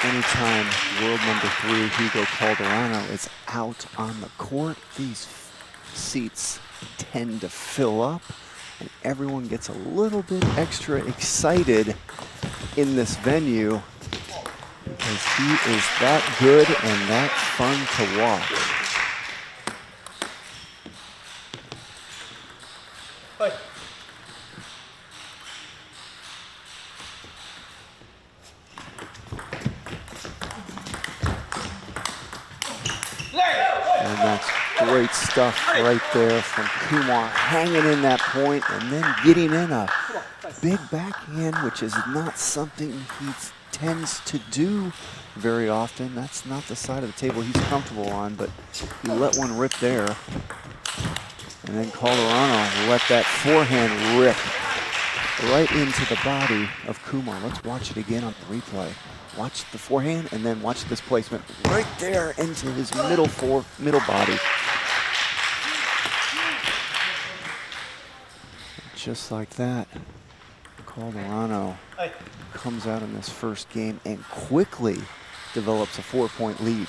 Anytime world number 3, Hugo Calderano, is out on the court, these seats tend to fill up, and everyone gets a little bit extra excited in this venue because he is that good and that fun to watch. And that's great stuff right there from Kumar, hanging in that point and then getting in a big backhand, which is not something he tends to do very often. That's not the side of the table he's comfortable on, but he let one rip there. And then Calderano let that forehand rip right into the body of Kumar. Let's watch it again on the replay. Watch the forehand and then watch this placement right there into his middle body. Just like that, Calderano comes out in this first game and quickly develops a 4-point lead.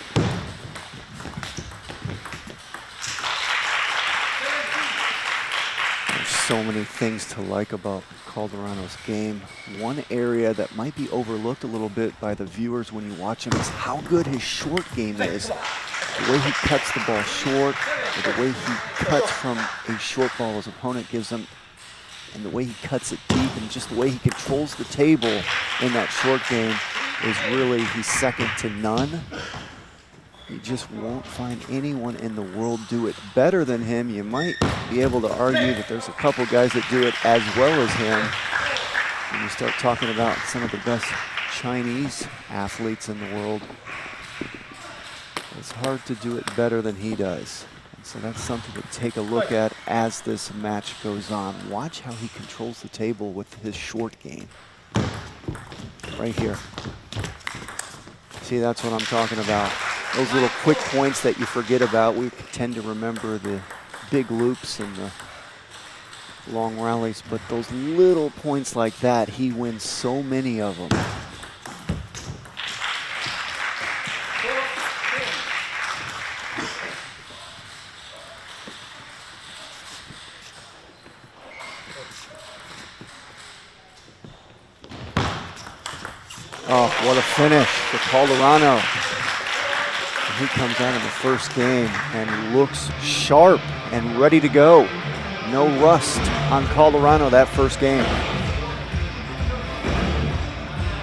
There's so many things to like about Calderano's game. One area that might be overlooked a little bit by the viewers when you watch him is how good his short game is. The way he cuts the ball short, or the way he cuts from a short ball his opponent gives him, and the way he cuts it deep, and just the way he controls the table in that short game is really, he's second to none. You just won't find anyone in the world do it better than him. You might be able to argue that there's a couple guys that do it as well as him. When you start talking about some of the best Chinese athletes in the world, it's hard to do it better than he does. And so that's something to take a look at as this match goes on. Watch how he controls the table with his short game. Right here. See, that's what I'm talking about. Those little quick points that you forget about. We tend to remember the big loops and the long rallies, but those little points like that, he wins so many of them. Oh, what a finish for Calderano. He comes out in the first game and looks sharp and ready to go. No rust on Calderano that first game.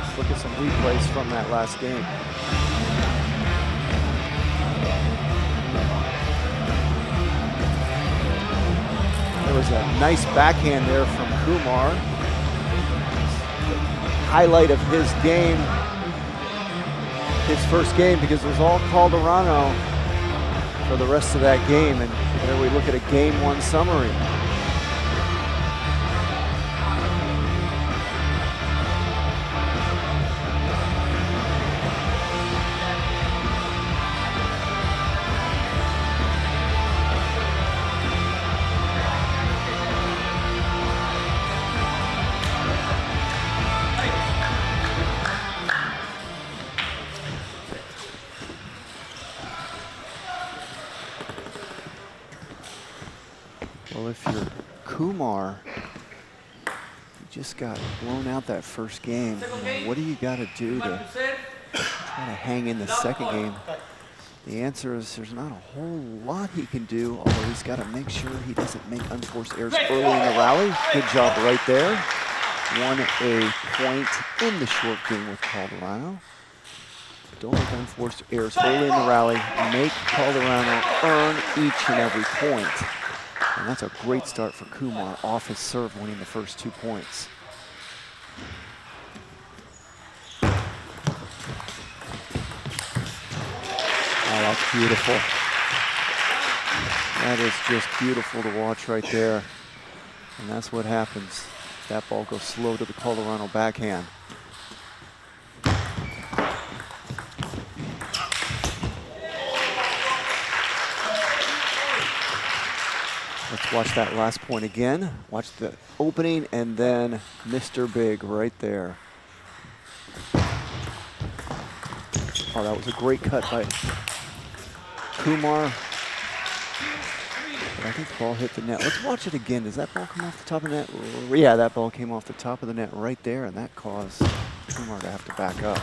Let's look at some replays from that last game. There was a nice backhand there from Kumar. Highlight of his game, his first game, because it was all Calderano for the rest of that game. And there we look at a game 1 summary. Well, if you're Kumar, you just got blown out that first game. What do you got to do to try to hang in the second game? The answer is there's not a whole lot he can do, although he's got to make sure he doesn't make unforced errors early in the rally. Good job right there. Won a point in the short game with Calderano. Don't make unforced errors early in the rally. Make Calderano earn each and every point. And that's a great start for Kumar off his serve, winning the first 2 points. Oh, that's beautiful. That is just beautiful to watch right there. And that's what happens if that ball goes slow to the Calderano backhand. Let's watch that last point again. Watch the opening and then Mr. Big right there. Oh, that was a great cut by Kumar. But I think the ball hit the net. Let's watch it again. Does that ball come off the top of the net? Yeah, that ball came off the top of the net right there, and that caused Kumar to have to back up.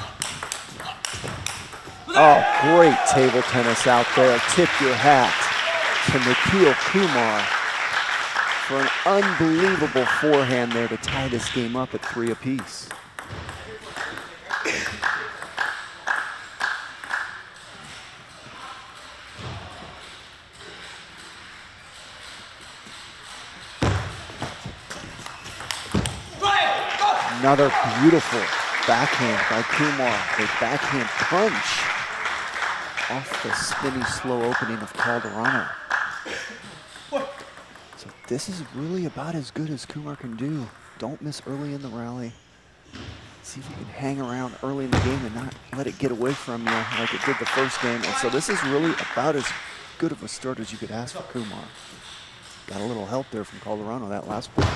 Oh, great table tennis out there. Tip your hat to Nikhil Kumar for an unbelievable forehand there to tie this game up at 3 apiece. Another beautiful backhand by Kumar. A backhand punch off the spinny slow opening of Calderano. So this is really about as good as Kumar can do. Don't miss early in the rally. See if you can hang around early in the game and not let it get away from you like it did the first game. And so this is really about as good of a start as you could ask for Kumar. Got a little help there from Calderano that last point.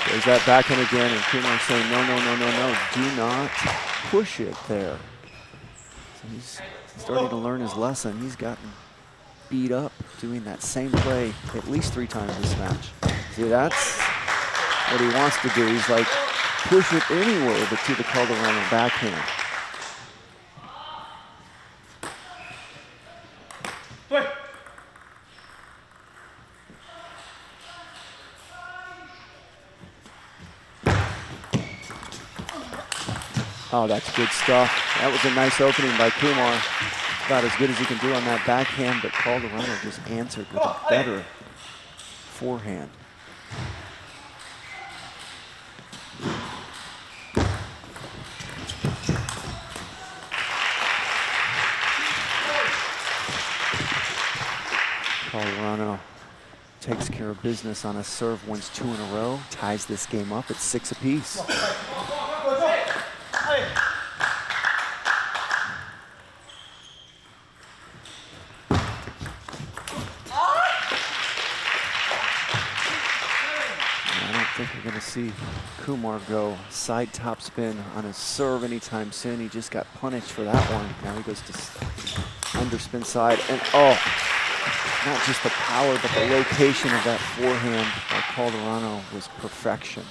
There's that backhand again, and Kumar saying, no, no, no, no, no, do not push it there. So he's starting to learn his lesson. He's gotten beat up doing that same play at least 3 times this match. See, that's what he wants to do. He's like, push it anywhere but to the Calderano backhand. Oh, that's good stuff. That was a nice opening by Kumar. About as good as he can do on that backhand, but Calderano just answered with a better forehand. Calderano takes care of business on a serve, wins 2 in a row, ties this game up at 6 apiece. I think we're going to see Kumar go side top spin on his serve anytime soon. He just got punished for that one. Now he goes to underspin side. And oh, not just the power, but the location of that forehand by Calderano was perfection.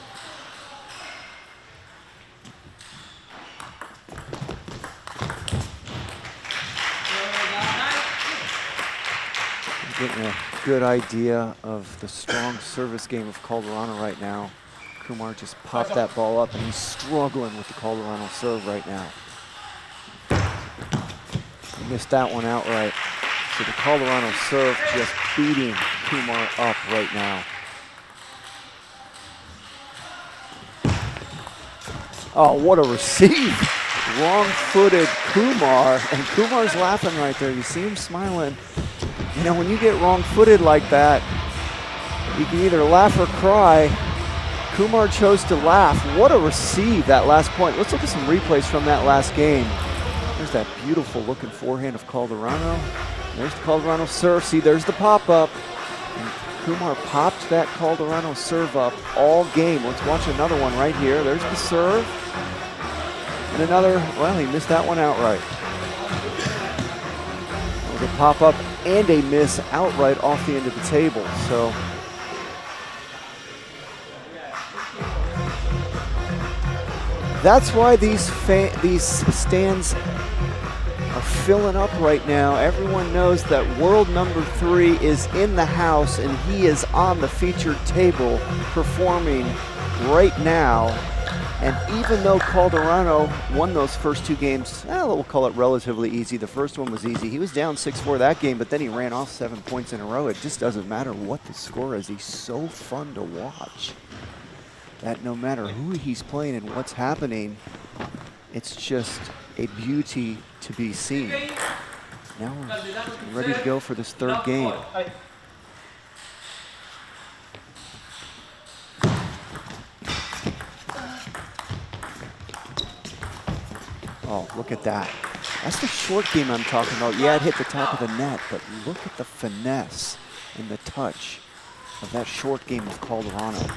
Getting a good idea of the strong service game of Calderano right now. Kumar just popped that ball up, and he's struggling with the Calderano serve right now. He missed that one outright. So the Calderano serve just beating Kumar up right now. Oh, what a receive. Wrong-footed Kumar, and Kumar's laughing right there. You see him smiling. You know, when you get wrong-footed like that, you can either laugh or cry. Kumar chose to laugh. What a receive, that last point. Let's look at some replays from that last game. There's that beautiful looking forehand of Calderano. There's the Calderano serve. See, there's the pop-up. And Kumar popped that Calderano serve up all game. Let's watch another one right here. There's the serve. And another, well, he missed that one outright. That was a pop-up and a miss outright off the end of the table. So that's why these stands are filling up right now. Everyone knows that world number 3 is in the house, and he is on the featured table performing right now. And even though Calderano won those first 2 games, we'll call it relatively easy. The first one was easy. He was down 6-4 that game, but then he ran off 7 points in a row. It just doesn't matter what the score is. He's so fun to watch that no matter who he's playing and what's happening, it's just a beauty to be seen. Now we're ready to go for this 3rd game. Oh, look at that. That's the short game I'm talking about. Yeah, it hit the top of the net, but look at the finesse and the touch of that short game of Calderano.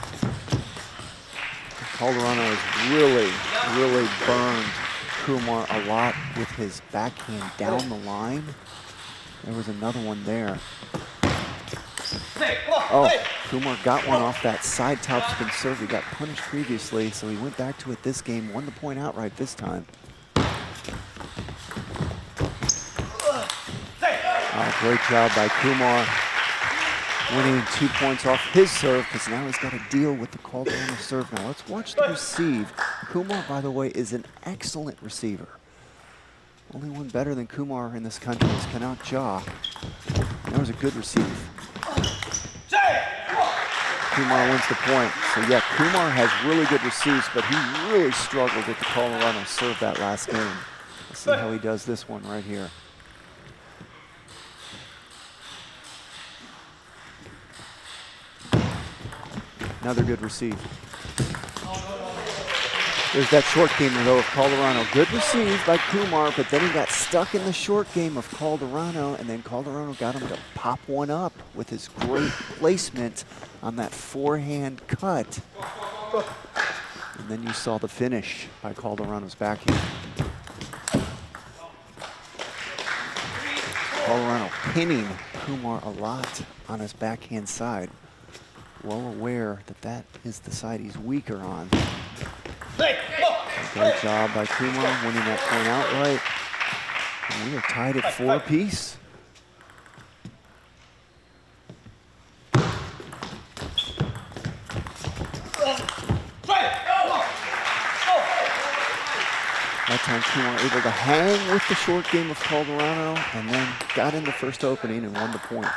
Calderano has really, really burned Kumar a lot with his backhand down the line. There was another one there. Oh, Kumar got one off that side topspin serve. He got punished previously, so he went back to it this game, won the point outright this time. Oh, great job by Kumar, winning 2 points off his serve, because now he's got to deal with the Calderano serve. Now let's watch the receive. Kumar, by the way, is an excellent receiver. Only one better than Kumar in this country is Kanak. That was a good receive. Kumar wins the point. So yeah, Kumar has really good receives, but he really struggled with the Calderano serve that last game. Let's see how he does this one right here. Another good receive. There's that short game though of Calderano. Good receive by Kumar, but then he got stuck in the short game of Calderano, and then Calderano got him to pop one up with his great placement on that forehand cut. And then you saw the finish by Calderano's backhand. Calderano pinning Kumar a lot on his backhand side. Well aware that that is the side he's weaker on. Great job by Kumar, winning that point outright. And we are tied at 4 apiece. That time Kumar able to hang with the short game of Calderano, and then got in the first opening and won the point.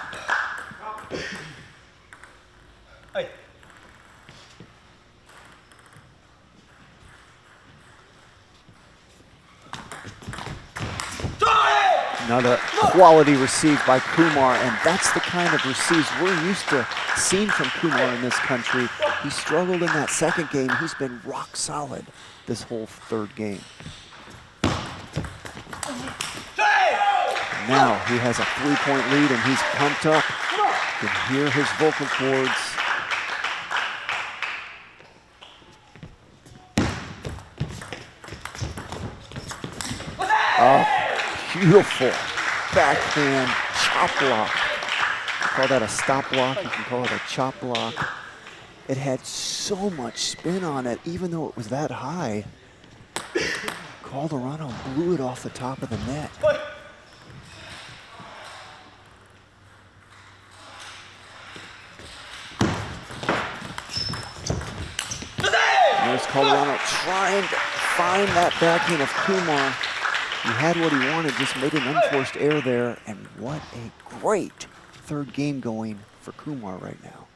Another quality receive by Kumar, and that's the kind of receives we're used to seeing from Kumar in this country. He struggled in that second game. He's been rock solid this whole third game. Now he has a 3-point lead and he's pumped up. You can hear his vocal cords. Beautiful backhand chop block. You call that a stop block, you can call it a chop block. It had so much spin on it, even though it was that high. Calderano blew it off the top of the net. There's Calderano trying to find that backhand of Kumar. He had what he wanted, just made an unforced error there, and what a great third game going for Kumar right now.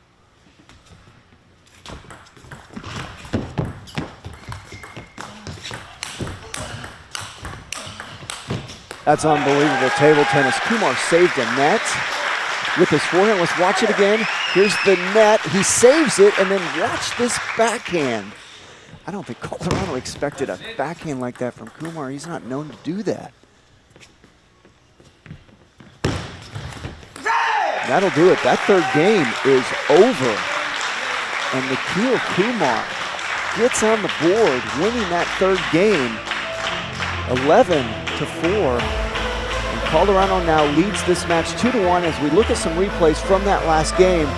That's unbelievable table tennis. Kumar saved a net with his forehand. Let's watch it again. Here's the net. He saves it, and then watch this backhand. I don't think Calderano expected a backhand like that from Kumar. He's not known to do that. That'll do it. That third game is over. And Nikhil Kumar gets on the board, winning that third game, 11-4. And Calderano now leads this match 2-1 as we look at some replays from that last game.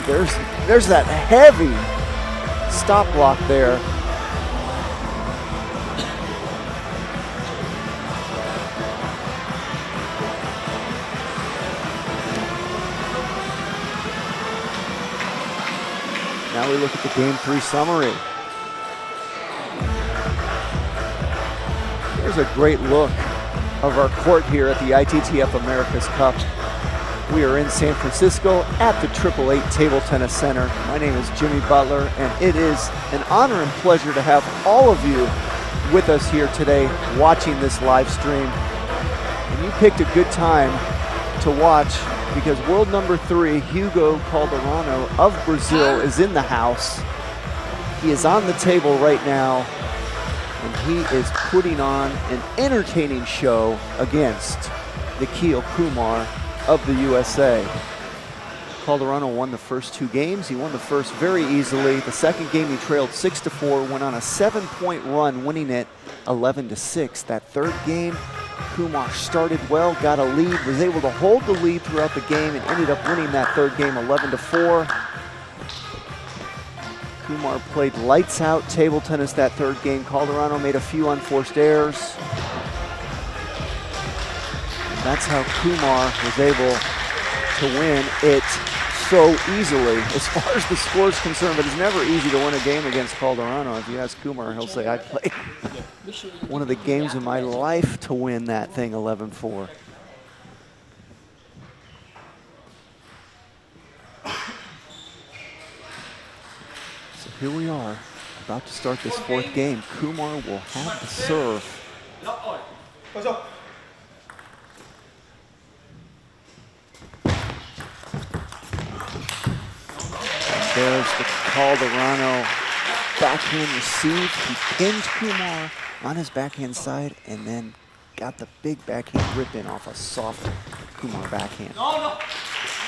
There's that heavy stop block there. Now we look at the Game 3 summary. There's a great look of our court here at the ITTF America's Cup. We are in San Francisco at the 888 Table Tennis Center. My name is Jimmy Butler, and it is an honor and pleasure to have all of you with us here today watching this live stream. And you picked a good time to watch because world number 3, Hugo Calderano of Brazil, is in the house. He is on the table right now, and he is putting on an entertaining show against Nikhil Kumar of the USA. Calderano won the first 2 games. He won the first very easily. The second game he trailed 6-4, went on a 7-point run, winning it 11-6. That third game, Kumar started well, got a lead, was able to hold the lead throughout the game, and ended up winning that third game 11-4. Kumar played lights out table tennis that third game. Calderano made a few unforced errors. And that's how Kumar was able to win it so easily, as far as the score is concerned. But it's never easy to win a game against Calderano. If you ask Kumar, he'll say, I played one of the games of my life to win that thing 11-4. So here we are, about to start this fourth game. Kumar will have the serve. There's the Calderano backhand receive. He pinned Kumar on his backhand side and then got the big backhand rip in off a soft Kumar backhand.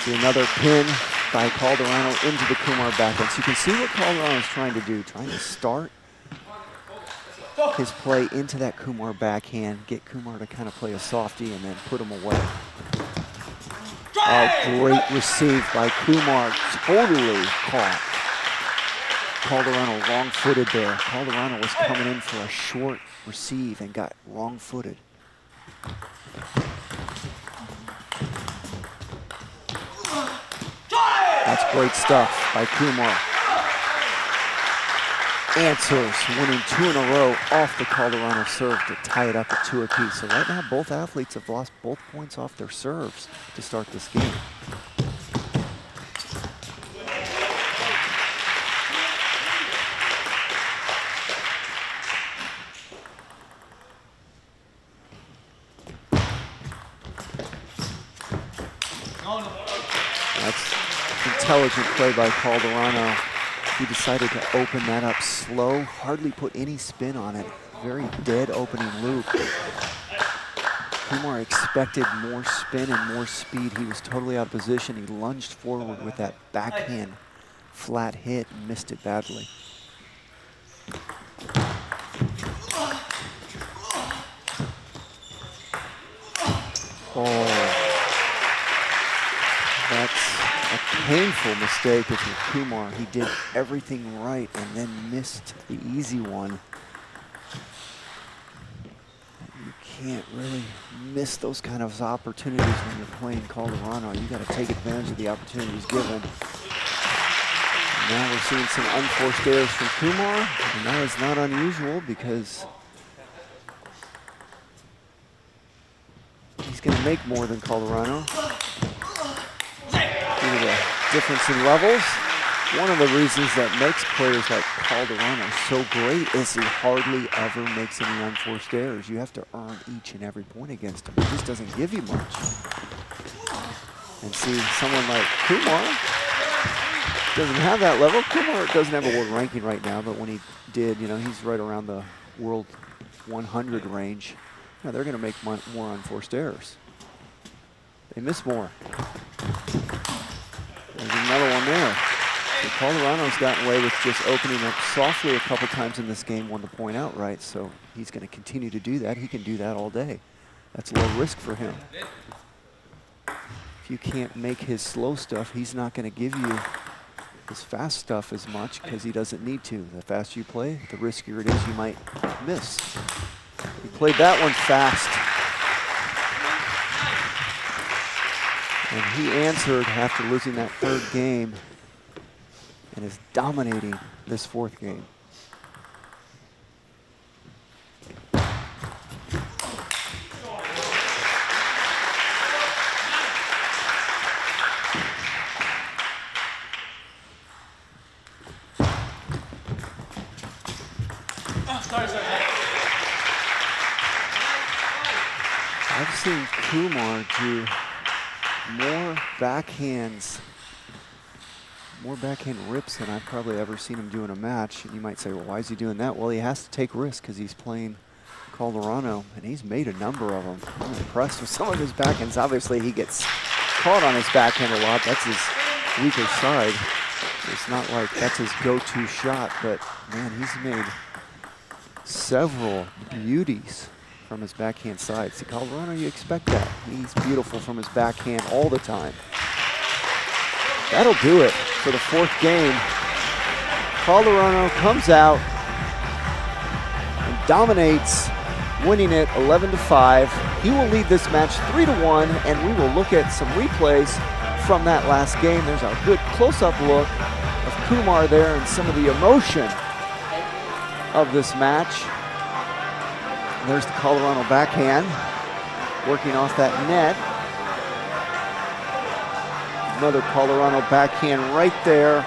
See another pin by Calderano into the Kumar backhand. So you can see what Calderano is trying to do, trying to start his play into that Kumar backhand, get Kumar to kind of play a softie and then put him away. A great receive by Kumar, totally caught. Calderano wrong-footed there. Calderano was coming in for a short receive and got wrong-footed. That's great stuff by Kumar. Answers, winning 2 in a row off the Calderano serve to tie it up at 2 apiece. So right now, both athletes have lost both points off their serves to start this game. That's intelligent play by Calderano. He decided to open that up slow, hardly put any spin on it. Very dead opening loop. Kumar expected more spin and more speed. He was totally out of position. He lunged forward with that backhand flat hit and missed it badly. Oh, that's a painful mistake for Kumar. He did everything right and then missed the easy one. You can't really miss those kind of opportunities when you're playing Calderano. You got to take advantage of the opportunities given. And now we're seeing some unforced errors from Kumar, and that is not unusual because he's going to make more than Calderano. Due to the difference in levels. One of the reasons that makes players like Calderano so great is he hardly ever makes any unforced errors. You have to earn each and every point against him. He just doesn't give you much. And see, someone like Kumar doesn't have that level. Kumar doesn't have a world ranking right now, but when he did, you know, he's right around the world 100 range. You know, they're going to make more unforced errors. They miss more. There's another one there. So Calderano's gotten away with just opening up softly a couple times in this game, won the point outright, so he's going to continue to do that. He can do that all day. That's low risk for him. If you can't make his slow stuff, he's not going to give you his fast stuff as much because he doesn't need to. The faster you play, the riskier it is you might miss. He played that one fast. And he answered after losing that third game and is dominating this fourth game. I've seen Kumar do more backhands, more backhand rips than I've probably ever seen him do in a match. And you might say, well, why is he doing that? Well, he has to take risks because he's playing Calderano, and he's made a number of them. I'm impressed with some of his backhands. Obviously, he gets caught on his backhand a lot. That's his weaker side. It's not like that's his go-to shot, but man, he's made several beauties from his backhand side. See, Calderano, you expect that. He's beautiful from his backhand all the time. That'll do it for the fourth game. Calderano comes out and dominates, winning it 11-5. He will lead this match 3-1, and we will look at some replays from that last game. There's a good close-up look of Kumar there and some of the emotion of this match. There's the Calderano backhand working off that net. Another Calderano backhand right there.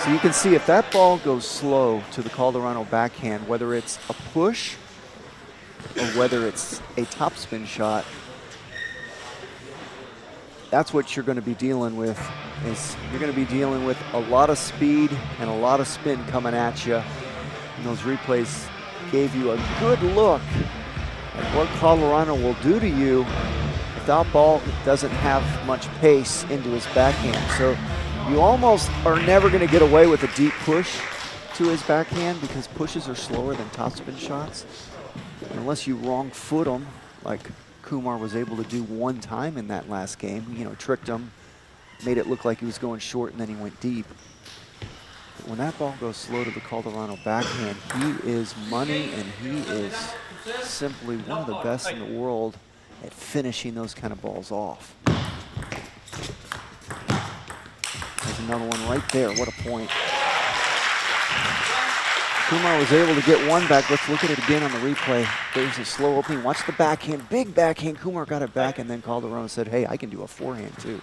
So you can see if that ball goes slow to the Calderano backhand, whether it's a push or whether it's a topspin shot, that's what you're going to be dealing with. You're going to be dealing with a lot of speed and a lot of spin coming at you. And those replays gave you a good look at what Calderano will do to you if that ball doesn't have much pace into his backhand. So you almost are never going to get away with a deep push to his backhand because pushes are slower than topspin shots. Unless you wrong foot them, like Kumar was able to do one time in that last game. You know, tricked him, made it look like he was going short, and then he went deep. But when that ball goes slow to the Calderano backhand, he is money, and he is simply one of the best in the world at finishing those kind of balls off. There's another one right there. What a point. Kumar was able to get one back. Let's look at it again on the replay. There's a slow opening. Watch the backhand, big backhand. Kumar got it back, and then Calderano said, hey, I can do a forehand too.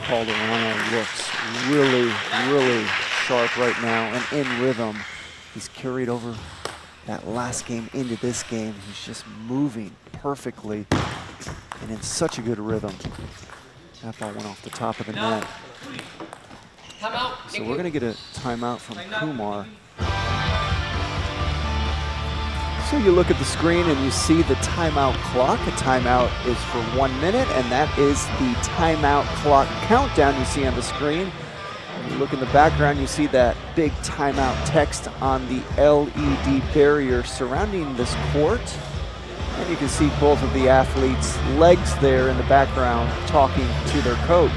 Calderano looks really, really sharp right now and in rhythm. He's carried over that last game into this game. He's just moving perfectly and in such a good rhythm. That ball went off the top of the net. So we're going to get a timeout from Kumar. So you look at the screen and you see the timeout clock. A timeout is for 1 minute, and that is the timeout clock countdown you see on the screen. When you look in the background, you see that big timeout text on the LED barrier surrounding this court. And you can see both of the athletes' legs there in the background talking to their coach.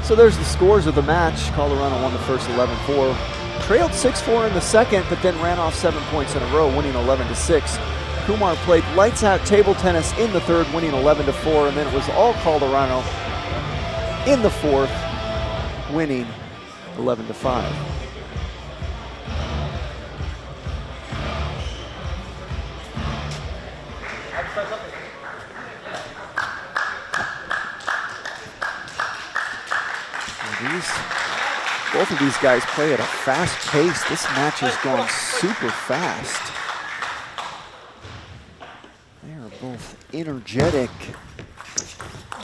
So there's the scores of the match. Calderano won the first 11-4, trailed 6-4 in the second, but then ran off 7 points in a row, winning 11-6. Kumar played lights out table tennis in the third, winning 11-4, and then it was all Calderano in the fourth, winning 11-5. Both of these guys play at a fast pace. This match has gone super fast. They are both energetic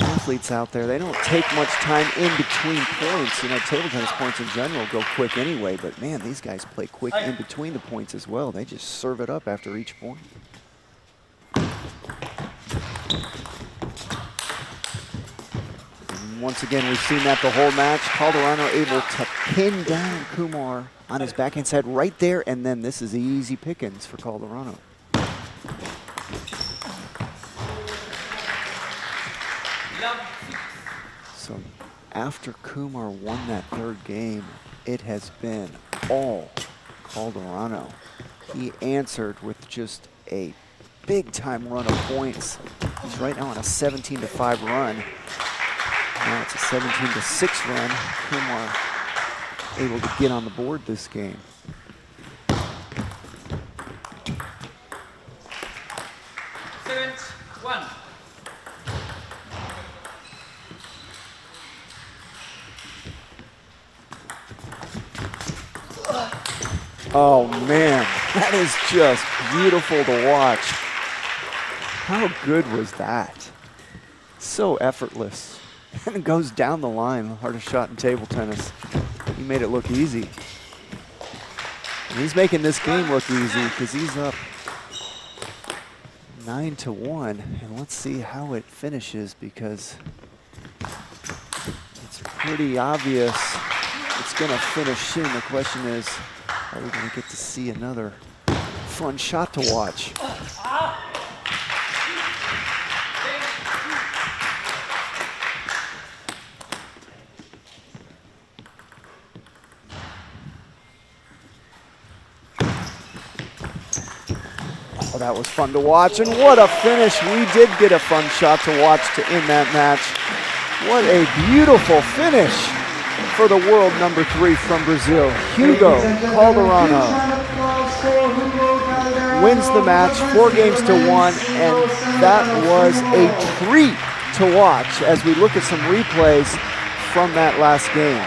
athletes out there. They don't take much time in between points. You know, table tennis points in general go quick anyway, but man, these guys play quick in between the points as well. They just serve it up after each point. Once again, we've seen that the whole match. Calderano able to pin down Kumar on his backhand side right there, and then this is easy pickings for Calderano. So after Kumar won that third game, it has been all Calderano. He answered with just a big-time run of points. He's right now on a 17-5 run. Now it's a 17-6 run. Kumar able to get on the board this game. Oh man, that is just beautiful to watch. How good was that? So effortless. And it goes down the line, the hardest shot in table tennis. He made it look easy. He's making this game look easy because he's up 9-1, and let's see how it finishes because it's pretty obvious it's gonna finish soon. The question is, are we gonna get to see another fun shot to watch? Oh, that was fun to watch, and what a finish. We did get a fun shot to watch to end that match. What a beautiful finish for the world number 3 from Brazil. Hugo Calderano wins the match 4-1, and that was a treat to watch as we look at some replays from that last game.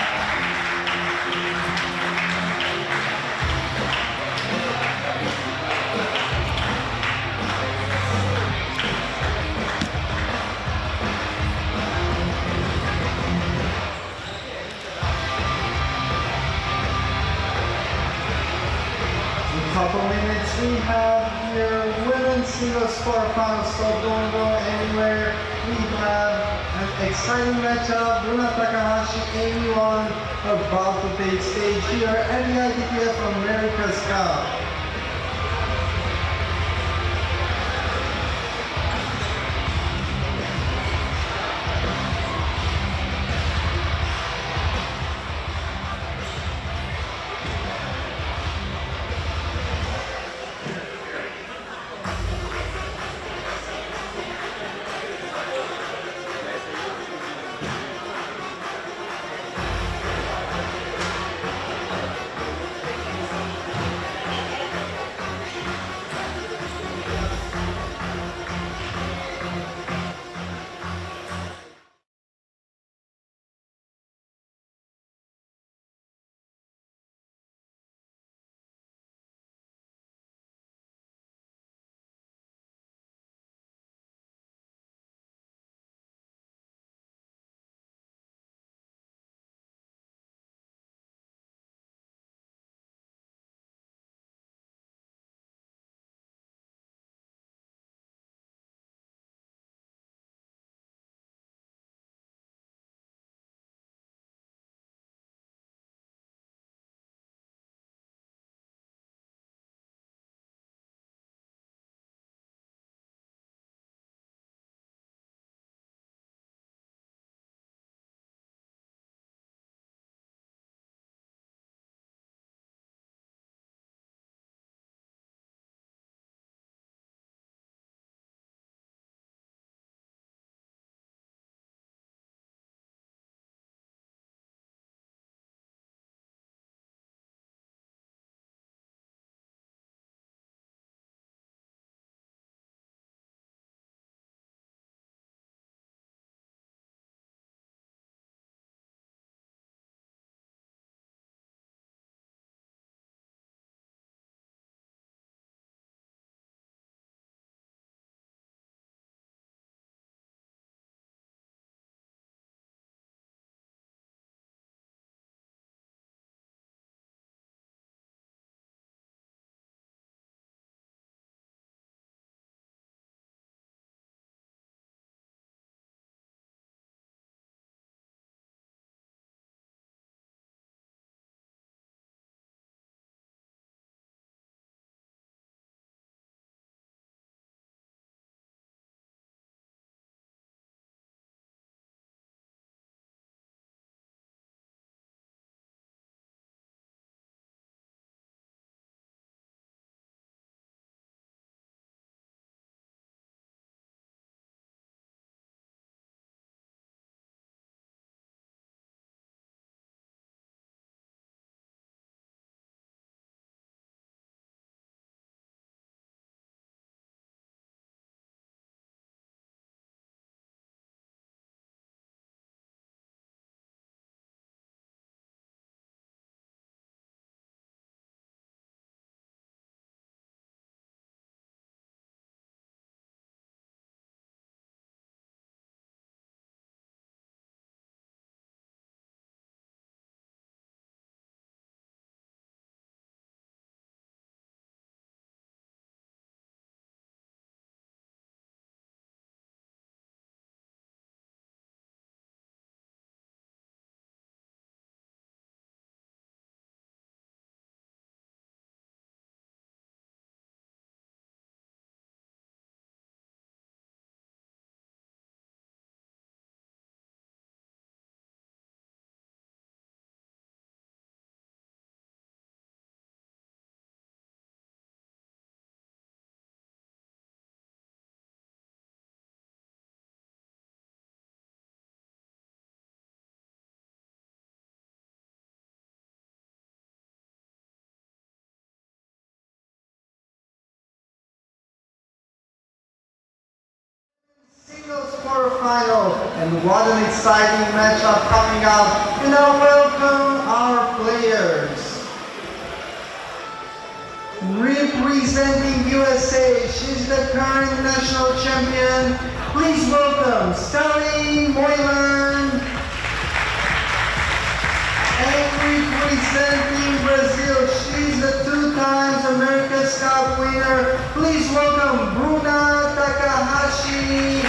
Couple minutes, we have here women's singles quarterfinals, so don't go anywhere. We have an exciting matchup. Briana Takahashi, Amy Wong, about to take stage here at the ITTF America's Cup. quarterfinal. And what an exciting matchup coming up. And now welcome our players. Representing USA, she's the current national champion. Please welcome Sally Moyland. And representing Brazil, she's the 2-time America's Cup winner. Please welcome Briana Takahashi.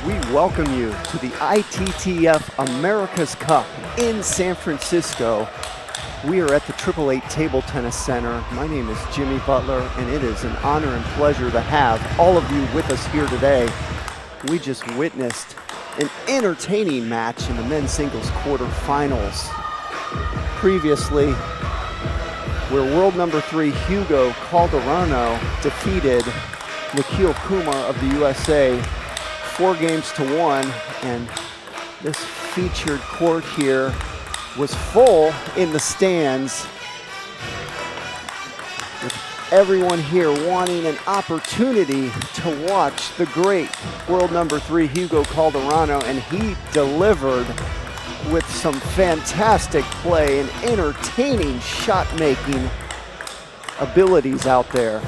We welcome you to the ITTF America's Cup in San Francisco. We are at the 888 Table Tennis Center. My name is Jimmy Butler, and it is an honor and pleasure to have all of you with us here today. We just witnessed an entertaining match in the men's singles quarterfinals. Previously, where world number 3 Hugo Calderano defeated Nikhil Kumar of the USA 4-1, and this featured court here was full in the stands, with everyone here wanting an opportunity to watch the great world number 3 Hugo Calderano, and he delivered with some fantastic play and entertaining shot-making abilities out there.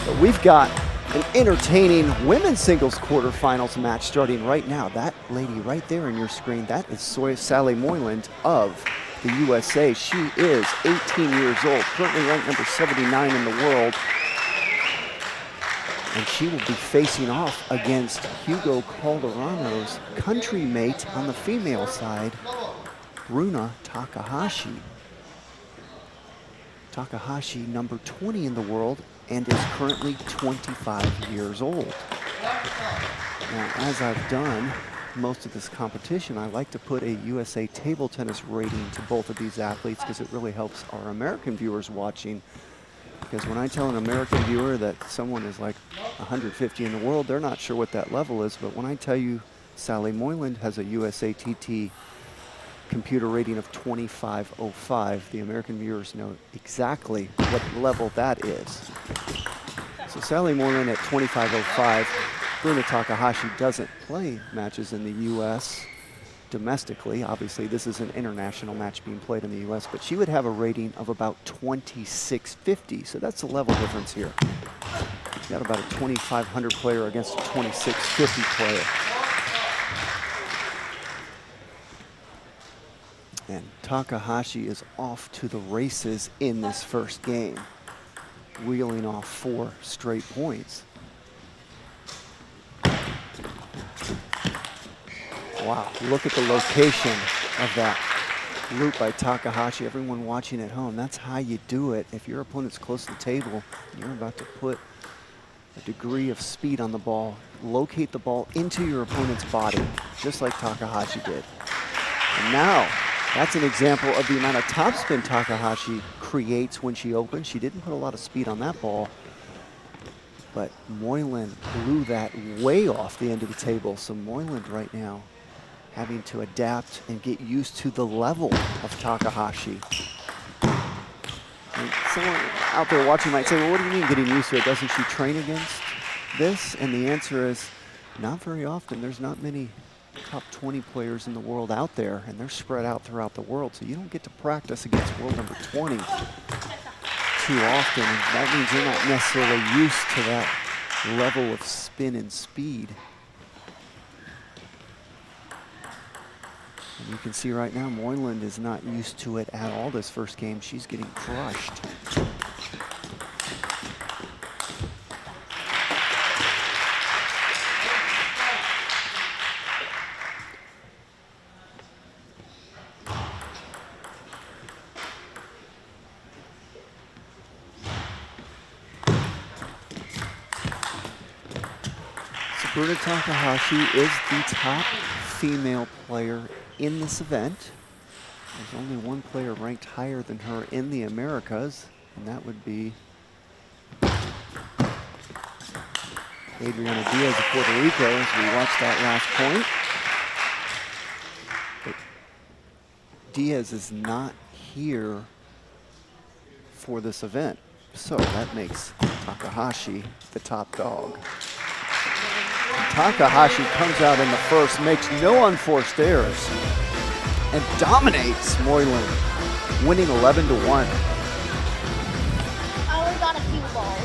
But we've got an entertaining women's singles quarterfinals match starting right now. That lady right there on your screen, that is Sally Moyland of the USA. She is 18 years old, currently ranked number 79 in the world. And she will be facing off against Hugo Calderano's country mate on the female side, Briana Takahashi. Takahashi, number 20 in the world, and is currently 25 years old. Now, as I've done most of this competition, I like to put a USA table tennis rating to both of these athletes because it really helps our American viewers watching. Because when I tell an American viewer that someone is like 150 in the world, they're not sure what that level is. But when I tell you Sally Moyland has a USA TT computer rating of 2505, the American viewers know exactly what level that is. So Sally Moyland at 2505. Briana Takahashi doesn't play matches in the US domestically. Obviously, this is an international match being played in the US, but she would have a rating of about 2650. So that's the level difference here. She's got about a 2500 player against a 2650 player. And Takahashi is off to the races in this first game, reeling off 4 straight points. Wow, look at the location of that loop by Takahashi. Everyone watching at home, that's how you do it. If your opponent's close to the table, you're about to put a degree of speed on the ball, locate the ball into your opponent's body, just like Takahashi did. And now, that's an example of the amount of topspin Takahashi creates when she opens. She didn't put a lot of speed on that ball, but Moyland blew that way off the end of the table. So Moyland right now having to adapt and get used to the level of Takahashi. And someone out there watching might say, well, what do you mean getting used to it? Doesn't she train against this? And the answer is not very often. There's not many top 20 players in the world out there, and they're spread out throughout the world. So you don't get to practice against world number 20 too often. And that means you're not necessarily used to that level of spin and speed. And you can see right now, Moyland is not used to it at all this first game. She's getting crushed. Burgos Takahashi is the top female player in this event. There's only one player ranked higher than her in the Americas, and that would be Briana of Puerto Rico, as we watch that last point. But Diaz is not here for this event, so that makes Takahashi the top dog. Takahashi comes out in the first, makes no unforced errors, and dominates Moyland, winning 11-1. I only got a few balls.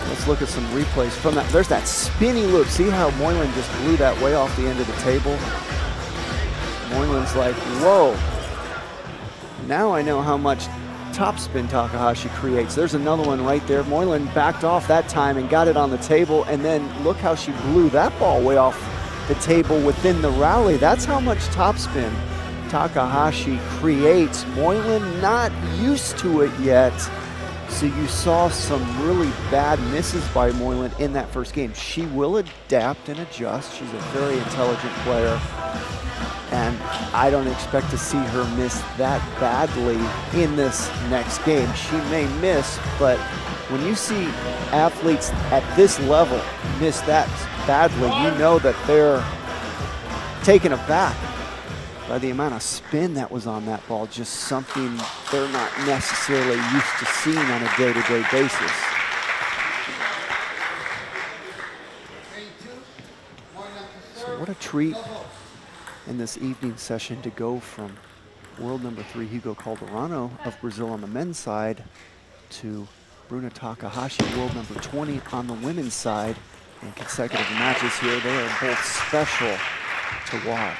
Let's look at some replays from that. There's that spinny loop. See how Moyland just blew that way off the end of the table? Moyland's like, whoa. Now I know how much topspin Takahashi creates. There's another one right there. Moyland backed off that time and got it on the table, and then look how she blew that ball way off the table within the rally. That's how much topspin Takahashi creates. Moyland not used to it yet, so you saw some really bad misses by Moyland in that first game. She will adapt and adjust. She's a very intelligent player, and I don't expect to see her miss that badly in this next game. She may miss, but when you see athletes at this level miss that badly, you know that they're taken aback by the amount of spin that was on that ball. Just something they're not necessarily used to seeing on a day-to-day basis. So what a treat in this evening session to go from world number 3 Hugo Calderano of Brazil on the men's side to Briana Takahashi, world number 20 on the women's side, in consecutive matches here. They are both special to watch.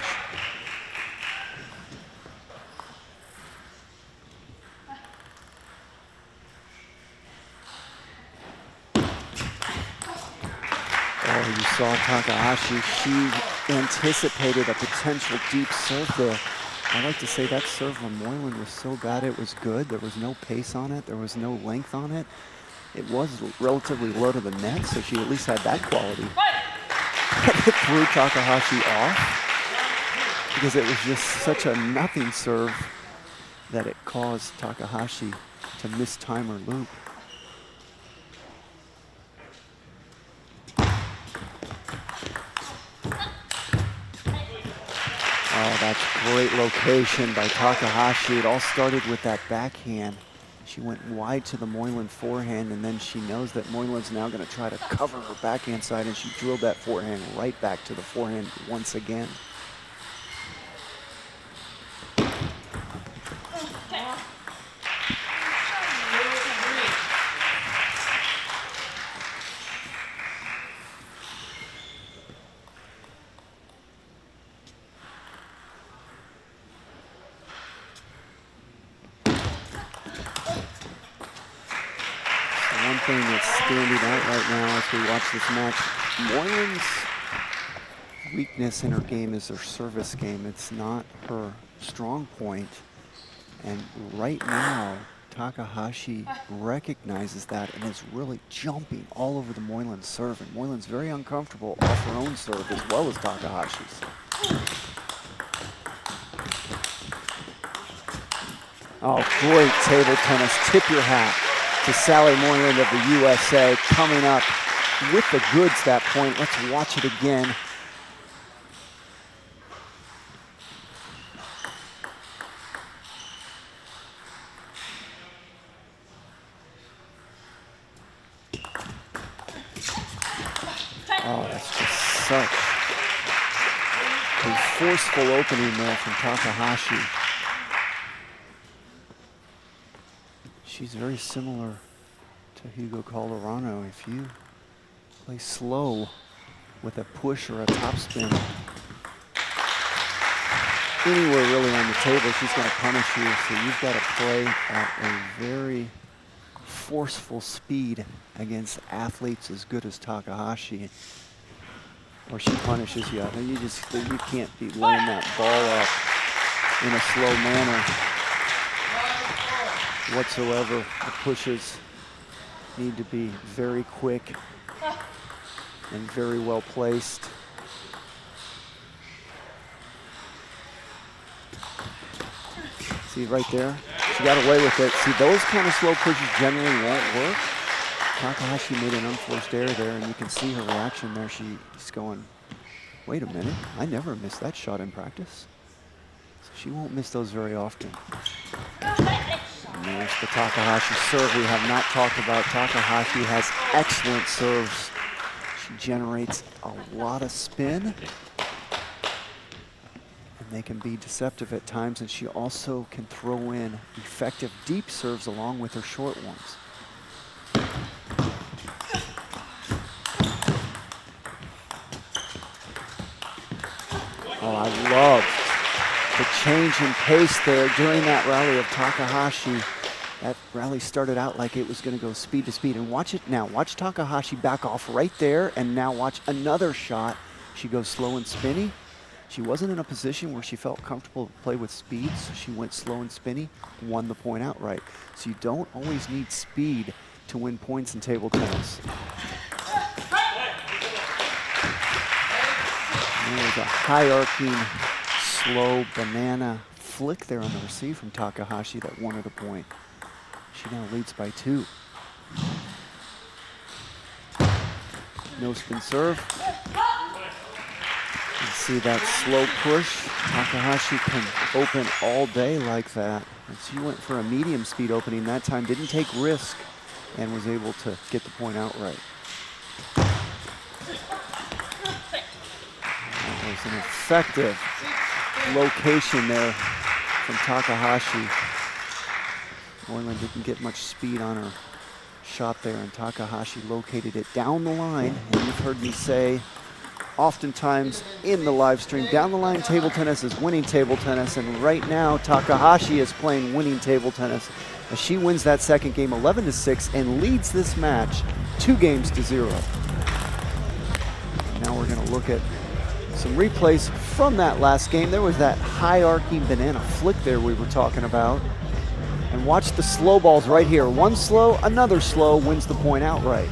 Oh, you saw Takahashi. She anticipated a potential deep serve there. I like to say that serve from Moyland was so bad it was good. There was no pace on it. There was no length on it. It was relatively low to the net, so she at least had that quality. It threw Takahashi off because it was just such a nothing serve that it caused Takahashi to miss time or loop. Oh, that's great location by Takahashi. It all started with that backhand. She went wide to the Moyland forehand, and then she knows that Moyland's now going to try to cover her backhand side, and she drilled that forehand right back to the forehand once again. One thing that's standing out right now as we watch this match, Moyland's weakness in her game is her service game. It's not her strong point. And right now, Takahashi recognizes that and is really jumping all over the Moyland serve. And Moyland's very uncomfortable off her own serve as well as Takahashi's. Oh, great table tennis. Tip your hat to Sally Moyland of the USA coming up with the goods that point. Let's watch it again. Oh, that's just such a forceful opening there from Takahashi. She's very similar to Hugo Calderano. If you play slow with a push or a topspin anywhere really on the table, she's going to punish you. So you've got to play at a very forceful speed against athletes as good as Takahashi, or she punishes you. You can't be laying that ball up in a slow manner whatsoever. The pushes need to be very quick and very well placed. See right there? She got away with it. See, those kind of slow pushes generally won't work. Takahashi made an unforced error there, and you can see her reaction there. She's going, wait a minute, I never missed that shot in practice. So she won't miss those very often. And there's the Takahashi serve we have not talked about. Takahashi has excellent serves. She generates a lot of spin. They can be deceptive at times, and she also can throw in effective deep serves along with her short ones. Oh, I love the change in pace there during that rally of Takahashi. That rally started out like it was going to go speed to speed. And watch it now. Watch Takahashi back off right there, and now watch another shot. She goes slow and spinny. She wasn't in a position where she felt comfortable to play with speed, so she went slow and spinny, won the point outright. So you don't always need speed to win points in table tennis. And there's a high arcing, slow banana flick there on the receive from Takahashi that won her the point. She now leads by 2. No spin serve. You see that slow push. Takahashi can open all day like that. And she went for a medium speed opening that time, didn't take risk, and was able to get the point outright. That was an effective location there from Takahashi. Moyland didn't get much speed on her shot there, and Takahashi located it down the line. And you've heard me say oftentimes in the live stream, down the line table tennis is winning table tennis, and right now Takahashi is playing winning table tennis as she wins that second game 11-6 and leads this match 2-0. Now we're going to look at some replays from that last game. There was that high arcing banana flick there we were talking about. And watch the slow balls right here. One slow, another slow wins the point outright.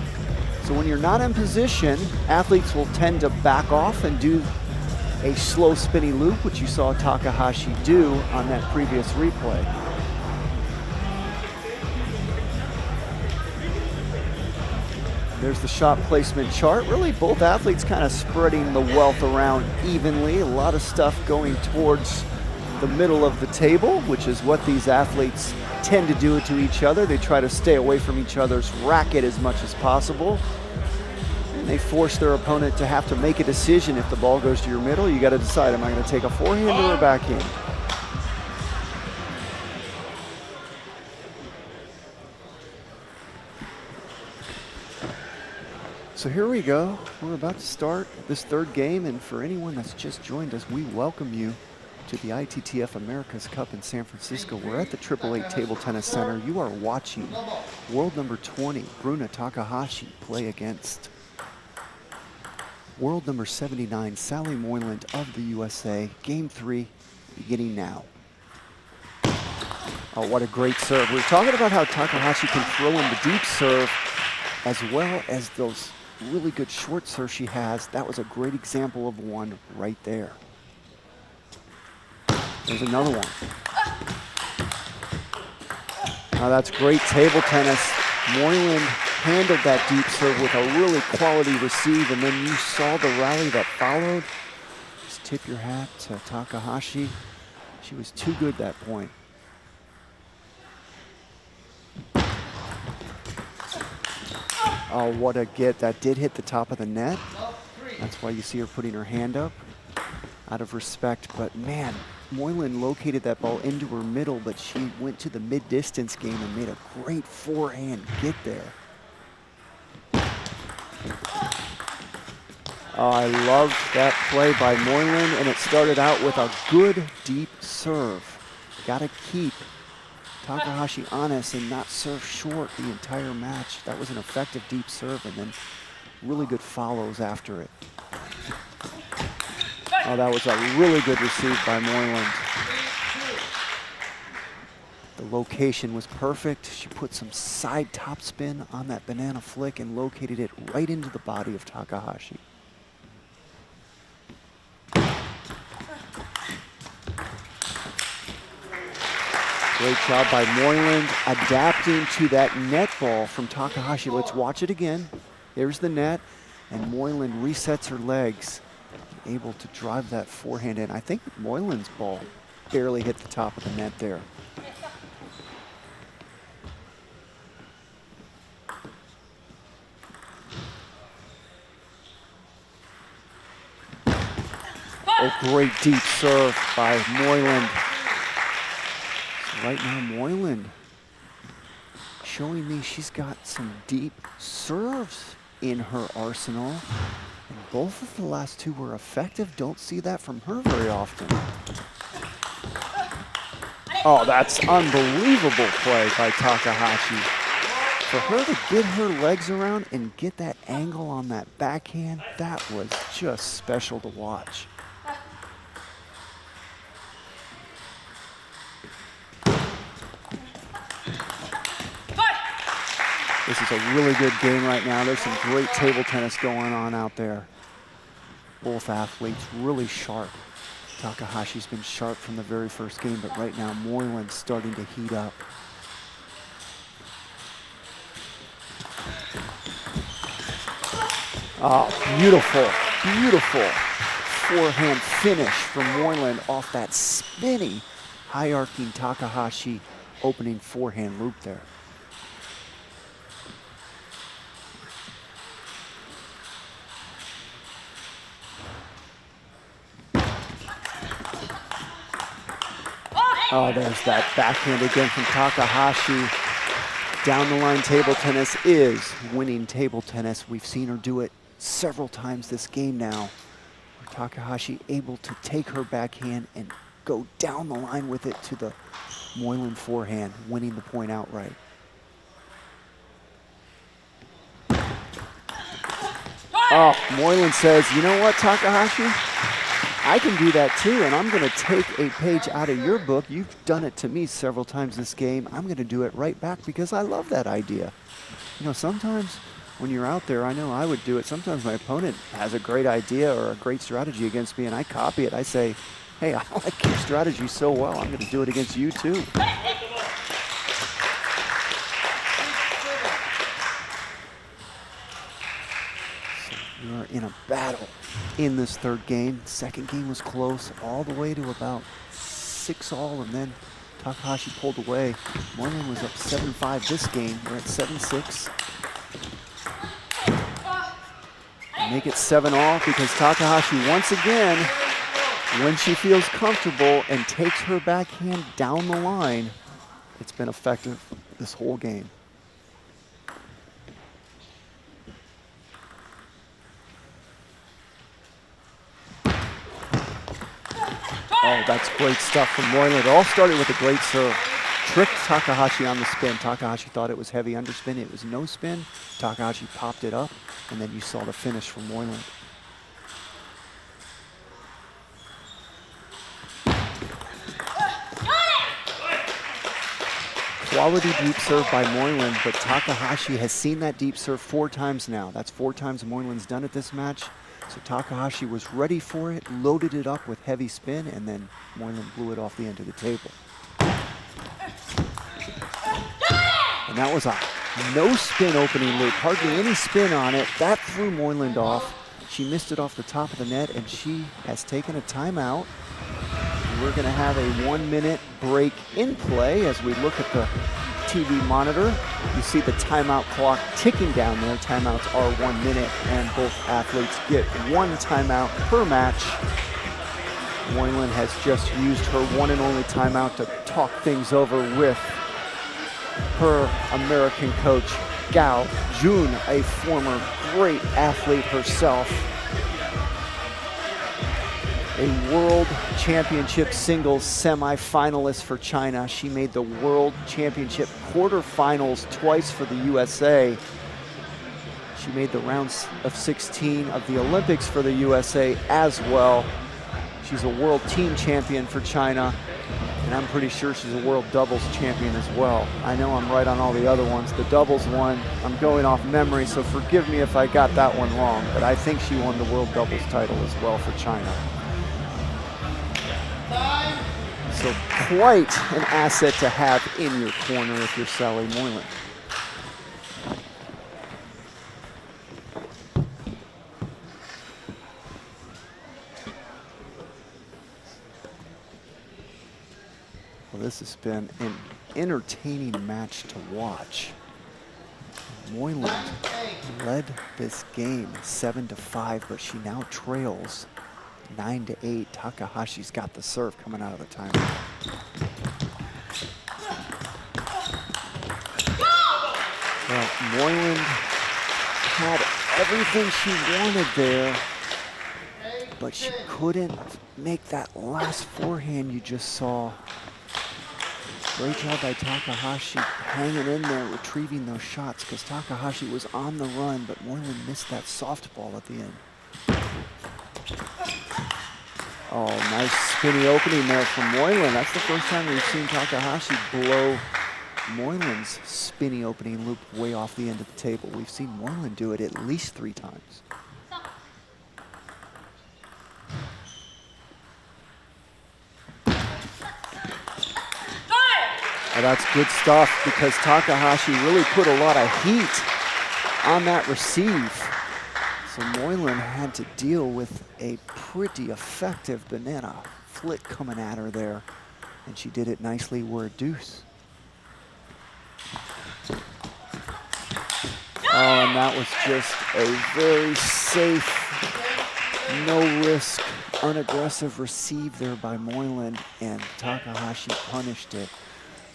So when you're not in position, athletes will tend to back off and do a slow spinny loop, which you saw Takahashi do on that previous replay. There's the shot placement chart. Really both athletes kind of spreading the wealth around evenly. A lot of stuff going towards the middle of the table, which is what these athletes tend to do to each other. They try to stay away from each other's racket as much as possible. And they force their opponent to have to make a decision. If the ball goes to your middle, you got to decide, am I going to take a forehand or a backhand? So here we go. We're about to start this third game, and for anyone that's just joined us, we welcome you to the ITTF America's Cup in San Francisco. We're at the 888 Table Tennis Center. You are watching world number 20, Briana Takahashi, play against World number 79, Sally Moyland of the USA. Game 3, beginning now. Oh, what a great serve. We're talking about how Takahashi can throw in the deep serve as well as those really good short serves she has. That was a great example of one right there. There's another one. Now that's great table tennis. Moyland handled that deep serve with a really quality receive, and then you saw the rally that followed. Just tip your hat to Takahashi. She was too good that point. Oh, what a get. That did hit the top of the net. That's why you see her putting her hand up out of respect. But man, Moyland located that ball into her middle, but she went to the mid-distance game and made a great forehand get there. Oh, I loved that play by Moyland, and it started out with a good deep serve. Gotta keep Takahashi honest and not serve short the entire match. That was an effective deep serve, and then really good follows after it. Oh, that was a really good receive by Moyland. The location was perfect. She put some side topspin on that banana flick and located it right into the body of Takahashi. Great job by Moyland adapting to that net ball from Takahashi. Let's watch it again. There's the net, and Moyland resets her legs, able to drive that forehand in. I think Moyland's ball barely hit the top of the net there. Oh, great deep serve by Moyland. Right now, Moyland showing me she's got some deep serves in her arsenal. And both of the last two were effective. Don't see that from her very often. Oh, that's unbelievable play by Takahashi. For her to get her legs around and get that angle on that backhand, that was just special to watch. This is a really good game right now. There's some great table tennis going on out there. Both athletes really sharp. Takahashi's been sharp from the very first game, but right now Moyland's starting to heat up. Oh, beautiful, beautiful forehand finish from Moyland off that spinny, high-arcing Takahashi opening forehand loop there. Oh, there's that backhand again from Takahashi. Down the line table tennis is winning table tennis. We've seen her do it several times this game now. Takahashi able to take her backhand and go down the line with it to the Moyland forehand, winning the point outright. Oh, Moyland says, you know what, Takahashi? I can do that too, and I'm going to take a page out of your book. You've done it to me several times this game. I'm going to do it right back because I love that idea. You know, sometimes when you're out there, I know I would do it. Sometimes my opponent has a great idea or a great strategy against me, and I copy it. I say, hey, I like your strategy so well, I'm going to do it against you too. We are in a battle in this third game. Second game was close, all the way to about 6-all, and then Takahashi pulled away. Moyland was up 7-5 this game. We're at 7-6. Make it 7-all because Takahashi, once again, when she feels comfortable and takes her backhand down the line, it's been effective this whole game. Oh, that's great stuff from Moyland. It all started with a great serve. Tricked Takahashi on the spin. Takahashi thought it was heavy underspin. It was no spin. Takahashi popped it up, and then you saw the finish from Moyland. quality deep serve by Moyland, but Takahashi has seen that deep serve 4 times now. That's 4 times Moyland's done it this match. So Takahashi was ready for it, loaded it up with heavy spin, and then Moyland blew it off the end of the table. And that was a no spin opening loop, hardly any spin on it. That threw Moyland off. She missed it off the top of the net, and she has taken a timeout. We're gonna have a 1-minute break in play as we look at the TV monitor. You see the timeout clock ticking down there. Timeouts are 1 minute, and both athletes get 1 timeout per match. Moyland has just used her one and only timeout to talk things over with her American coach, Gao Jun, a former great athlete herself. A world championship singles semifinalist for China. She made the world championship quarterfinals twice for the USA. She made the rounds of 16 of the Olympics for the USA as well. She's a world team champion for China, and I'm pretty sure she's a world doubles champion as well. I know I'm right on all the other ones. The doubles one, I'm going off memory, so forgive me if I got that one wrong, but I think she won the world doubles title as well for China. So quite an asset to have in your corner if you're Sally Moyland. Well, this has been an entertaining match to watch. Moyland led this game 7-5, but she now trails 9-8. Takahashi's got the serve coming out of the timeout. Well, Moyland had everything she wanted there, but she couldn't make that last forehand you just saw. Great job by Takahashi hanging in there, retrieving those shots, because Takahashi was on the run, but Moyland missed that softball at the end. Oh, nice spinny opening there from Moyland. That's the first time we've seen Takahashi blow Moyland's spinny opening loop way off the end of the table. We've seen Moyland do it at least 3 times. Well, that's good stuff because Takahashi really put a lot of heat on that receive. So Moyland had to deal with a pretty effective banana flick coming at her there, and she did it nicely. We're a deuce. Oh, and that was just a very safe, no-risk, unaggressive receive there by Moyland, and Takahashi punished it.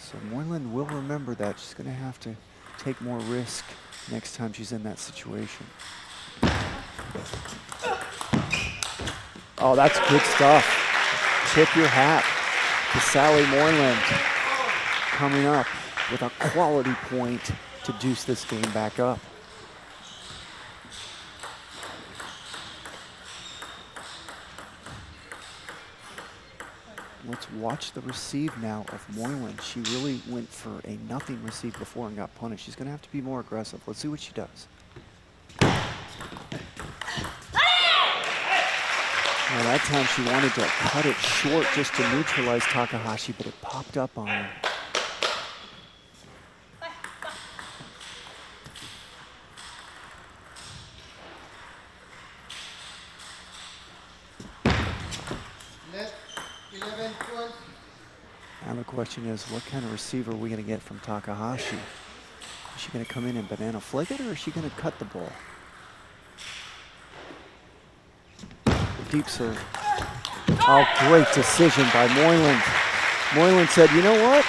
So Moyland will remember that. She's going to have to take more risk next time she's in that situation. Oh, that's good stuff. Tip your hat to Sally Moyland coming up with a quality point to deuce this game back up. Let's watch the receive now of Moyland. She really went for a nothing receive before and got punished. She's going to have to be more aggressive. Let's see what she does. Well, that time she wanted to cut it short just to neutralize Takahashi, but it popped up on her. Now the question is, what kind of receiver are we going to get from Takahashi? Is she going to come in and banana flick it, or is she going to cut the ball? Deep serve. Oh, great decision by Moyland. Moyland said, you know what?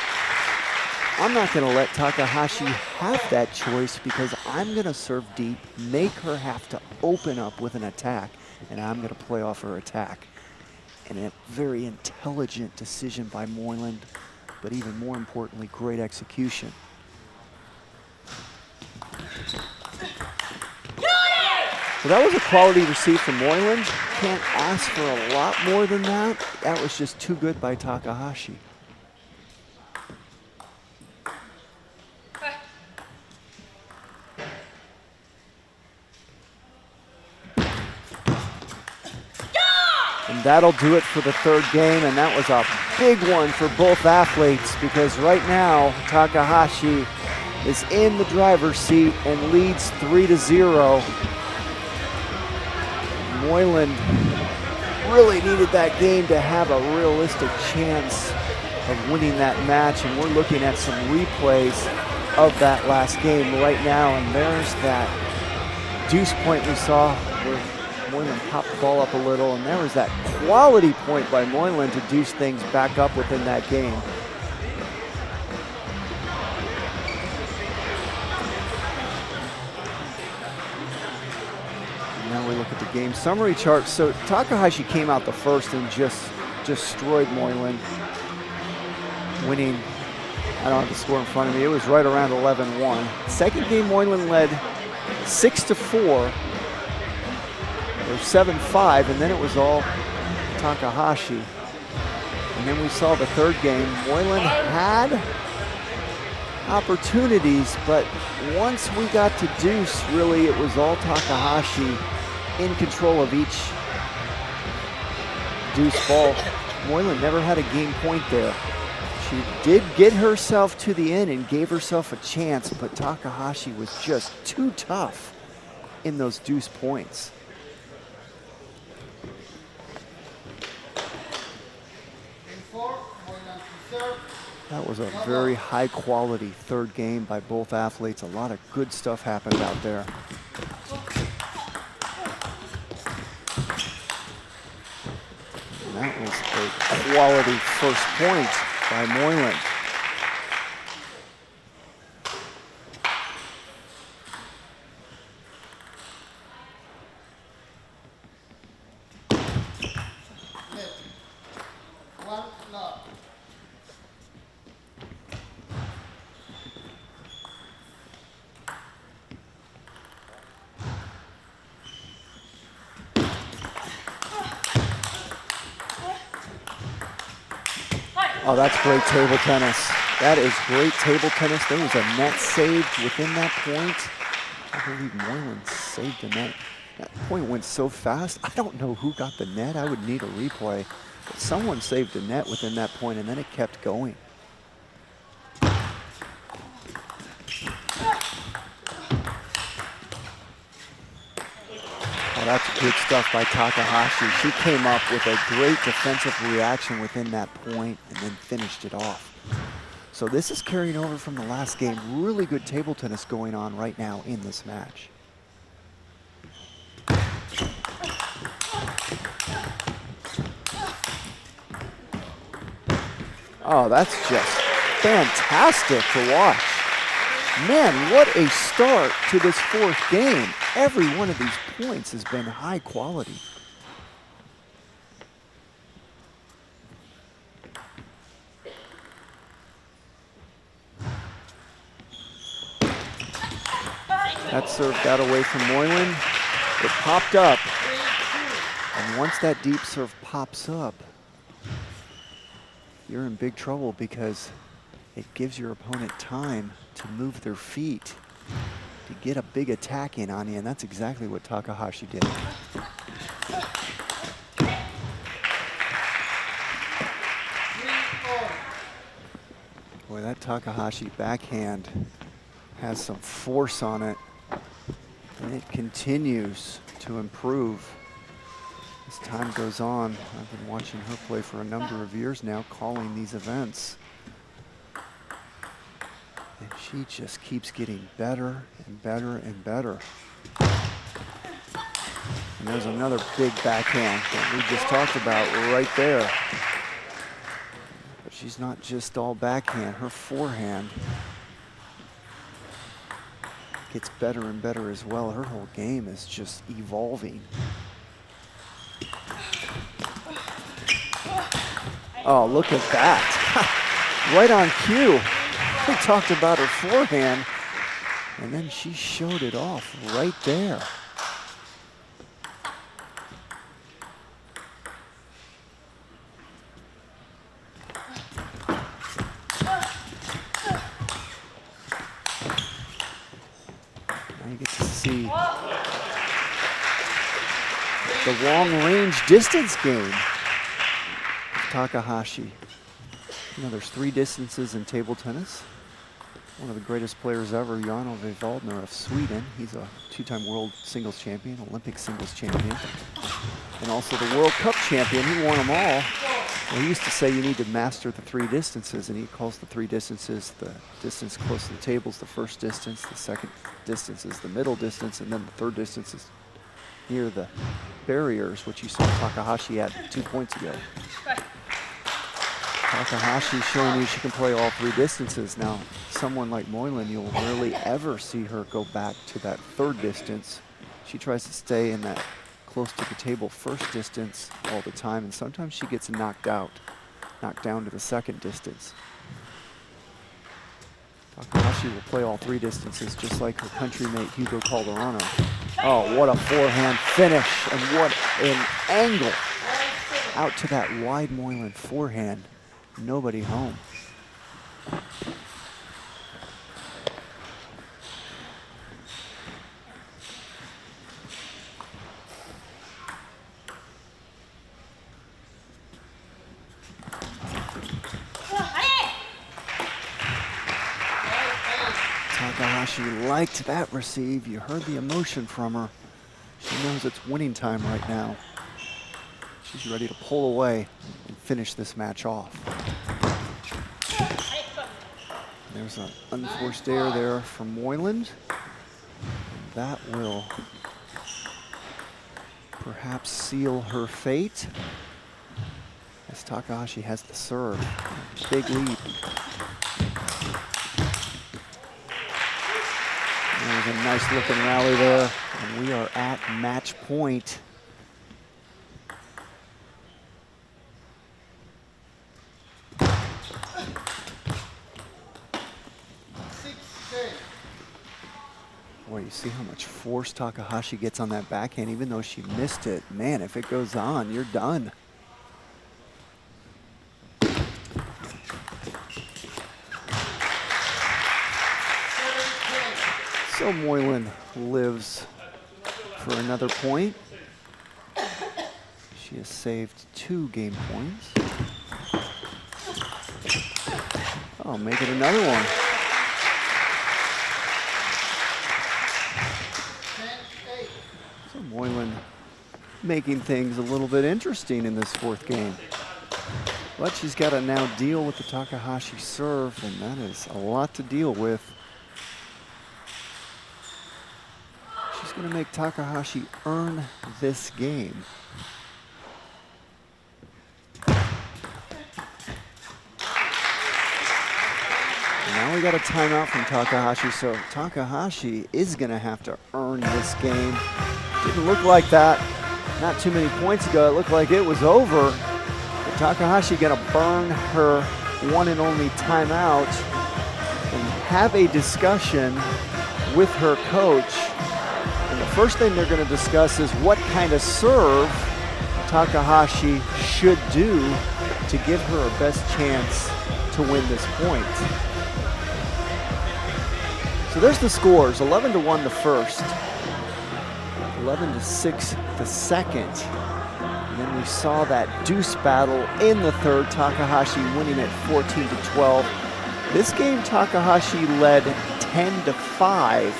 I'm not going to let Takahashi have that choice because I'm going to serve deep, make her have to open up with an attack, and I'm going to play off her attack. And a very intelligent decision by Moyland, but even more importantly, great execution. So that was a quality receive from Moyland. Can't ask for a lot more than that. That was just too good by Takahashi. that'll do it for the third game, and that was a big one for both athletes because right now Takahashi is in the driver's seat and leads 3-0. Moyland really needed that game to have a realistic chance of winning that match, and we're looking at some replays of that last game right now, and there's that deuce point we saw where Moyland popped the ball up a little, and there was that quality point by Moyland to deuce things back up within that game. And now we look at the game summary chart. So Takahashi came out the first and just destroyed Moyland, winning. I don't have the score in front of me. It was right around 11-1. Second game, Moyland led 6-4. Or 7-5, and then it was all Takahashi. And then we saw the third game. Moyland had opportunities, but once we got to deuce, really it was all Takahashi in control of each deuce ball. Moyland never had a game point there. She did get herself to the end and gave herself a chance, but Takahashi was just too tough in those deuce points. That was a very high quality third game by both athletes. A lot of good stuff happened out there. And that was a quality first point by Moyland. Oh, that's great table tennis. That is great table tennis. There was a net saved within that point. I believe Moyland saved the net. That point went so fast, I don't know who got the net. I would need a replay. But someone saved the net within that point, and then it kept going. Oh, that's good stuff by Takahashi. She came up with a great defensive reaction within that point and then finished it off. So this is carrying over from the last game. Really good table tennis going on right now in this match. Oh, that's just fantastic to watch. Man, what a start to this fourth game. Every one of these points has been high quality. That serve got away from Moyland. It popped up. And once that deep serve pops up, you're in big trouble because it gives your opponent time to move their feet to get a big attack in on you, and that's exactly what Takahashi did. Boy, that Takahashi backhand has some force on it, and it continues to improve as time goes on. I've been watching her play for a number of years now, calling these events. And she just keeps getting better and better and better. And there's another big backhand that we just talked about right there. But she's not just all backhand. Her forehand gets better and better as well. Her whole game is just evolving. Oh, look at that. Right on cue. We talked about her forehand, and then she showed it off right there. Now you get to see the long range distance game. Takahashi. You know, there's 3 distances in table tennis. One of the greatest players ever, Jan-Ove Waldner of Sweden. He's a 2-time world singles champion, Olympic singles champion, and also the World Cup champion. He won them all. Well, he used to say you need to master the 3 distances, and he calls the 3 distances the distance close to the table is the first distance, the second distance is the middle distance, and then the third distance is near the barriers, which you saw Takahashi at 2 points ago. Takahashi showing you she can play all 3 distances. Now, someone like Moyland, you'll rarely ever see her go back to that 3rd distance. She tries to stay in that close to the table first distance all the time, and sometimes she gets knocked down to the 2nd distance. Takahashi will play all 3 distances just like her countrymate Hugo Calderano. Oh, what a forehand finish, and what an angle out to that wide Moyland forehand. Nobody home. Takahashi liked that receive. You heard the emotion from her. She knows it's winning time right now. She's ready to pull away and finish this match off. There's an unforced error there from Moyland. That will perhaps seal her fate, as Takahashi has the serve. Big lead. There's a nice looking rally there, and we are at match point. Boy, you see how much force Takahashi gets on that backhand, even though she missed it. Man, if it goes on, you're done. So Moyland lives for another point. She has saved 2 game points. Oh, make it another one. So Moyland making things a little bit interesting in this 4th game. But she's got to now deal with the Takahashi serve, and that is a lot to deal with. She's going to make Takahashi earn this game. Now we got a timeout from Takahashi, so Takahashi is going to have to earn this game. Didn't look like that not too many points ago. It looked like it was over. But Takahashi going to burn her one and only timeout and have a discussion with her coach. And the first thing they're going to discuss is what kind of serve Takahashi should do to give her a best chance to win this point. So there's the scores, 11-1 the first, 11-6 the second. And then we saw that deuce battle in the third, Takahashi winning at 14-12. This game, Takahashi led 10-5.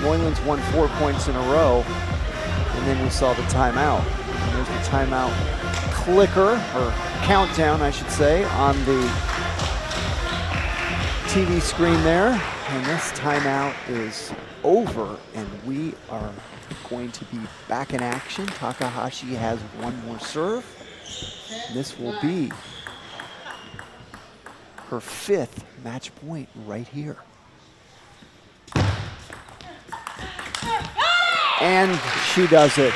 Moyland's won 4 points in a row. And then we saw the timeout. And there's the timeout clicker, or countdown, I should say, on the TV screen there. And this timeout is over, and we are going to be back in action. Takahashi has one more serve. This will be her 5th match point right here. And she does it.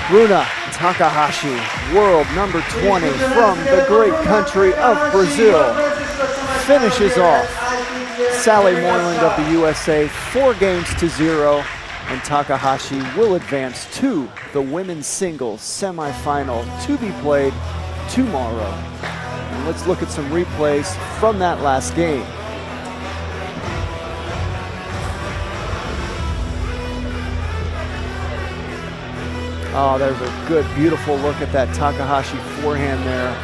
Bruna Takahashi, world number 20 from the great country of Brazil, finishes off Sally Moyland of the USA 4-0, and Takahashi will advance to the women's singles semifinal to be played tomorrow. And let's look at some replays from that last game. Oh, there's a good, beautiful look at that Takahashi forehand there.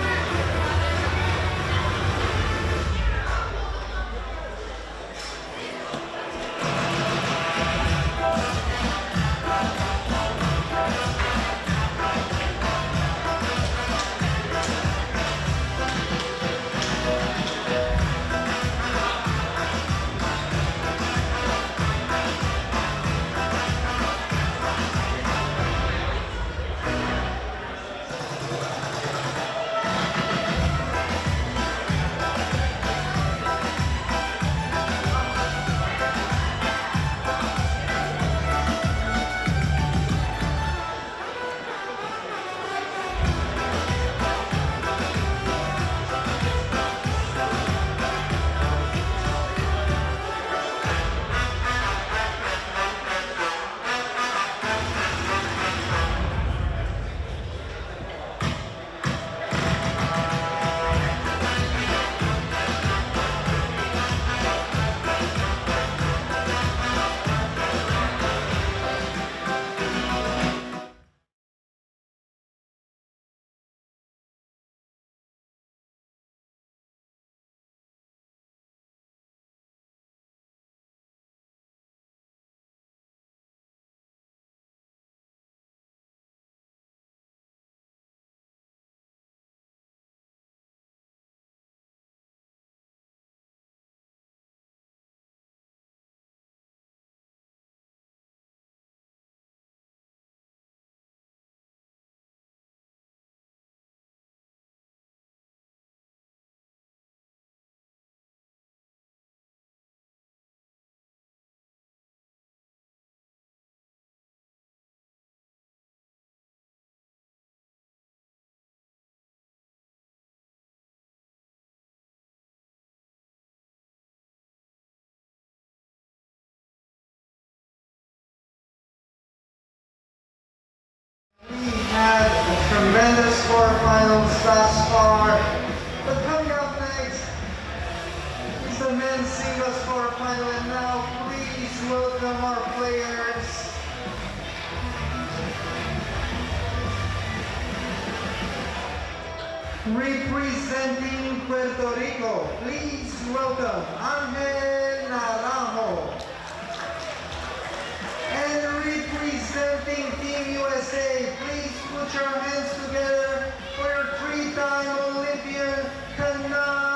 Had a tremendous quarterfinals thus far, but coming up next is the men's singles quarterfinal, and now please welcome our players. Representing Puerto Rico, please welcome Naranjo. And representing Team USA, please put your hands together for your three-time Olympian, Kanak.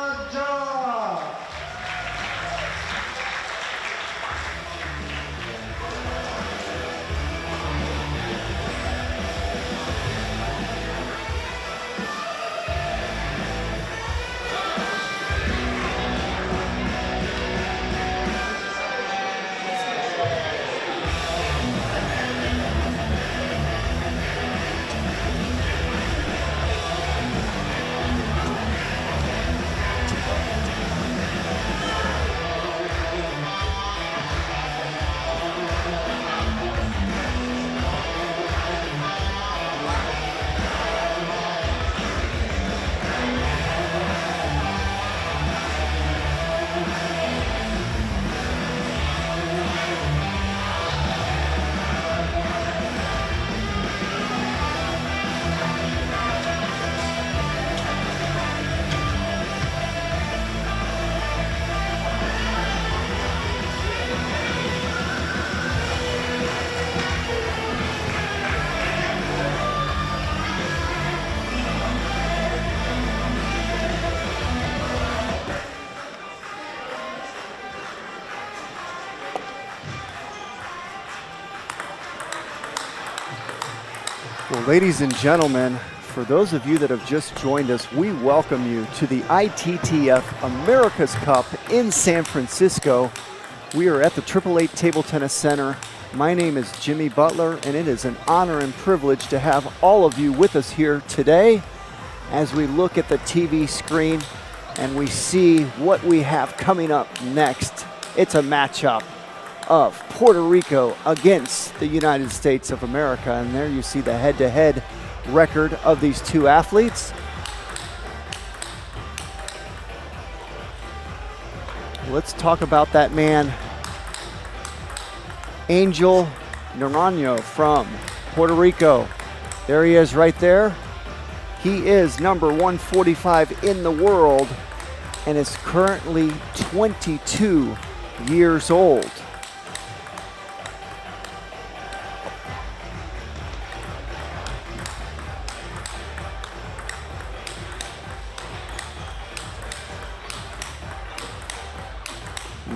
Well, ladies and gentlemen, for those of you that have just joined us, we welcome you to the ITTF America's Cup in San Francisco. We are at the 888 Table Tennis Center. My name is Jimmy Butler, and it is an honor and privilege to have all of you with us here today as we look at the TV screen and we see what we have coming up next. It's a matchup of Puerto Rico against the United States of America. And there you see the head-to-head record of these two athletes. Let's talk about that man, Angel Naranjo from Puerto Rico. There he is right there. He is number 145 in the world and is currently 22 years old.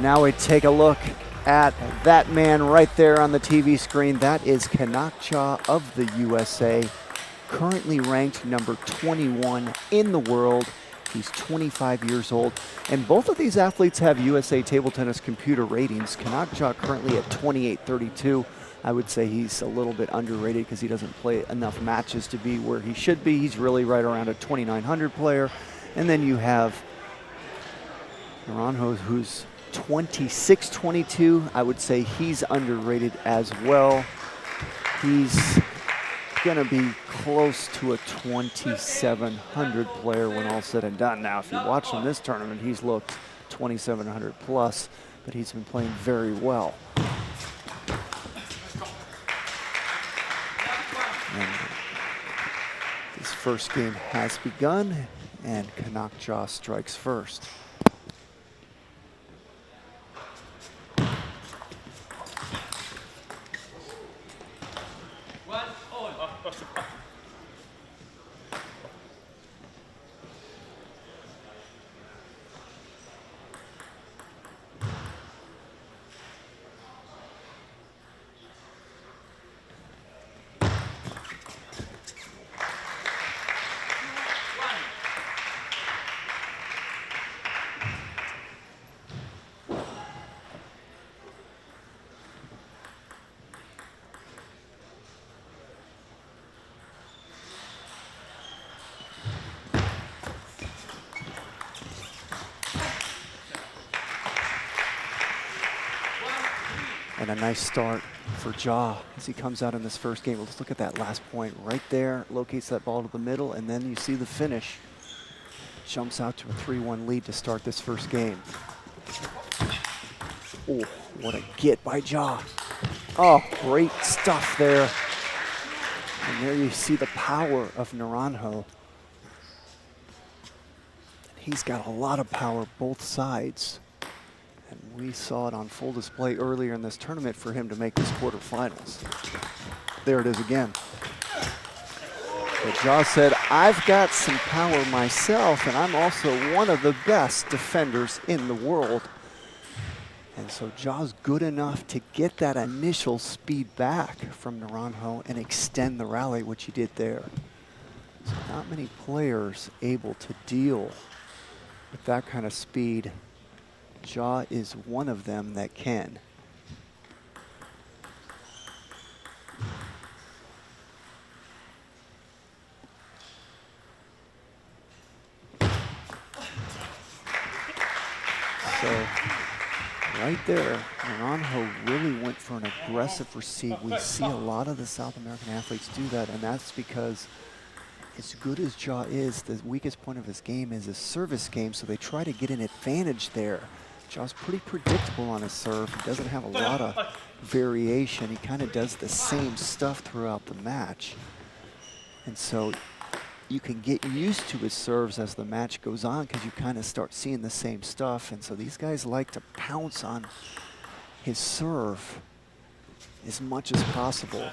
Now we take a look at that man right there on the TV screen. That is Kanak of the USA, currently ranked number 21 in the world. He's 25 years old. And both of these athletes have USA Table Tennis computer ratings. Kanak currently at 28.32. I would say he's a little bit underrated because he doesn't play enough matches to be where he should be. He's really right around a 2,900 player. And then you have Naranjo, who's 26-22. I would say he's underrated as well. He's gonna be close to a 2,700 player when all said and done. Now, if you watch him this tournament, he's looked 2,700 plus, but he's been playing very well. And this first game has begun, and Kanak strikes first. And a nice start for Ja as he comes out in this first game. Let's look at that last point right there. Locates that ball to the middle, and then you see the finish. Jumps out to a 3-1 lead to start this first game. Oh, what a get by Ja. Oh, great stuff there. And there you see the power of Naranjo. He's got a lot of power both sides. And we saw it on full display earlier in this tournament for him to make this quarterfinals. There it is again. But Ja said, I've got some power myself, and I'm also one of the best defenders in the world. And so Ja's good enough to get that initial speed back from Naranjo and extend the rally, which he did there. So not many players able to deal with that kind of speed. Ja is one of them that can. So right there, Naranjo really went for an aggressive receive. We see a lot of the South American athletes do that, and that's because as good as Ja is, the weakest point of his game is his service game, so they try to get an advantage there. Ja's pretty predictable on his serve. He doesn't have a lot of variation. He kind of does the same stuff throughout the match. And so you can get used to his serves as the match goes on because you kind of start seeing the same stuff. And so these guys like to pounce on his serve as much as possible.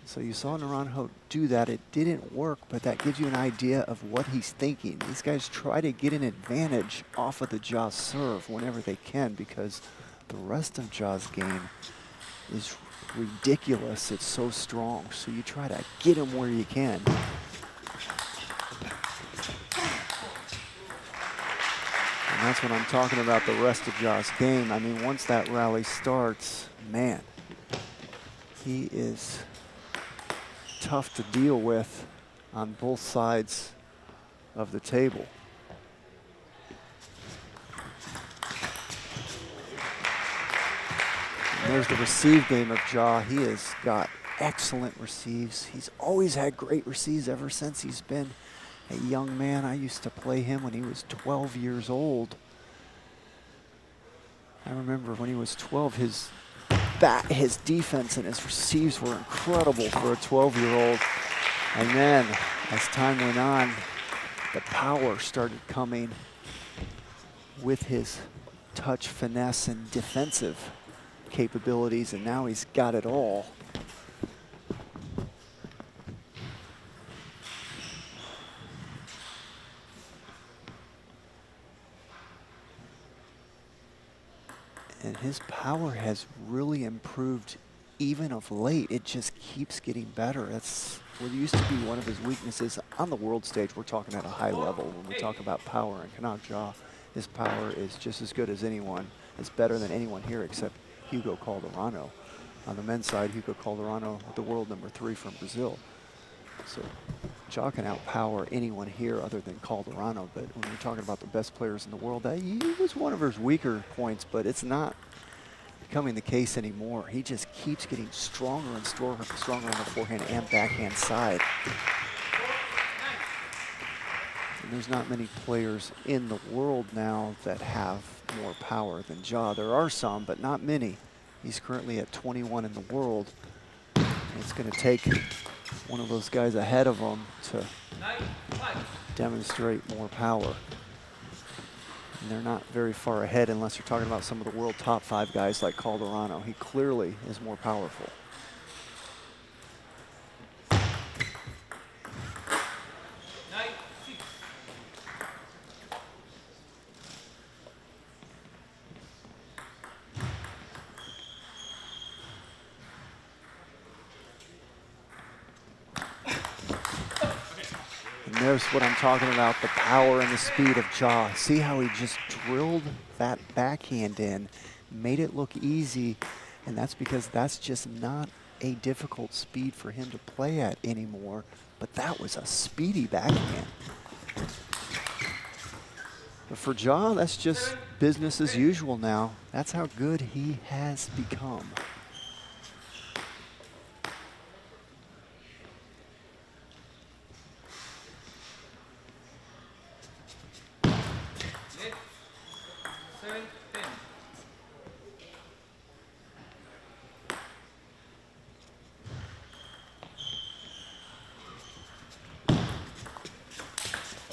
So you saw Naranjo do that. It didn't work, but that gives you an idea of what he's thinking. These guys try to get an advantage off of the Ja serve whenever they can because the rest of Ja's game is ridiculous. It's so strong. So you try to get him where you can. And that's what I'm talking about, the rest of Ja's game. I mean, once that rally starts, man, he is tough to deal with on both sides of the table. And there's the receive game of Ja. He has got excellent receives. He's always had great receives ever since he's been a young man. I used to play him when he was 12 years old. I remember when he was 12, his his defense and his receives were incredible for a 12-year-old. And then, as time went on, the power started coming with his touch, finesse, and defensive capabilities, and now he's got it all. And his power has really improved even of late. It just keeps getting better. That's what used to be one of his weaknesses. On the world stage, we're talking at a high level when we talk about power. And Kanak Ja, his power is just as good as anyone. It's better than anyone here except Hugo Calderano. On the men's side, Hugo Calderano, the world #3 from Brazil. So Ja can outpower anyone here other than Calderano, but when you're talking about the best players in the world, that was one of his weaker points, but it's not becoming the case anymore. He just keeps getting stronger and stronger on the forehand and backhand side. And there's not many players in the world now that have more power than Ja. There are some, but not many. He's currently at 21 in the world. And it's going to take one of those guys ahead of him to demonstrate more power. And they're not very far ahead unless you're talking about some of the world top 5 guys like Calderano. He clearly is more powerful. There's what I'm talking about, the power and the speed of Ja. See how he just drilled that backhand in, made it look easy, and that's because that's just not a difficult speed for him to play at anymore, but that was a speedy backhand. But for Ja, that's just business as usual now. That's how good he has become.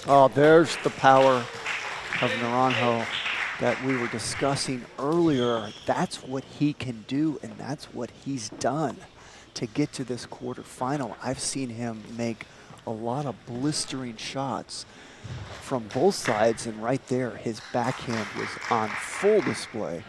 Oh, there's the power of Naranjo that we were discussing earlier. That's what he can do, and that's what he's done to get to this quarterfinal. I've seen him make a lot of blistering shots from both sides, and right there, his backhand was on full display.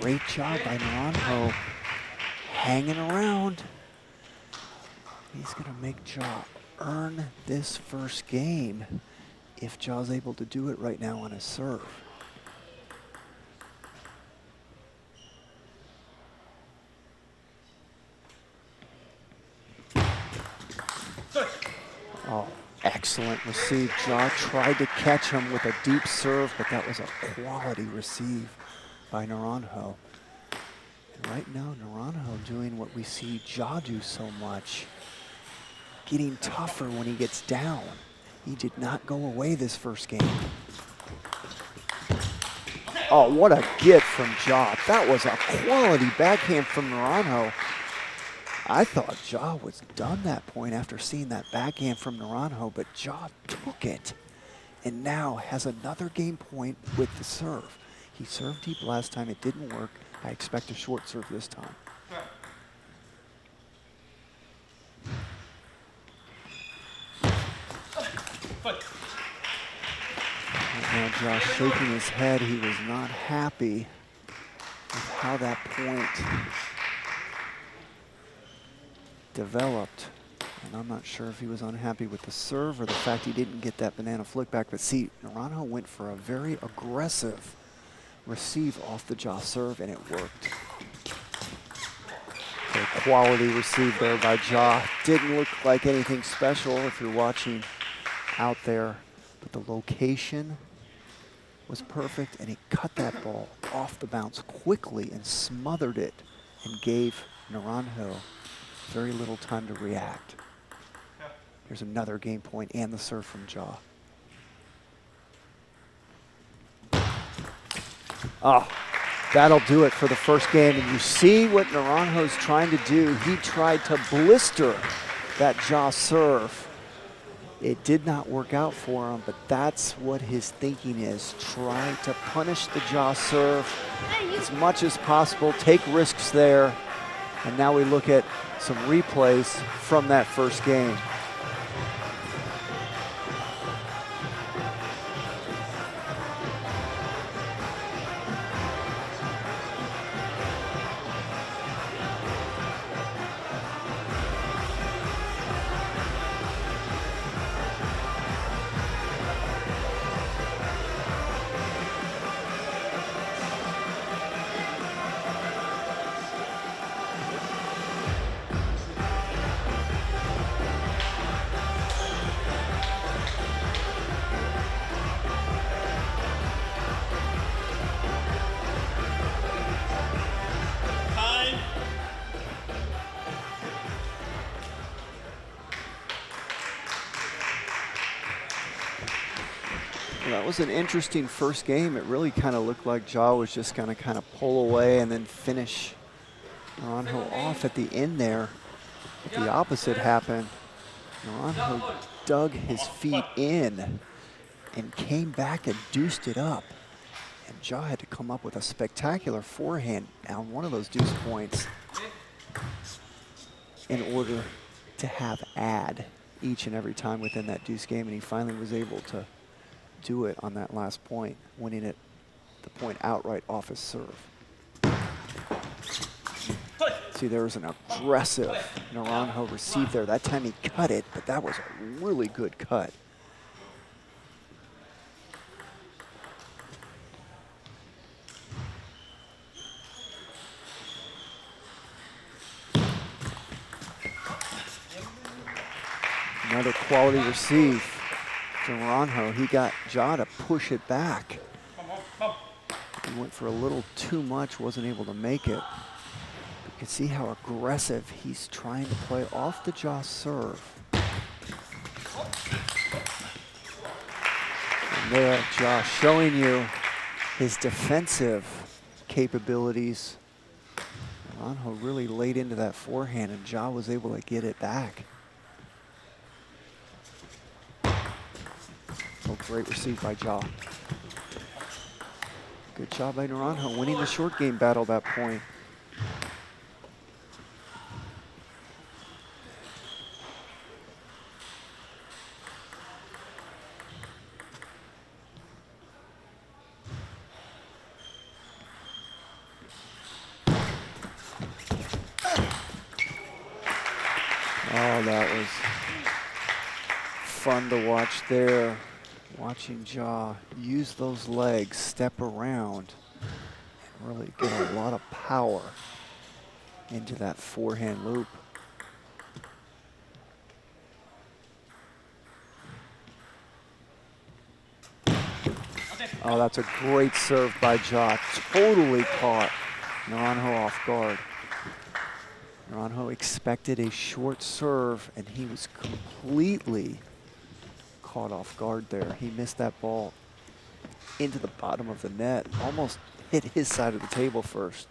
Great job by Naranjo, hanging around. He's gonna make Ja earn this first game if Ja's able to do it right now on his serve. Oh, excellent receive. Ja tried to catch him with a deep serve, but that was a quality receive by Naranjo. And right now, Naranjo doing what we see Ja do so much, getting tougher when he gets down. He did not go away this first game. Oh, what a get from Ja. That was a quality backhand from Naranjo. I thought Ja was done that point after seeing that backhand from Naranjo, but Ja took it and now has another game point with the serve. He served deep last time, it didn't work. I expect a short serve this time. Right now Josh shaking his head. He was not happy with how that point developed. And I'm not sure if he was unhappy with the serve or the fact he didn't get that banana flick back. But see, Naranjo went for a very aggressive receive off the Ja serve, and it worked. A quality receive there by Ja. Didn't look like anything special if you're watching out there, but the location was perfect, and he cut that ball off the bounce quickly and smothered it and gave Naranjo, very little time to react. Here's another game point and the serve from Ja. Oh, that'll do it for the first game. And you see what Naranjo's trying to do. He tried to blister that Ja serve. It did not work out for him, but that's what his thinking is. Try to punish the Ja serve as much as possible, take risks there. And now we look at some replays from that first game. That was an interesting first game. It really kind of looked like Ja was just going to kind of pull away and then finish Naranjo off at the end there. But the opposite happened. Naranjo dug his feet in and came back and deuced it up. And Ja had to come up with a spectacular forehand on one of those deuce points in order to have ad each and every time within that deuce game. And he finally was able to do it on that last point, winning it the point outright off his serve. See, there was an aggressive Naranjo receive there. That time he cut it, but that was a really good cut. Another quality receive. Naranjo, he got Ja to push it back. He went for a little too much, wasn't able to make it. You can see how aggressive he's trying to play off the Ja serve. And there, Ja showing you his defensive capabilities. Naranjo really laid into that forehand and Ja was able to get it back. Oh, great receive by Ja. Good job by Naranjo, winning the short game battle at that point. Oh, that was fun to watch there. Watching Ja use those legs, step around, and really get a lot of power into that forehand loop. Oh, that's a great serve by Ja. Totally caught Naranjo off guard. Naranjo expected a short serve, and he was completely caught off guard there. He missed that ball into the bottom of the net, almost hit his side of the table first.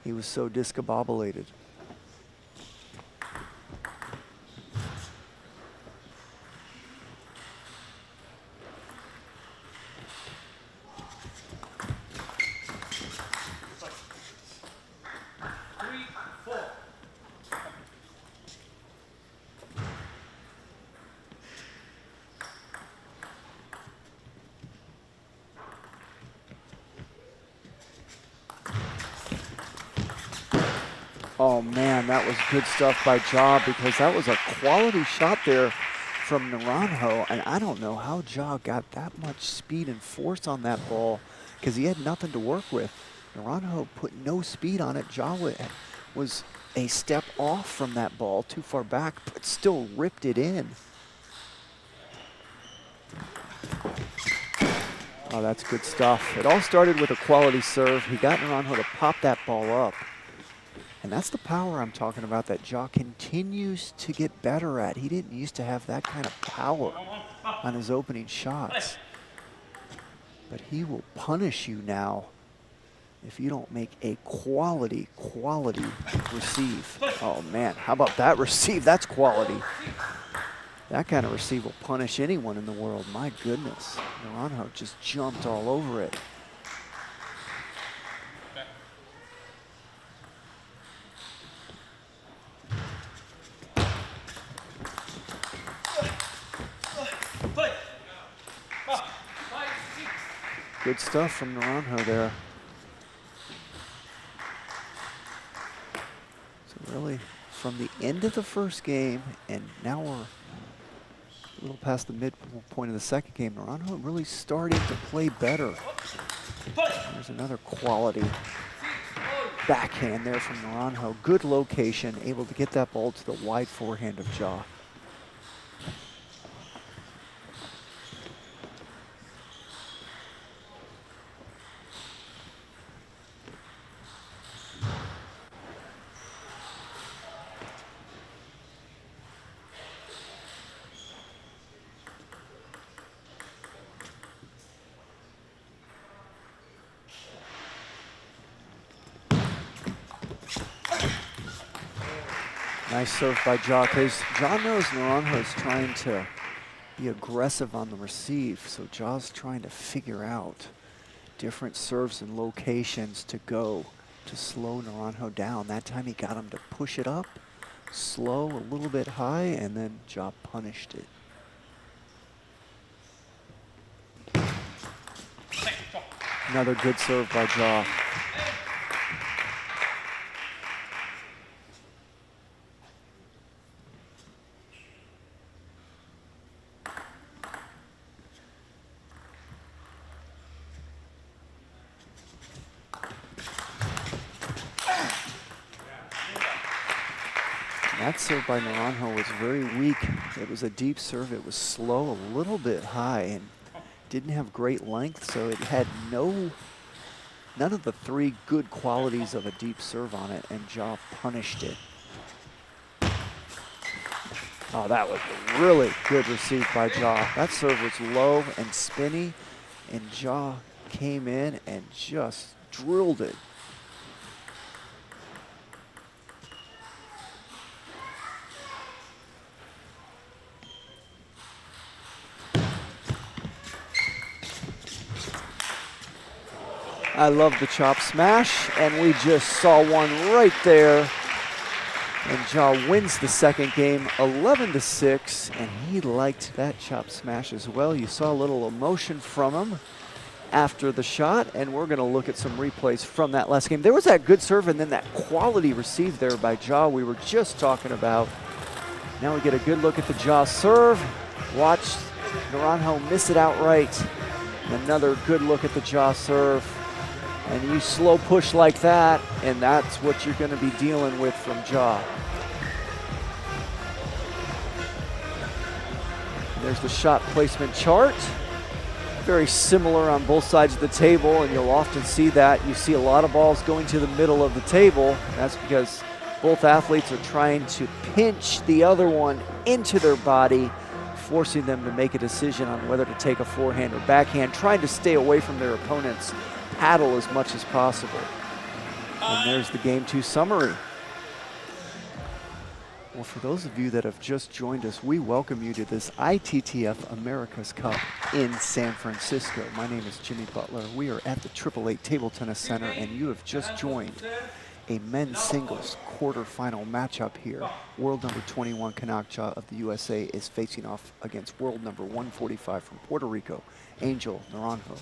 He was so discombobulated. Oh man, that was good stuff by Ja because that was a quality shot there from Naranjo, and I don't know how Ja got that much speed and force on that ball because he had nothing to work with. Naranjo put no speed on it. Ja was a step off from that ball, too far back, but still ripped it in. Oh, that's good stuff. It all started with a quality serve. He got Naranjo to pop that ball up. And that's the power I'm talking about that Ja continues to get better at. He didn't used to have that kind of power on his opening shots. But he will punish you now if you don't make a quality receive. Oh man, how about that receive? That's quality. That kind of receive will punish anyone in the world. My goodness, Naranjo just jumped all over it. Good stuff from Naranjo there. So really, from the end of the first game, and now we're a little past the midpoint of the second game, Naranjo really starting to play better. There's another quality backhand there from Naranjo. Good location, able to get that ball to the wide forehand of Ja. Nice serve by Ja, because Ja knows Naranjo is trying to be aggressive on the receive, so Ja's trying to figure out different serves and locations to go to slow Naranjo down. That time he got him to push it up, slow, a little bit high, and then Ja punished it. Another good serve by Ja. That serve by Naranjo was very weak. It was a deep serve. It was slow, a little bit high, and didn't have great length, so it had none of the three good qualities of a deep serve on it, and Ja punished it. Oh, that was a really good receive by Ja. That serve was low and spinny, and Ja came in and just drilled it. I love the chop smash, and we just saw one right there. And Ja wins the second game 11-6, and he liked that chop smash as well. You saw a little emotion from him after the shot, and we're gonna look at some replays from that last game. There was that good serve and then that quality receive there by Ja we were just talking about. Now we get a good look at the Ja serve. Watch Naranjo miss it outright. Another good look at the Ja serve. And you slow push like that, and that's what you're going to be dealing with from Ja. And there's the shot placement chart. Very similar on both sides of the table, and you'll often see that. You see a lot of balls going to the middle of the table. That's because both athletes are trying to pinch the other one into their body, forcing them to make a decision on whether to take a forehand or backhand, trying to stay away from their opponent's paddle as much as possible. And there's the Game 2 summary. Well, for those of you that have just joined us, we welcome you to this ITTF America's Cup in San Francisco. My name is Jimmy Butler. We are at the 888 Table Tennis Center, and you have just joined a men's singles quarterfinal matchup here. World number 21 Kanak of the USA is facing off against world number 145 from Puerto Rico, Angel Naranjo.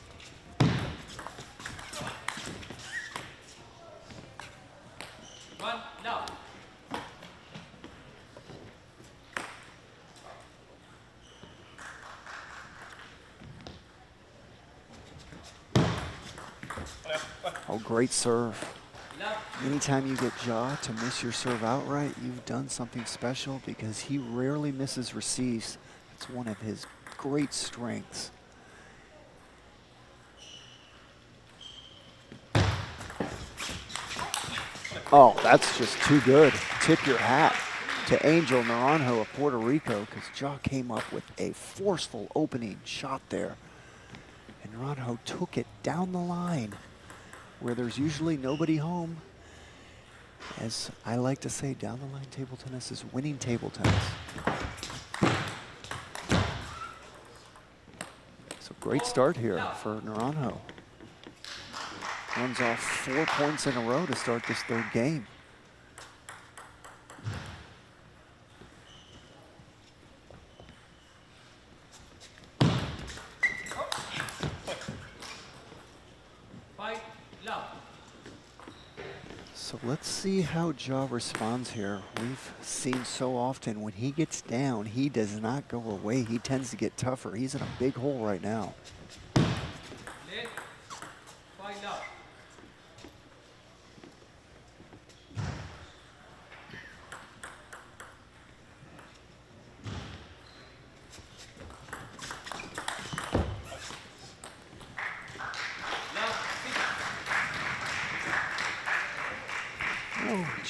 Oh, great serve. Anytime you get Ja to miss your serve outright, you've done something special because he rarely misses receives. It's one of his great strengths. Oh, that's just too good. Tip your hat to Angel Naranjo of Puerto Rico, because Ja came up with a forceful opening shot there. And Naranjo took it down the line where there's usually nobody home. As I like to say, down the line table tennis is winning table tennis. So great start here for Naranjo. Runs off 4 points in a row to start this third game. So let's see how Ja responds here. We've seen so often when he gets down, he does not go away. He tends to get tougher. He's in a big hole right now.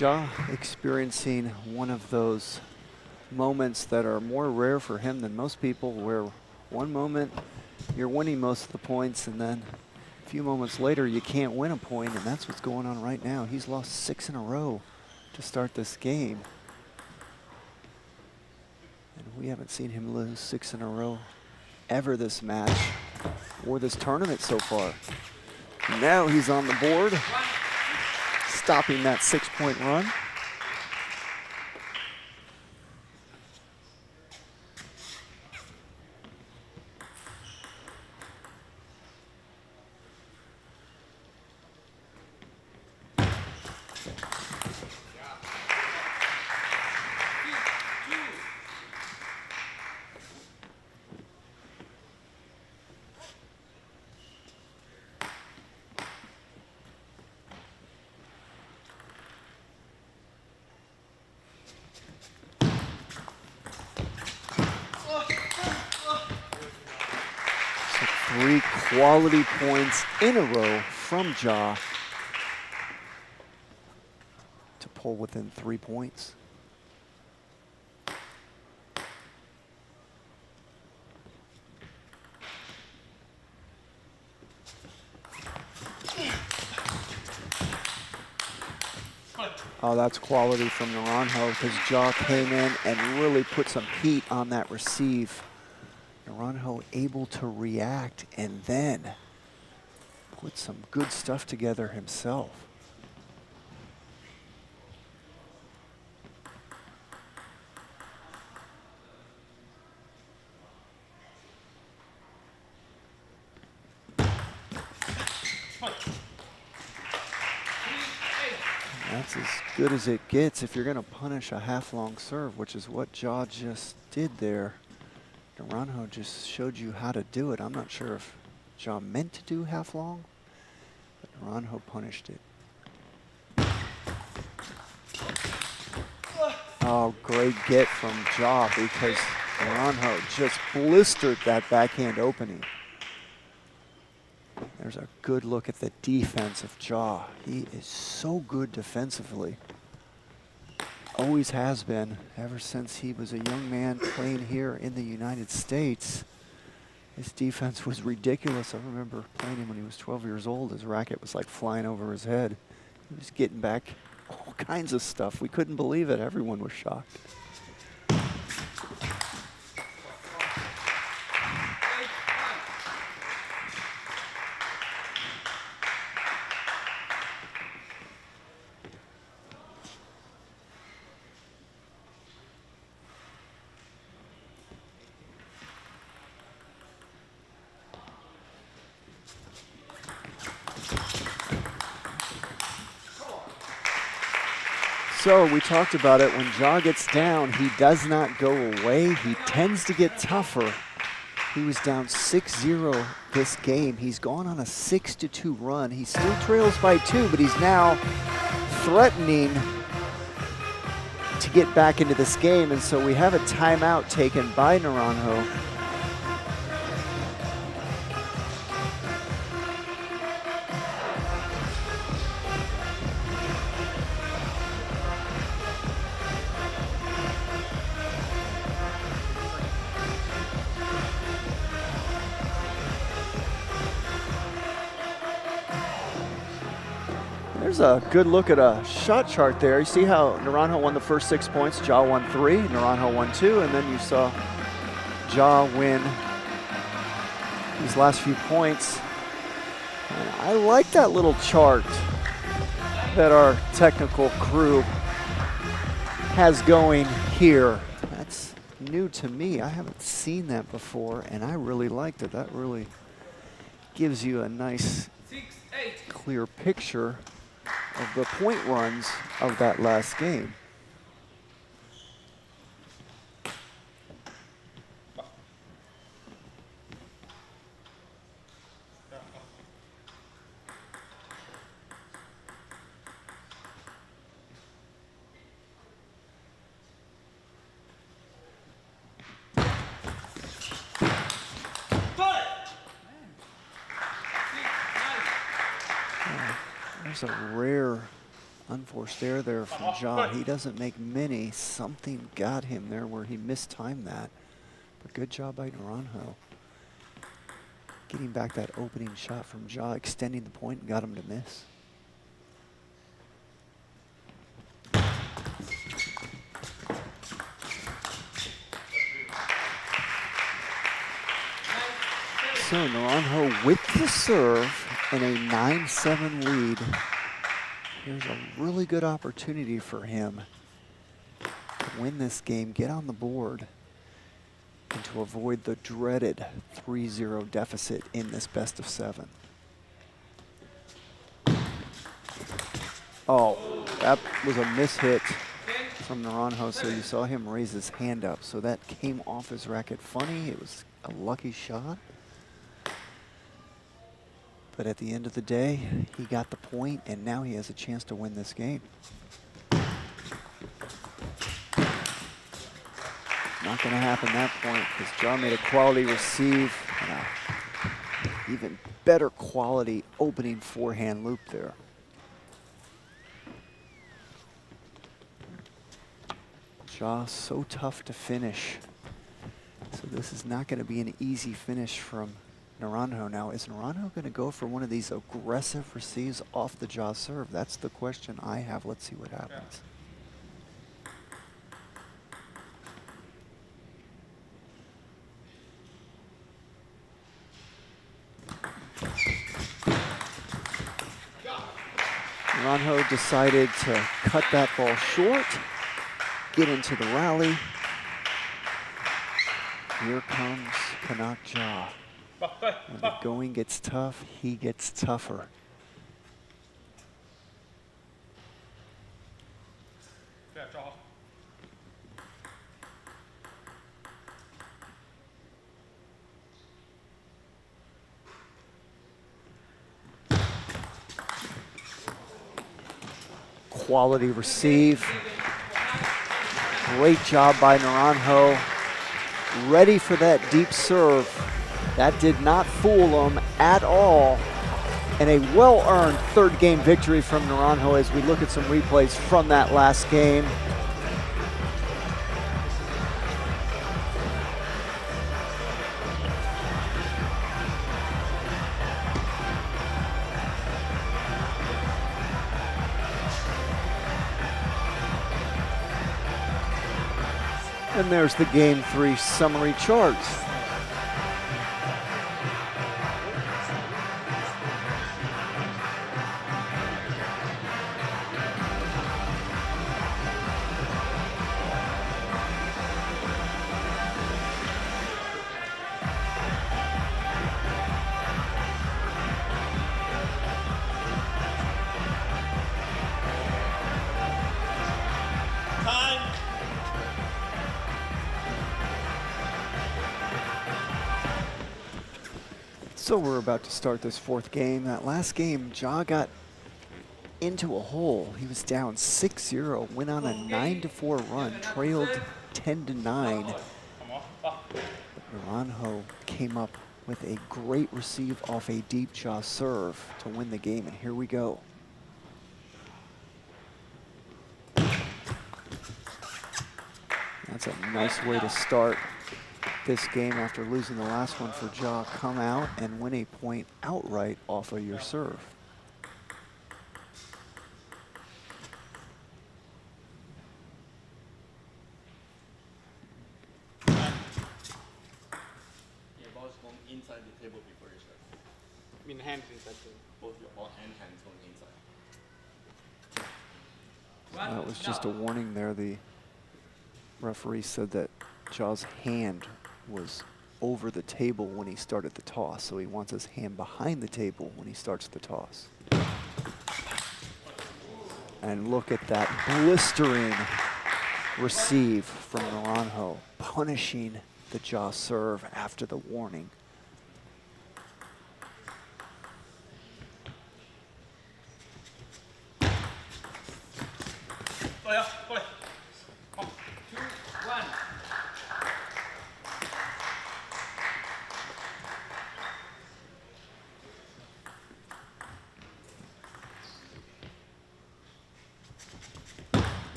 Ja experiencing one of those moments that are more rare for him than most people, where one moment you're winning most of the points and then a few moments later you can't win a point, and that's what's going on right now. He's lost 6 in a row to start this game. And we haven't seen him lose 6 in a row ever this match or this tournament so far. Now he's on the board, stopping that 6-point run. Three quality points in a row from Ja to pull within 3 points. Oh, that's quality from Naranjo, because Ja came in and really put some heat on that receive. Naranjo able to react and then put some good stuff together himself. That's as good as it gets if you're going to punish a half-long serve, which is what Ja just did there. Naranjo just showed you how to do it. I'm not sure if Ja meant to do half-long, but Naranjo punished it. Oh, great get from Ja, because Naranjo just blistered that backhand opening. There's a good look at the defense of Ja. He is so good defensively. Always has been, ever since he was a young man playing here in the United States. His defense was ridiculous. I remember playing him when he was 12 years old. His racket was like flying over his head. He was getting back all kinds of stuff. We couldn't believe it. Everyone was shocked. So we talked about it, when Ja gets down, he does not go away. He tends to get tougher. He was down 6-0 this game. He's gone on a 6-2 run. He still trails by 2, but he's now threatening to get back into this game. And so we have a timeout taken by Naranjo. There's a good look at a shot chart there. You see how Naranjo won the first 6 points, Ja won 3, Naranjo won 2, and then you saw Ja win these last few points. And I like that little chart that our technical crew has going here. That's new to me. I haven't seen that before, and I really liked it. That really gives you a nice, clear picture of the point runs of that last game. There's a rare unforced error there from Ja. He doesn't make many. Something got him there where he mistimed that. But good job by Naranjo. Getting back that opening shot from Ja, extending the point and got him to miss. So Naranjo with the serve and a 9-7 lead. Here's a really good opportunity for him to win this game, get on the board, and to avoid the dreaded 3-0 deficit in this best of 7. Oh, that was a mishit from Naranjo, so you saw him raise his hand up. So that came off his racket funny. It was a lucky shot. But at the end of the day, he got the point, and now he has a chance to win this game. Not going to happen that point because Ja made a quality receive and a even better quality opening forehand loop there. Ja so tough to finish. So this is not going to be an easy finish from Naranjo. Now, is Naranjo going to go for one of these aggressive receives off the Ja serve? That's the question I have. Let's see what happens. Naranjo decided to cut that ball short, get into the rally. Here comes Kanak Ja. When the going gets tough, he gets tougher. Quality receive. Great job by Naranjo. Ready for that deep serve. That did not fool him at all. And a well-earned third game victory from Naranjo as we look at some replays from that last game. And there's the Game 3 summary charts. So we're about to start this fourth game. That last game, Ja got into a hole. He was down 6-0, went on a 9-4 run, trailed 10-9. Naranjo came up with a great receive off a deep Ja serve to win the game, and here we go. That's a nice way to start this game after losing the last one for Ja. Come out and win a point outright off of your serve. the table before you start. I mean, hands inside too. Both your all and hands going inside. That was just a warning there. The referee said that Jaw's hand was over the table when he started the toss, so he wants his hand behind the table when he starts the toss. And look at that blistering receive from Naranjo, punishing the Jaw serve after the warning.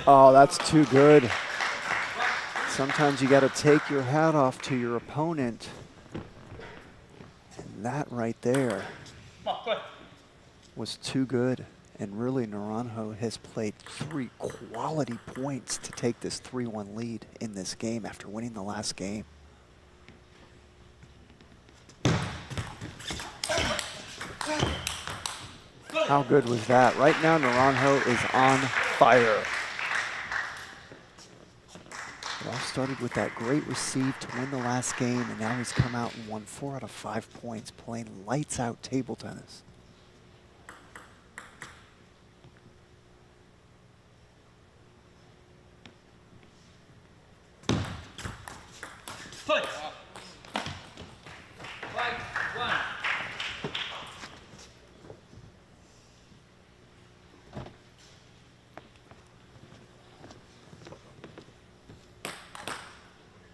Oh, that's too good. Sometimes you got to take your hat off to your opponent. And that right there was too good. And really, Naranjo has played 3 quality points to take this 3-1 lead in this game after winning the last game. How good was that? Right now, Naranjo is on fire. It all started with that great receive to win the last game, and now he's come out and won 4 out of 5 points, playing lights out table tennis.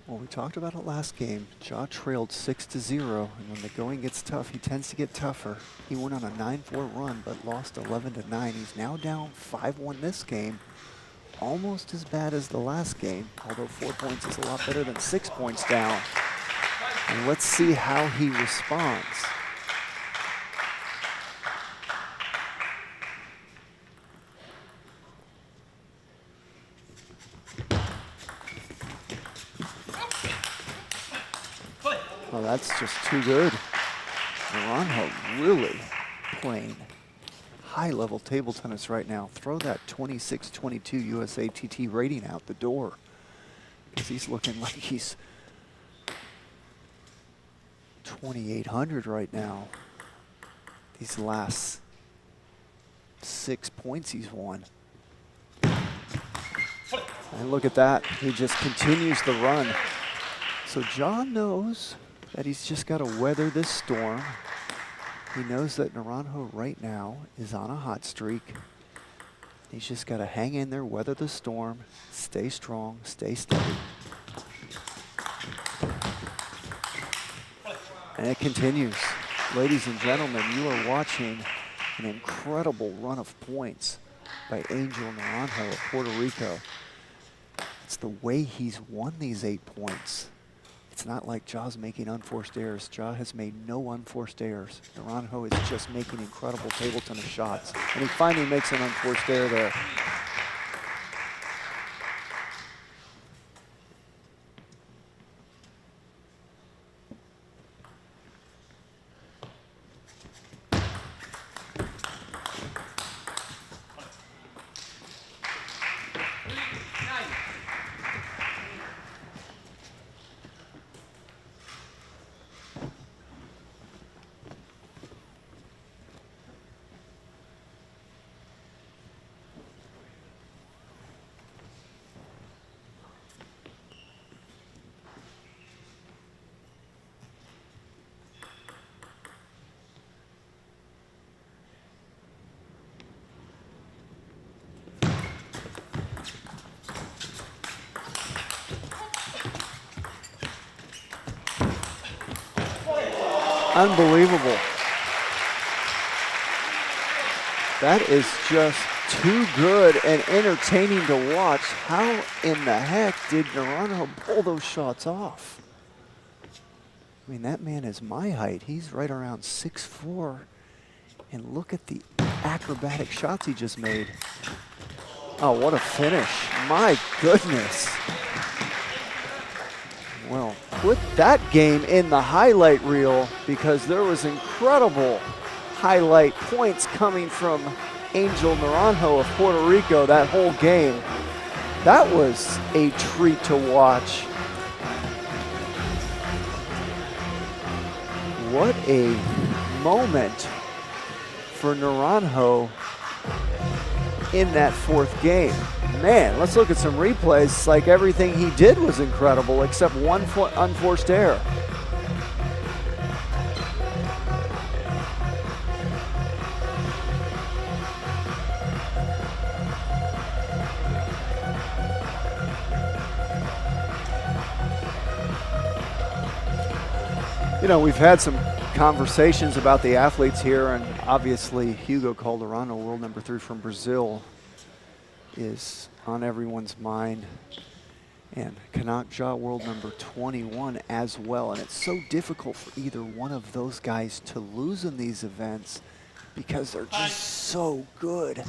Well, we talked about it last game. Jaw trailed 6-0, and when the going gets tough, he tends to get tougher. He went on a 9-4 run, but lost 11-9. He's now down 5-1 this game. Almost as bad as the last game, although 4 points is a lot better than 6 points down. And let's see how he responds. Oh, that's just too good. Naranjo really playing high-level table tennis right now. Throw that 26-22 USA TT rating out the door, because he's looking like he's 2,800 right now. These last 6 points he's won. And look at that. He just continues the run. So John knows that he's just got to weather this storm. He knows that Naranjo right now is on a hot streak. He's just got to hang in there, weather the storm, stay strong, stay steady. And it continues. Ladies and gentlemen, you are watching an incredible run of points by Angel Naranjo of Puerto Rico. It's the way he's won these 8 points. It's not like Jaw's making unforced errors. Jaw has made no unforced errors. Naranjo is just making incredible table tennis shots. And he finally makes an unforced error there. Unbelievable. That is just too good and entertaining to watch. How in the heck did Naranjo pull those shots off? I mean, that man is my height. He's right around 6'4". And look at the acrobatic shots he just made. Oh, what a finish. My goodness. Well, put that game in the highlight reel because there was incredible highlight points coming from Angel Naranjo of Puerto Rico that whole game. That was a treat to watch. What a moment for Naranjo in that fourth game. Man, let's look at some replays. It's like everything he did was incredible except one unforced error. You know, we've had some conversations about the athletes here, and obviously Hugo Calderano, world number 3 from Brazil, is on everyone's mind. And Kanak Ja, world number 21 as well. And it's so difficult for either one of those guys to lose in these events because they're just so good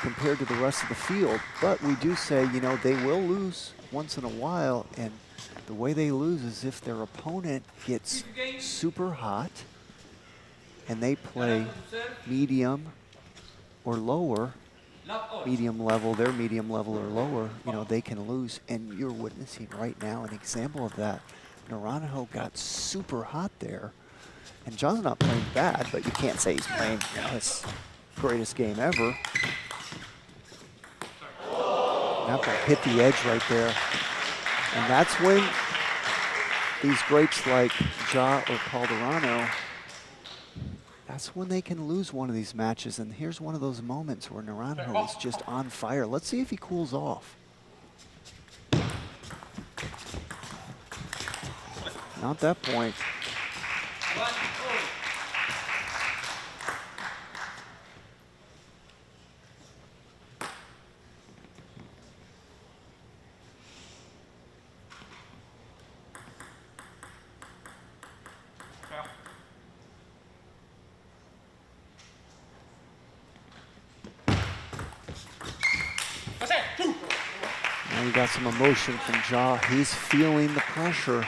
compared to the rest of the field. But we do say, you know, they will lose once in a while, and the way they lose is if their opponent gets super hot and they play medium or lower, medium level, their medium level or lower, you know, they can lose. And you're witnessing right now an example of that. Naranjo got super hot there. And John's not playing bad, but you can't say he's playing, you know, his greatest game ever. That ball hit the edge right there. And that's when these greats like Ja or Calderano, that's when they can lose one of these matches. And here's one of those moments where Naranjo is just on fire. Let's see if he cools off. Not that point. Now you got some emotion from Ja. He's feeling the pressure.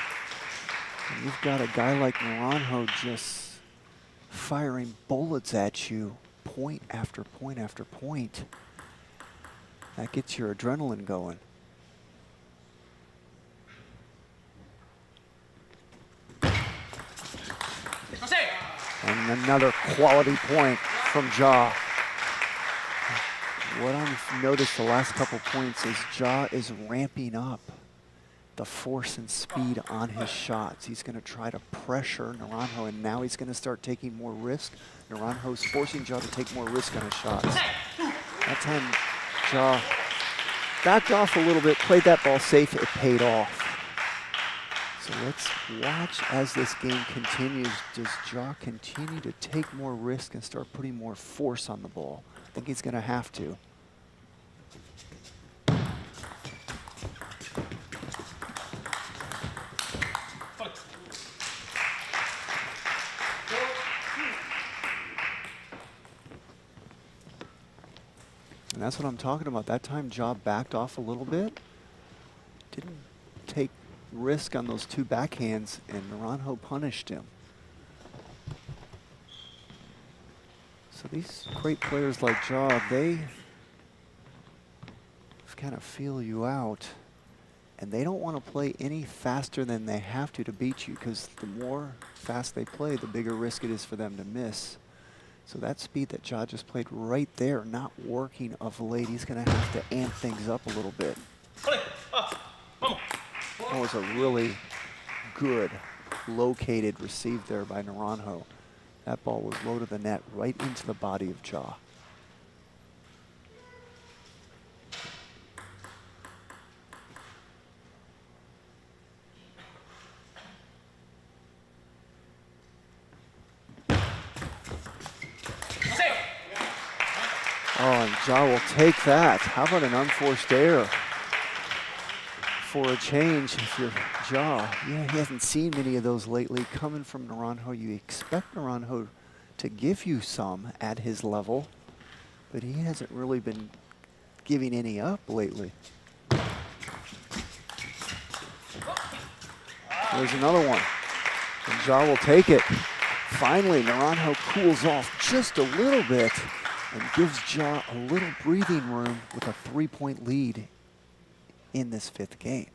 And you've got a guy like Naranjo just firing bullets at you, point after point after point. That gets your adrenaline going. And another quality point from Ja. What I've noticed the last couple points is Ja is ramping up the force and speed on his shots. He's going to try to pressure Naranjo, and now he's going to start taking more risk. Naranjo's forcing Ja to take more risk on his shots. That time, Ja backed off a little bit, played that ball safe, it paid off. So let's watch as this game continues. Does Ja continue to take more risk and start putting more force on the ball? I think he's going to have to. And that's what I'm talking about. That time Ja backed off a little bit. Didn't take risk on those two backhands, and Naranjo punished him. So these great players like Ja, they kind of feel you out, and they don't want to play any faster than they have to beat you, because the more fast they play, the bigger risk it is for them to miss. So that speed that Ja just played right there, not working of late. He's going to have to amp things up a little bit. That was a really good located receive there by Naranjo. That ball was low to the net, right into the body of Ja. Oh, and Ja will take that. How about an unforced error for a change if you're Ja? Yeah, he hasn't seen many of those lately. Coming from Naranjo, you expect Naranjo to give you some at his level, but he hasn't really been giving any up lately. There's another one. And Ja will take it. Finally, Naranjo cools off just a little bit and gives Ja a little breathing room with a 3-point lead in this 5th game.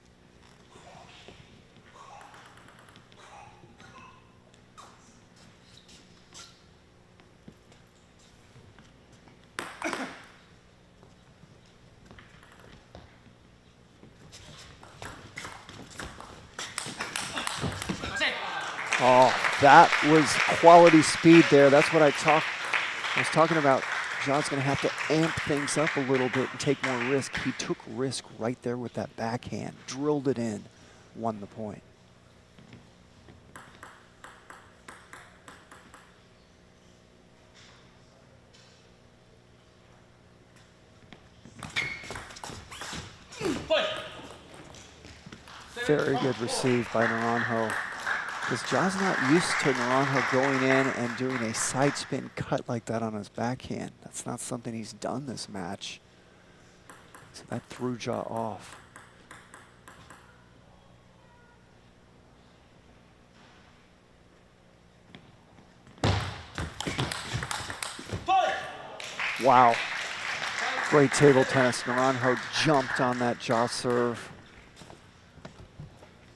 Oh, that was quality speed there. That's what I was talking about. Ja's going to have to amp things up a little bit and take more risk. He took risk right there with that backhand, drilled it in, won the point. Very good receive by Naranjo. Because Ja's not used to Naranjo going in and doing a side spin cut like that on his backhand. That's not something he's done this match. So that threw Ja off. Wow. Great table tennis. Naranjo jumped on that Ja serve.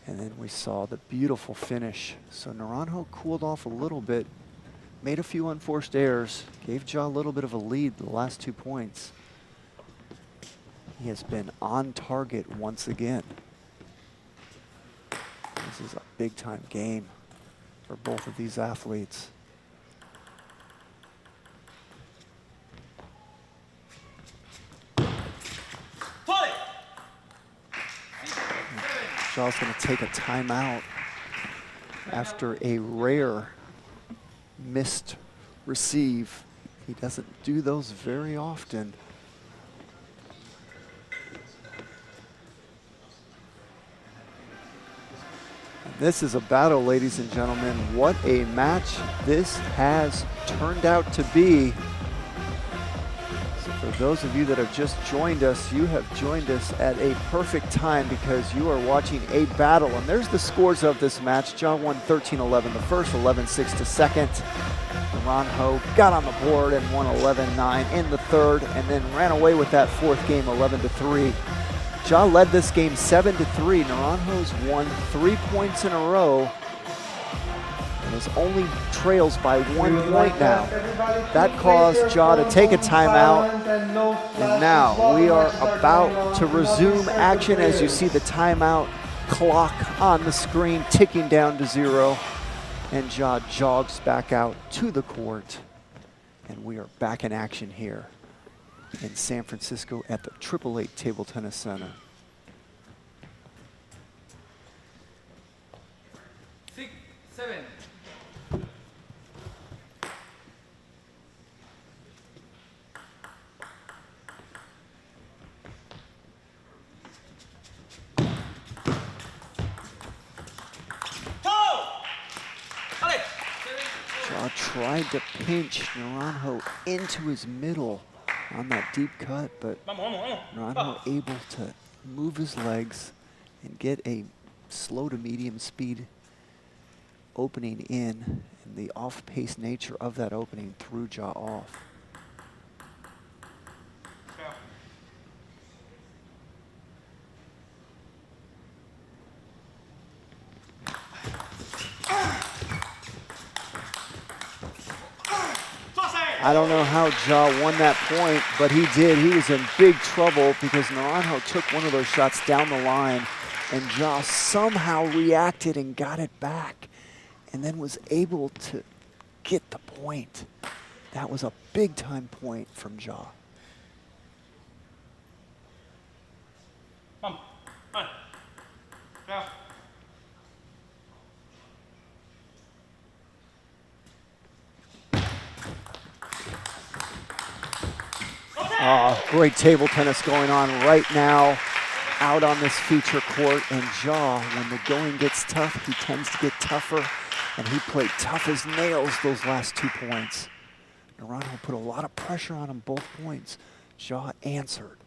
And then we saw the beautiful finish. So Naranjo cooled off a little bit, made a few unforced errors, gave Ja a little bit of a lead the last 2 points. He has been on target once again. This is a big time game for both of these athletes. Ja's going to take a timeout after a rare missed receive. He doesn't do those very often. And this is a battle, ladies and gentlemen. What a match this has turned out to be. For those of you that have just joined us, you have joined us at a perfect time because you are watching a battle. And there's the scores of this match. Ja won 13-11 the first, 11-6 the second. Naranjo got on the board and won 11-9 in the third, and then ran away with that 4th game 11-3. Ja led this game 7-3. Naranjo's won 3 points in a row. And is only trails by 1 point now. That caused Ja to take a timeout. And now we are about to resume action as you see the timeout clock on the screen ticking down to 0. And Ja jogs back out to the court. And we are back in action here in San Francisco at the 888 Table Tennis Center. 6, 7. Ja tried to pinch Naranjo into his middle on that deep cut, but Naranjo able to move his legs and get a slow to medium speed opening in, and the off-pace nature of that opening threw Ja off. I don't know how Ja won that point, but he did. He was in big trouble because Naranjo took one of those shots down the line, and Ja somehow reacted and got it back, and then was able to get the point. That was a big time point from Ja. Great table tennis going on right now out on this feature court. And Ja, when the going gets tough, he tends to get tougher. And he played tough as nails those last 2 points. Naranjo put a lot of pressure on him both points. Ja answered.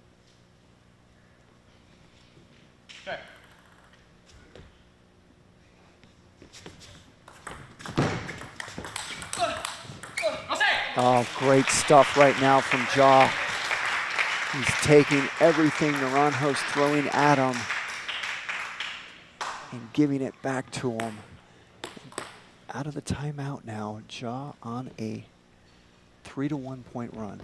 Oh, great stuff right now from Ja. He's taking everything Naranjo's throwing at him and giving it back to him. Out of the timeout now, Ja on a 3-1 point run.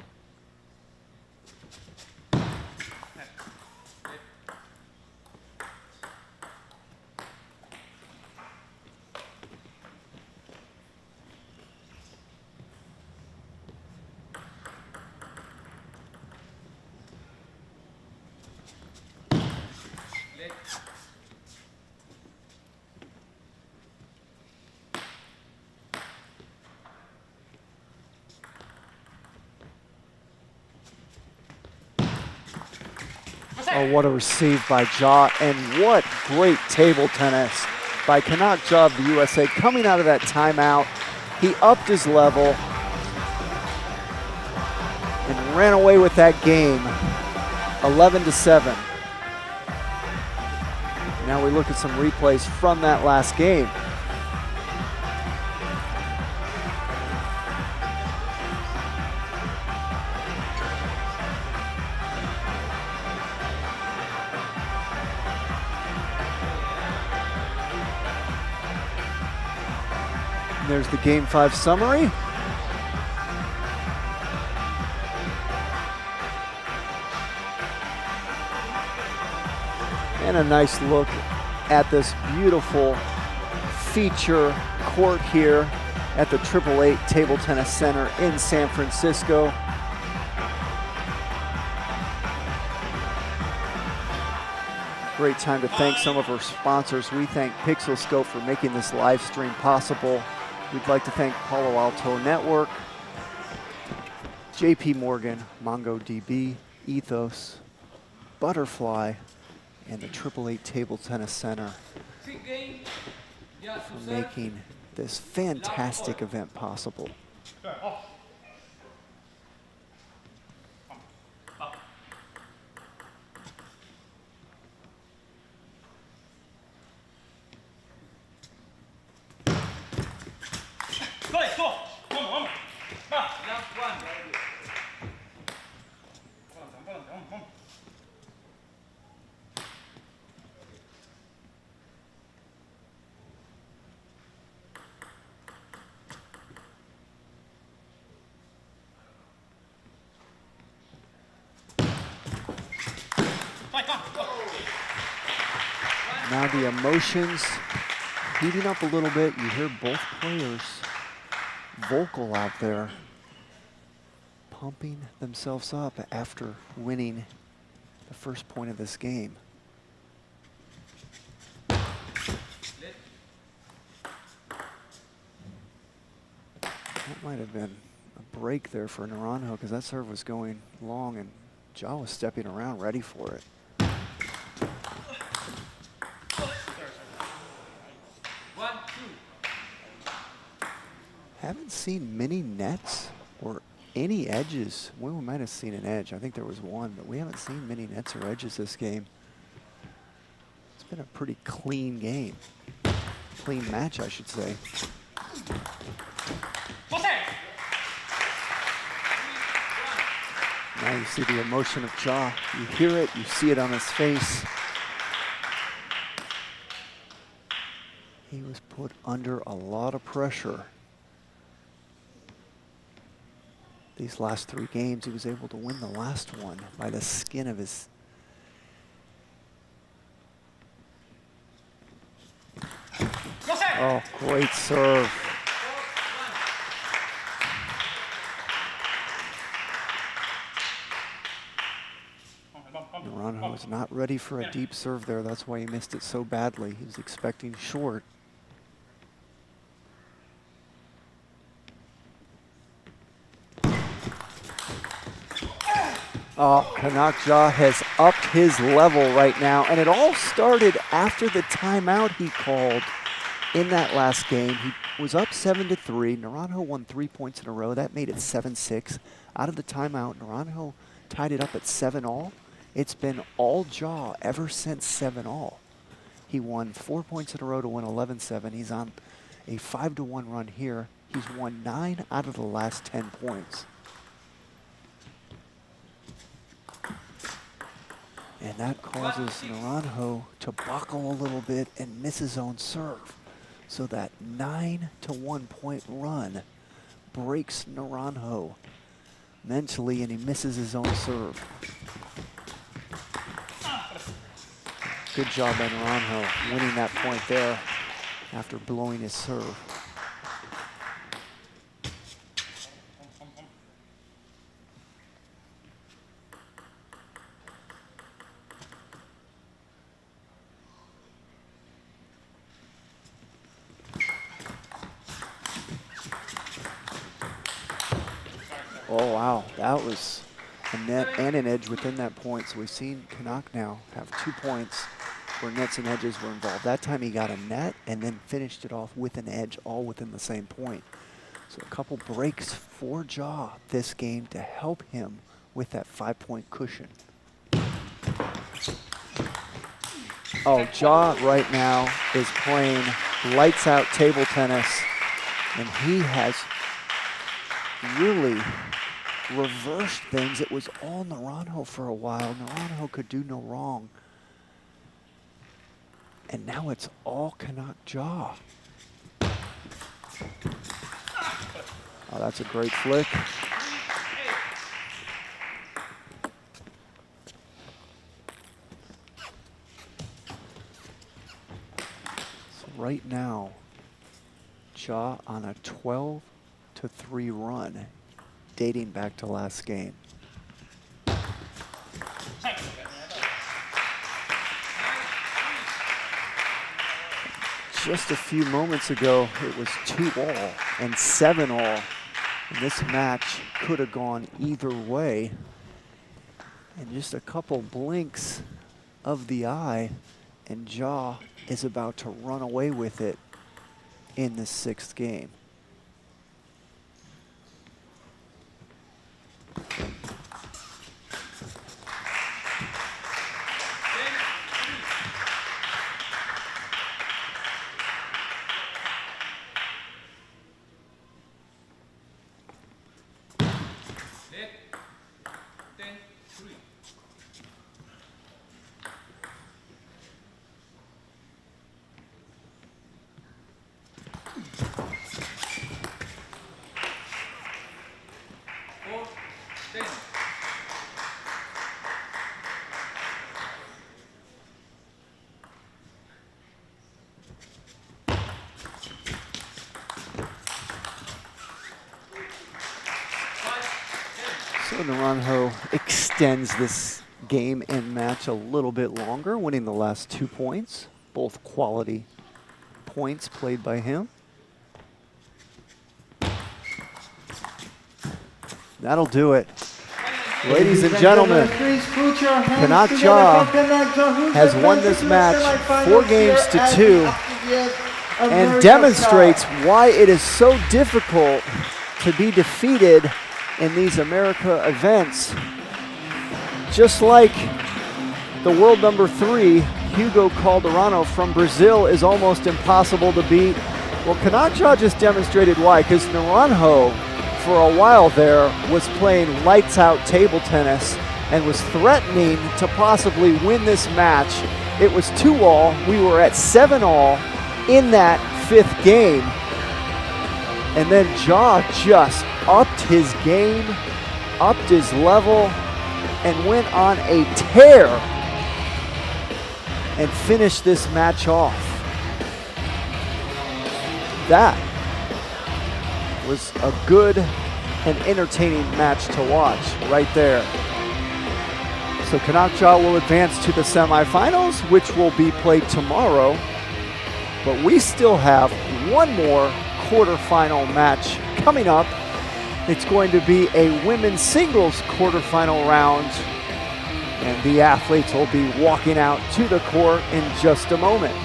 Oh, what a receive by Ja, and what great table tennis by Kanak Ja of the USA. Coming out of that timeout, he upped his level and ran away with that game, 11-7. Now we look at some replays from that last game. There's the Game 5 summary. And a nice look at this beautiful feature court here at the 888 Table Tennis Center in San Francisco. Great time to thank some of our sponsors. We thank Pixelscope for making this live stream possible. We'd like to thank Palo Alto Network, JP Morgan, MongoDB, Ethos, Butterfly, and the 888 Table Tennis Center for making this fantastic event possible. Now the emotions heating up a little bit. You hear both players vocal out there, pumping themselves up after winning the first point of this game. That might have been a break there for Naranjo because that serve was going long and Ja was stepping around ready for it. Haven't seen many nets or any edges. Well, we might have seen an edge. I think there was one, but we haven't seen many nets or edges this game. It's been a pretty clean game. Clean match, I should say. Now you see the emotion of Ja. You hear it, you see it on his face. He was put under a lot of pressure. These last 3 games, he was able to win the last one by the skin of his. Oh, great serve. Naranjo was not ready for a deep serve there. That's why he missed it so badly. He was expecting short. Oh, Kanak Ja has upped his level right now, and it all started after the timeout he called in that last game. He was up 7-3. Naranjo won 3 points in a row. That made it 7-6. Out of the timeout, Naranjo tied it up at 7-all. It's been all Ja ever since 7-all. He won 4 points in a row to win 11-7. He's on a 5-1 run here He's won 9 out of the last 10 points. And that causes Naranjo to buckle a little bit and miss his own serve. So that 9-1 point run breaks Naranjo mentally, and he misses his own serve. Good job by Naranjo winning that point there after blowing his serve. Oh, wow, that was a net and an edge within that point. So we've seen Kanak now have 2 points where nets and edges were involved. That time he got a net and then finished it off with an edge, all within the same point. So a couple breaks for Ja this game to help him with that 5-point cushion. Oh, Ja right now is playing lights out table tennis, and he has really reversed things. It was all Naranjo for a while. Naranjo could do no wrong. And now it's all Kanak Ja. Oh, that's a great flick. So right now, Ja on a 12-3 run, dating back to last game. Just a few moments ago, it was 2-all and 7-all. And this match could have gone either way. And just a couple blinks of the eye, and Ja is about to run away with it in the 6th game. So Naranjo extends this game and match a little bit longer, winning the last 2 points, both quality points played by him. That'll do it. Ladies and gentlemen, Kanak Ja has won this match 4-2 and demonstrates why it is so difficult to be defeated in these America events. Just like the world number 3, Hugo Calderano from Brazil, is almost impossible to beat. Well, Kanak Ja just demonstrated why, because Naranjo, for a while there, was playing lights out table tennis and was threatening to possibly win this match. It was 2-all. We were at 7-all in that 5th game. And then Ja just upped his game, upped his level, and went on a tear and finished this match off. That was a good and entertaining match to watch right there. So Kanak Ja will advance to the semifinals, which will be played tomorrow. But we still have one more quarterfinal match coming up. It's going to be a women's singles quarterfinal round, and the athletes will be walking out to the court in just a moment.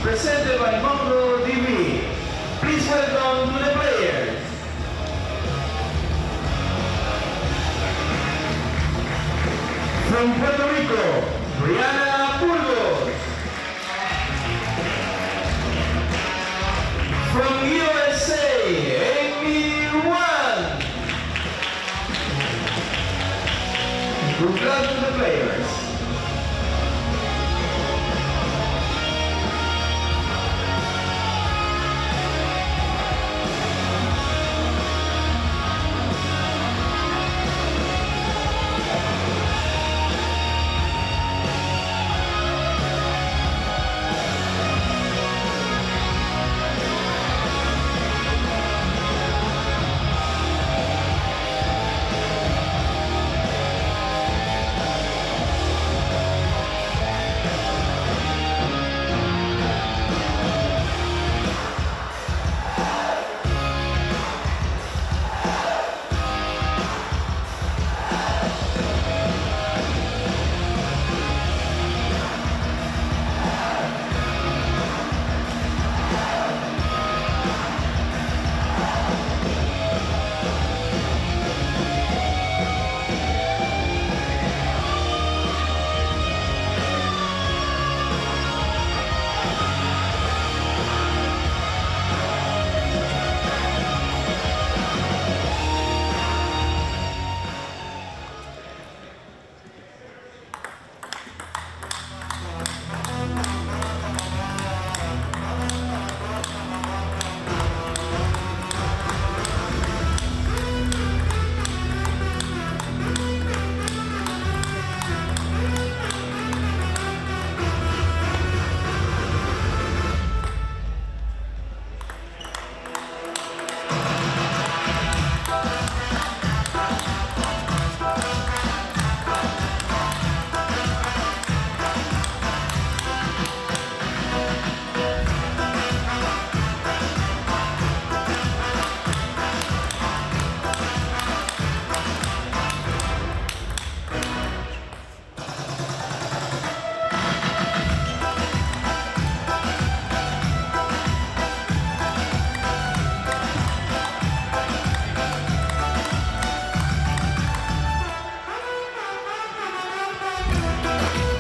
presented by Mongo TV. Please welcome to the players. From Puerto Rico, Briana Burgos. From USA, Wong. Good luck to the players.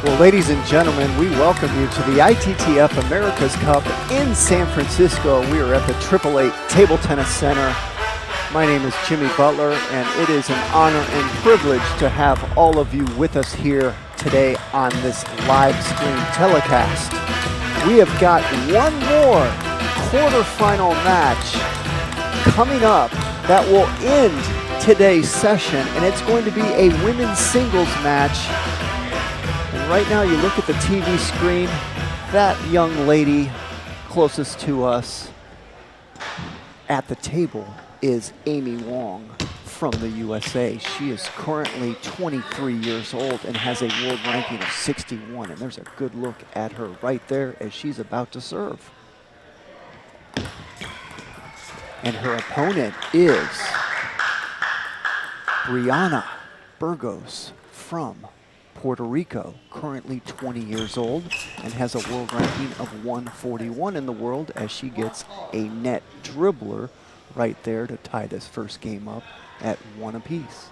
Well, ladies and gentlemen, we welcome you to the ITTF America's Cup in San Francisco. We are at the 888 Table Tennis Center. My name is Jimmy Butler, and it is an honor and privilege to have all of you with us here today on this live stream telecast. We have got one more quarterfinal match coming up that will end today's session, and it's going to be a women's singles match. And right now you look at the TV screen, that young lady closest to us at the table is Amy Wong from the USA. She is currently 23 years old and has a world ranking of 61. And there's a good look at her right there as she's about to serve. And her opponent is Briana Burgos from Puerto Rico, currently 20 years old and has a world ranking of 141 in the world as she gets a net dribbler right there to tie this first game up at 1 apiece.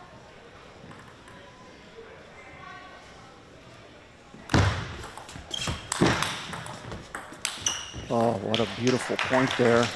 Oh, what a beautiful point there.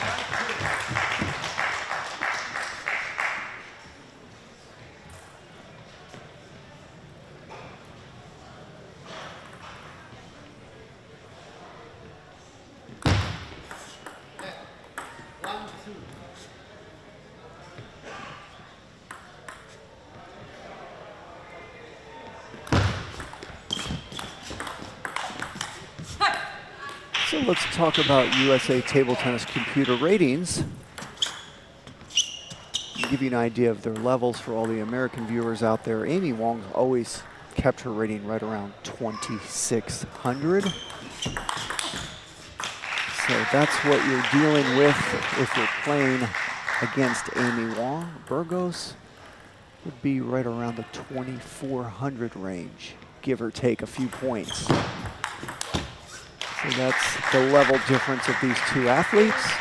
So let's talk about USA Table Tennis computer ratings. To give you an idea of their levels for all the American viewers out there, Amy Wong always kept her rating right around 2,600. So that's what you're dealing with if you're playing against Amy Wong. Burgos would be right around the 2,400 range, give or take a few points. So that's the level difference of these two athletes.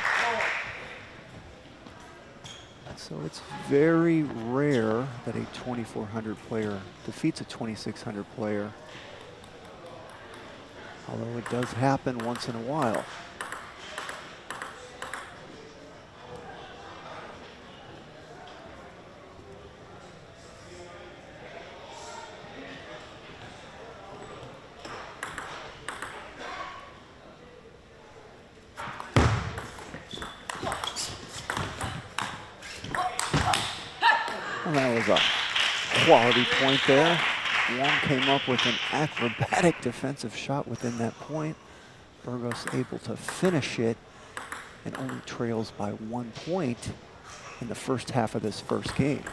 So it's very rare that a 2,400 player defeats a 2,600 player. Although it does happen once in a while. And that was a quality point there. Wong came up with an acrobatic defensive shot within that point. Burgos able to finish it and only trails by 1 point in the first half of this first game.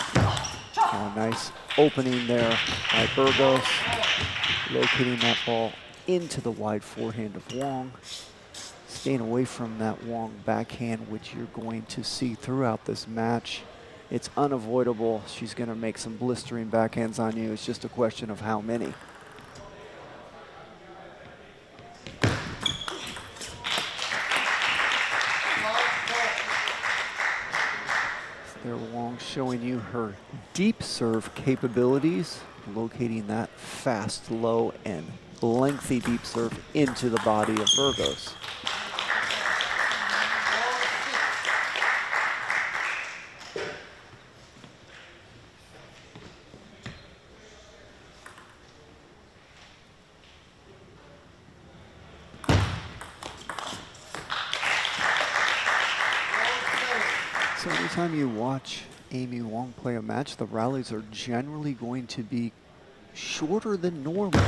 Oh, nice opening there by Burgos, locating that ball into the wide forehand of Wong. Staying away from that Wong backhand, which you're going to see throughout this match. It's unavoidable. She's going to make some blistering backhands on you. It's just a question of how many. There, Wong showing you her deep serve capabilities, locating that fast, low, and lengthy deep serve into the body of Burgos. So anytime you watch Amy Wong play a match, the rallies are generally going to be shorter than normal.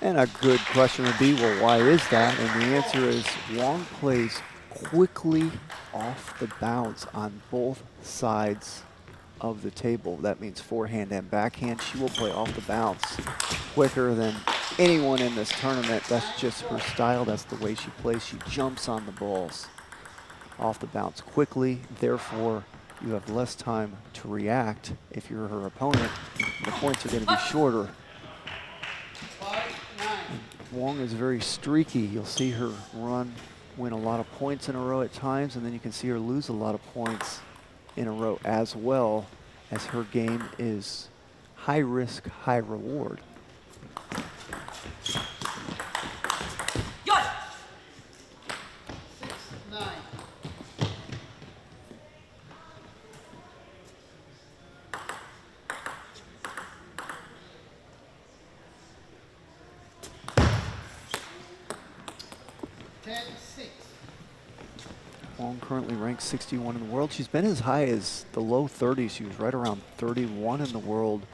And a good question would be, well, why is that? And the answer is Wong plays quickly off the bounce on both sides of the table. That means forehand and backhand. She will play off the bounce quicker than anyone in this tournament. That's just her style. That's the way she plays. She jumps on the balls off the bounce quickly, therefore you have less time to react if you're her opponent. The points are going to be shorter. Wong is very streaky. You'll see her win a lot of points in a row at times, and then you can see her lose a lot of points in a row as well, as her game is high risk, high reward. Wong currently ranked 61 in the world. She's been as high as the low 30s. She was right around 31 in the world,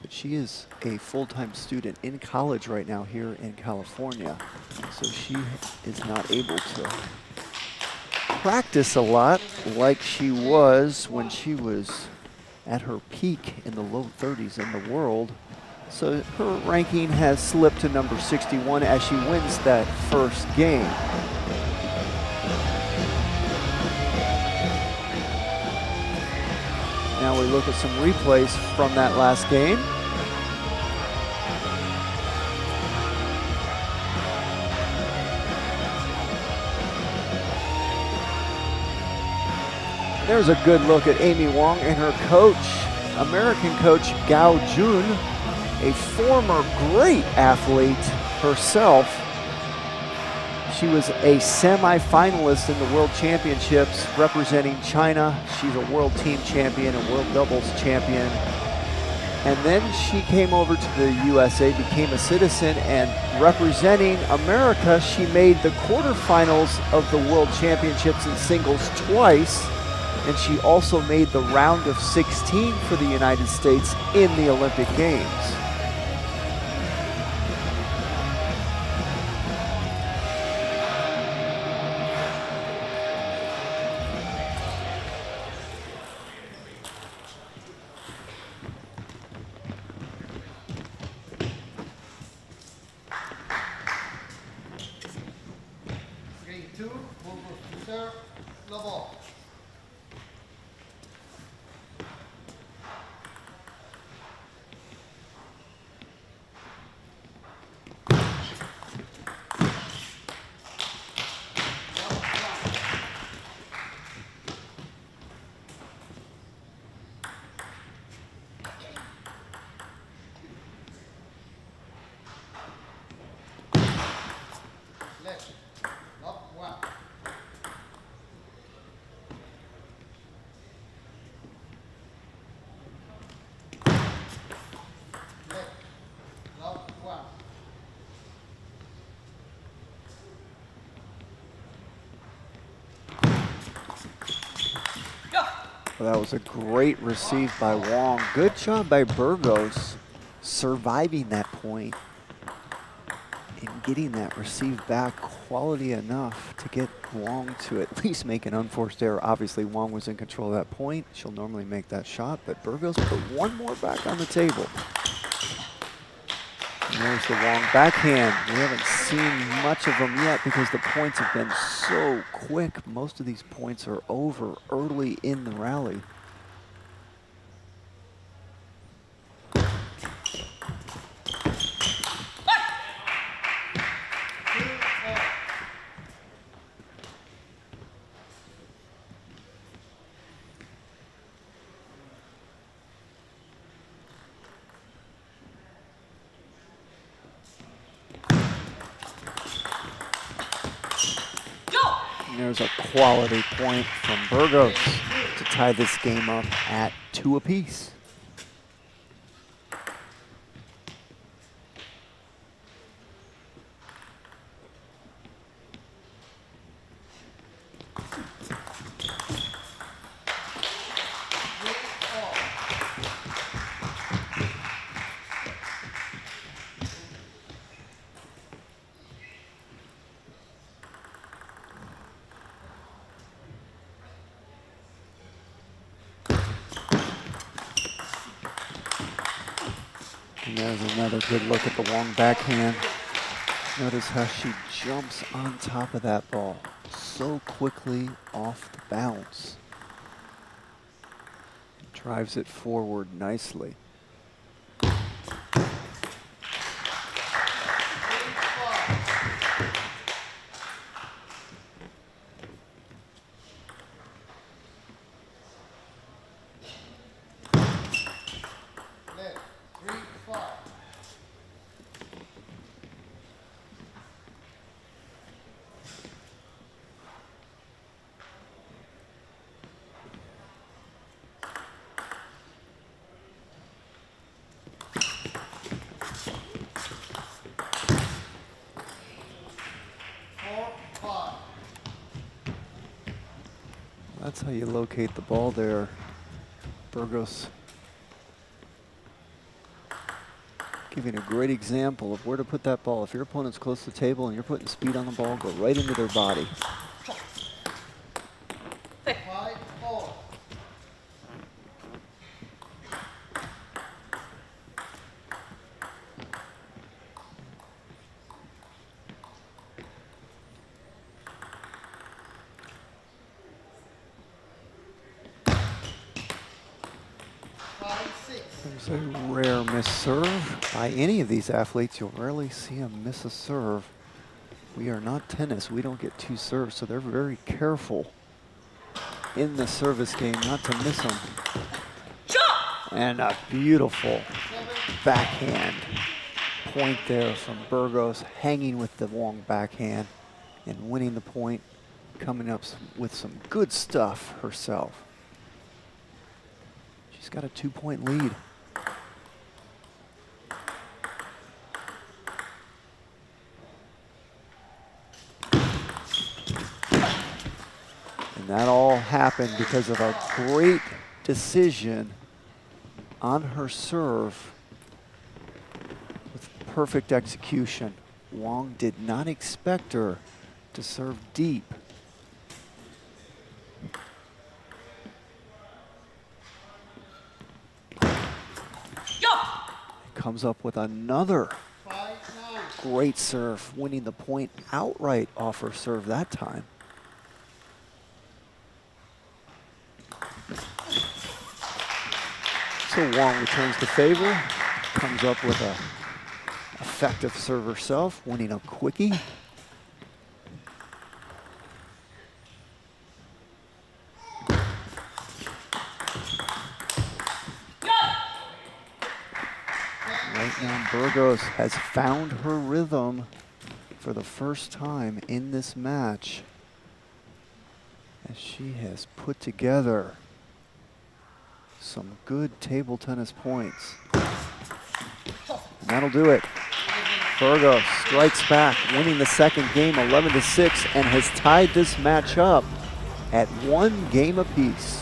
but she is a full-time student in college right now here in California. So she is not able to practice a lot like she was when she was at her peak in the low 30s in the world. So her ranking has slipped to number 61 as she wins that first game. Now we look at some replays from that last game. There's a good look at Amy Wong and her coach, American coach Gao Jun, a former great athlete herself. She was a semi-finalist in the World Championships representing China. She's a world team champion, a world doubles champion. And then she came over to the USA, became a citizen, and representing America, she made the quarterfinals of the World Championships in singles twice. And she also made the round of 16 for the United States in the Olympic Games. Well, that was a great receive by Wong. Good job by Burgos surviving that point and getting that receive back quality enough to get Wong to at least make an unforced error. Obviously, Wong was in control of that point. She'll normally make that shot, but Burgos put one more back on the table. And there's the Wong backhand. We haven't seen much of them yet because the points have been so quick. Most of these points are over early in the rally. There's a quality point from Burgos to tie this game up at 2 apiece. And there's another good look at the Wong backhand. Notice how she jumps on top of that ball so quickly off the bounce. Drives it forward nicely. That's how you locate the ball there, Burgos. Giving a great example of where to put that ball. If your opponent's close to the table and you're putting speed on the ball, go right into their body. There's a rare miss serve by any of these athletes. You'll rarely see them miss a serve. We are not tennis. We don't get 2 serves, so they're very careful in the service game not to miss them. And a beautiful backhand point there from Burgos, hanging with the Wong backhand and winning the point, coming up with some good stuff herself. She's got a 2-point lead. And that all happened because of a great decision on her serve with perfect execution. Wong did not expect her to serve deep. Comes up with another great serve, winning the point outright off her serve that time. So Wong returns the favor, comes up with a effective serve herself, winning a quickie. Right now, Burgos has found her rhythm for the first time in this match, as she has put together some good table tennis points. And that'll do it. Burgos strikes back, winning the second game 11-6, and has tied this match up at 1 game apiece.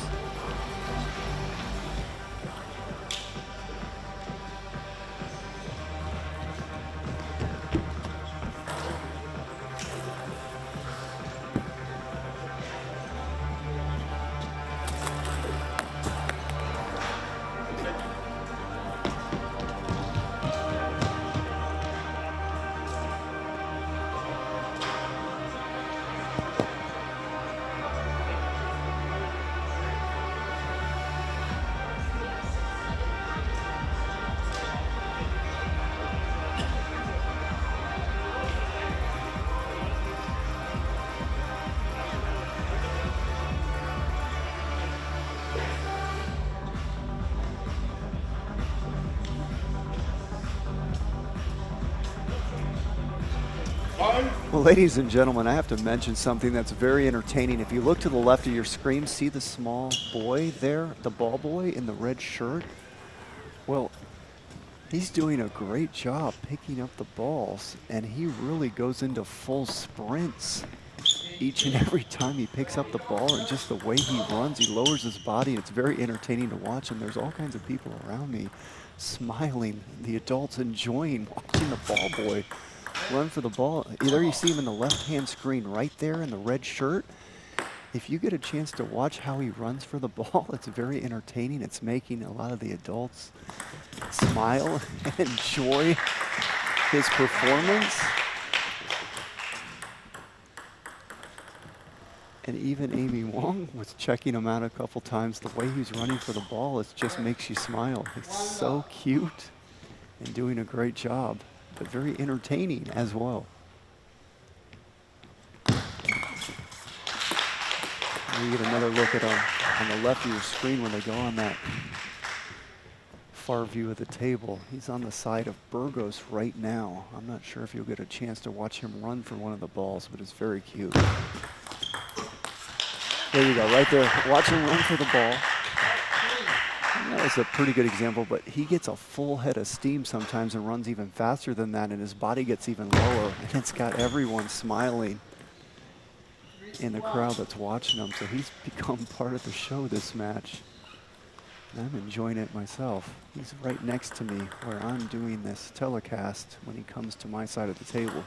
Well, ladies and gentlemen, I have to mention something that's very entertaining. If you look to the left of your screen, see the small boy there, the ball boy in the red shirt? Well, he's doing a great job picking up the balls, and he really goes into full sprints each and every time he picks up the ball, and just the way he runs, he lowers his body. It's very entertaining to watch him. There's all kinds of people around me smiling, the adults enjoying watching the ball boy run for the ball. Either you see him in the left-hand screen right there in the red shirt. If you get a chance to watch how he runs for the ball, it's very entertaining. It's making a lot of the adults smile and enjoy his performance. And even Amy Wong was checking him out a couple times. The way he's running for the ball, it just makes you smile. He's so cute and doing a great job, but very entertaining as well. You get another look at him on the left of your screen when they go on that far view of the table. He's on the side of Burgos right now. I'm not sure if you'll get a chance to watch him run for one of the balls, but it's very cute. There you go, right there. Watch him run for the ball. That was a pretty good example, but he gets a full head of steam sometimes and runs even faster than that, and his body gets even lower, and it's got everyone smiling in the crowd that's watching him. So he's become part of the show this match. And I'm enjoying it myself. He's right next to me where I'm doing this telecast when he comes to my side of the table.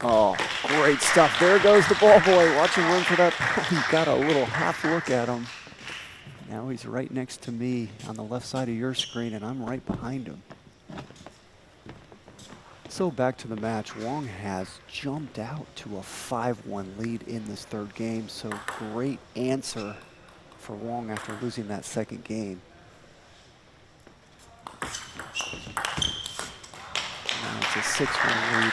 Oh, great stuff. There goes the ball boy. Watch him run for that. He got a little half look at him. Now he's right next to me on the left side of your screen, and I'm right behind him. So back to the match. Wong has jumped out to a 5-1 lead in this third game. So great answer for Wong after losing that second game. Now it's a 6-1 lead.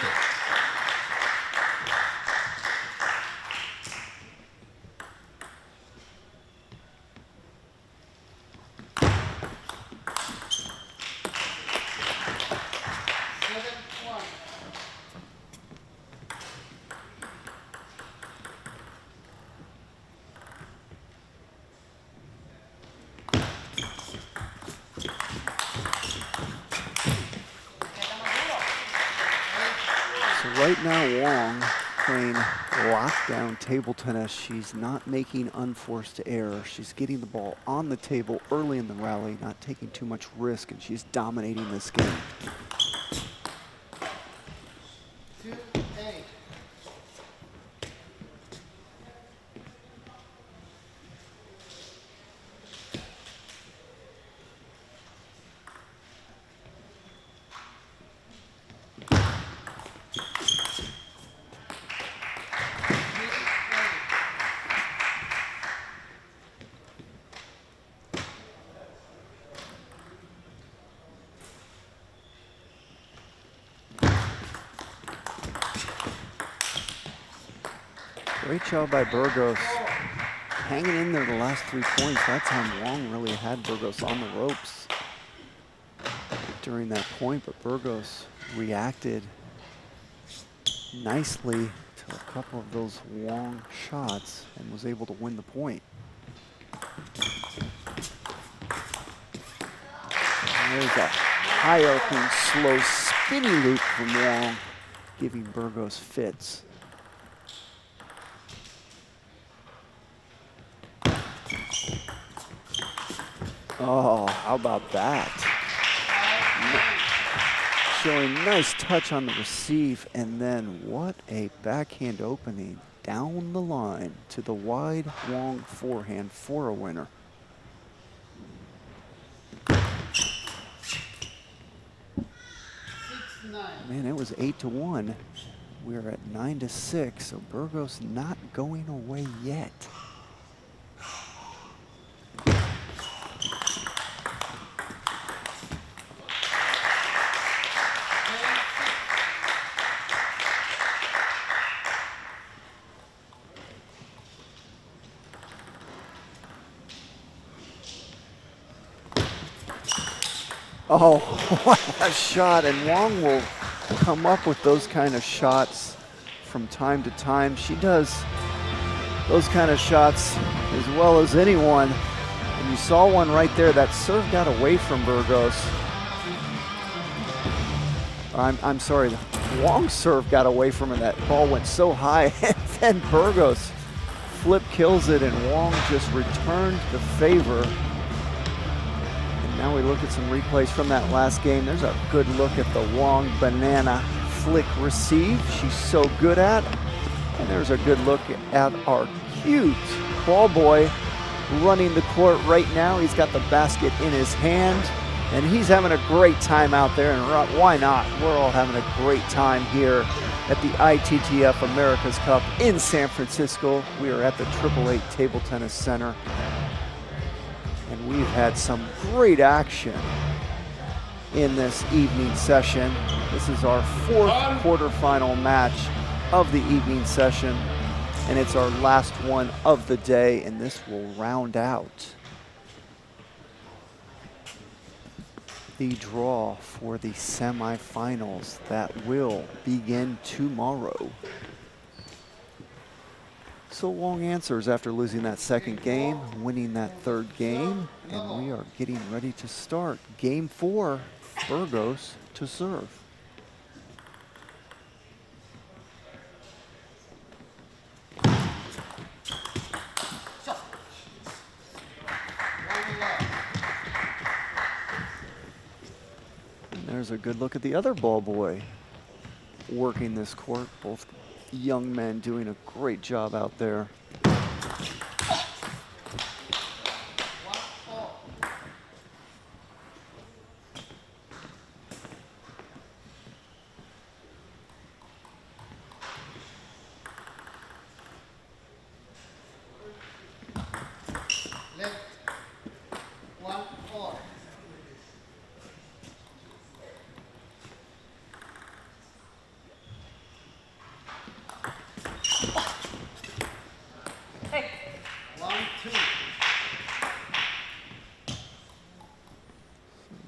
Right now, Wong playing lockdown table tennis. She's not making unforced error. She's getting the ball on the table early in the rally, not taking too much risk, and she's dominating this game. 2-8. Great job by Burgos. Hanging in there the last 3 points. That time Wong really had Burgos on the ropes during that point, but Burgos reacted nicely to a couple of those Wong shots and was able to win the point. And there's a high arcing, slow, spinny loop from Wong, giving Burgos fits. Oh, how about that? Showing nice touch on the receive, and then what a backhand opening down the line to the wide Wong forehand for a winner. Man, it was 8-1. We're at 9-6, so Burgos not going away yet. Oh, what a shot. And Wong will come up with those kind of shots from time to time. She does those kind of shots as well as anyone. And you saw one right there. That serve got away from Burgos. I'm sorry, Wong's serve got away from her. That ball went so high, and then Burgos flip kills it, and Wong just returned the favor. And now we look at some replays from that last game. There's a good look at the Wong banana flick receive she's so good at. And there's a good look at our cute ball boy running the court right now. He's got the basket in his hand, and he's having a great time out there, and why not? We're all having a great time here at the ITTF America's Cup in San Francisco. We are at the 888 Table Tennis Center, and we've had some great action in this evening session. This is our fourth quarterfinal match of the evening session, and it's our last one of the day, and this will round out the draw for the semifinals that will begin tomorrow. So Wong answers after losing that second game, winning that third game, and we are getting ready to start game 4, Burgos to serve. There's a good look at the other ball boy working this court. Both young men doing a great job out there.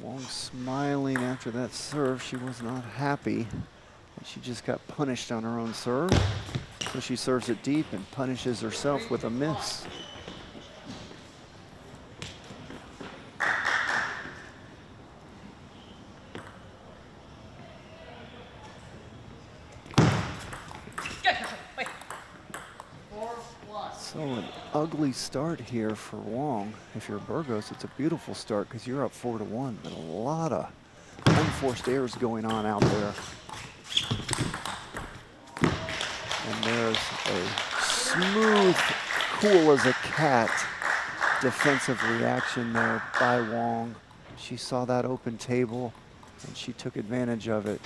Wong smiling after that serve. She was not happy. She just got punished on her own serve. So she serves it deep and punishes herself with a miss. So an ugly start here for Wong. If you're Burgos, it's a beautiful start because you're up 4-1, but a lot of unforced errors going on out there. And there's a smooth, cool as a cat defensive reaction there by Wong. She saw that open table and she took advantage of it.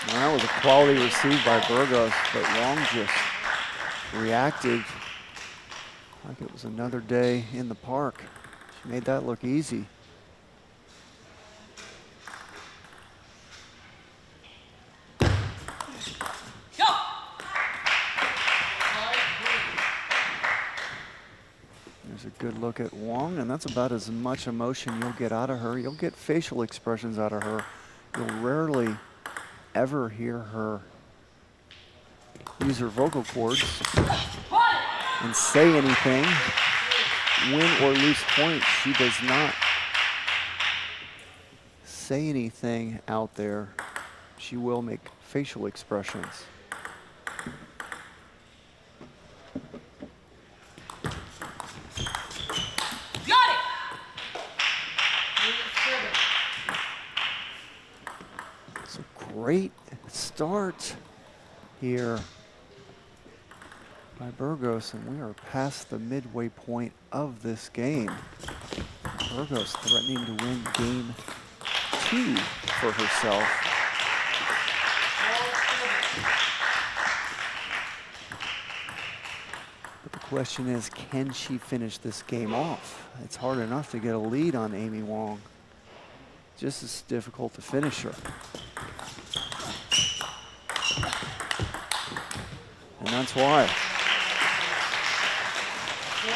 That was a quality receive by Burgos, but Wong just reacted like it was another day in the park. She made that look easy. There's a good look at Wong, and that's about as much emotion you'll get out of her. You'll get facial expressions out of her. You'll rarely ever hear her use her vocal cords and say anything. Win or lose points, she does not say anything out there. She will make facial expressions. Great start here by Burgos, and we are past the midway point of this game. Burgos threatening to win game 2 for herself. But the question is, can she finish this game off? It's hard enough to get a lead on Amy Wong. Just as difficult to finish her. And that's why.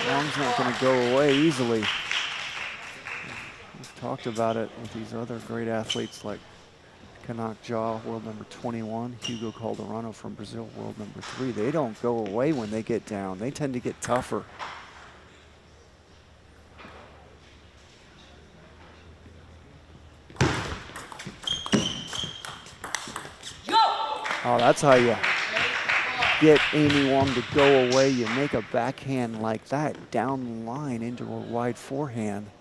Wong's not going to go away easily. We've talked about it with these other great athletes like Kanak, world number 21, Hugo Calderano from Brazil, world number 3. They don't go away when they get down. They tend to get tougher. Oh, that's how you get Amy Wong to go away. You make a backhand like that down the line into a wide forehand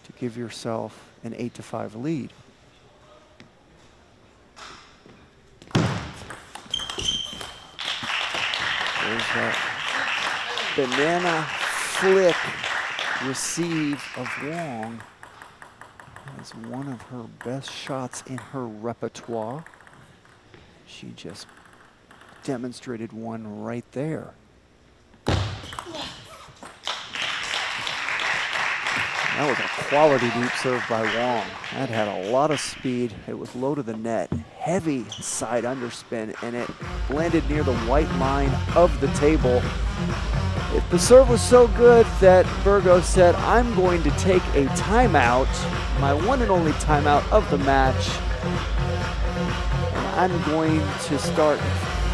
to give yourself an 8-5 lead. There's that banana flick receive of Wong. That's one of her best shots in her repertoire. She just demonstrated one right there. That was a quality deep serve by Wong. That had a lot of speed. It was low to the net, heavy side underspin, and it landed near the white line of the table. The serve was so good that Burgos said, I'm going to take a timeout, my one and only timeout of the match. And I'm going to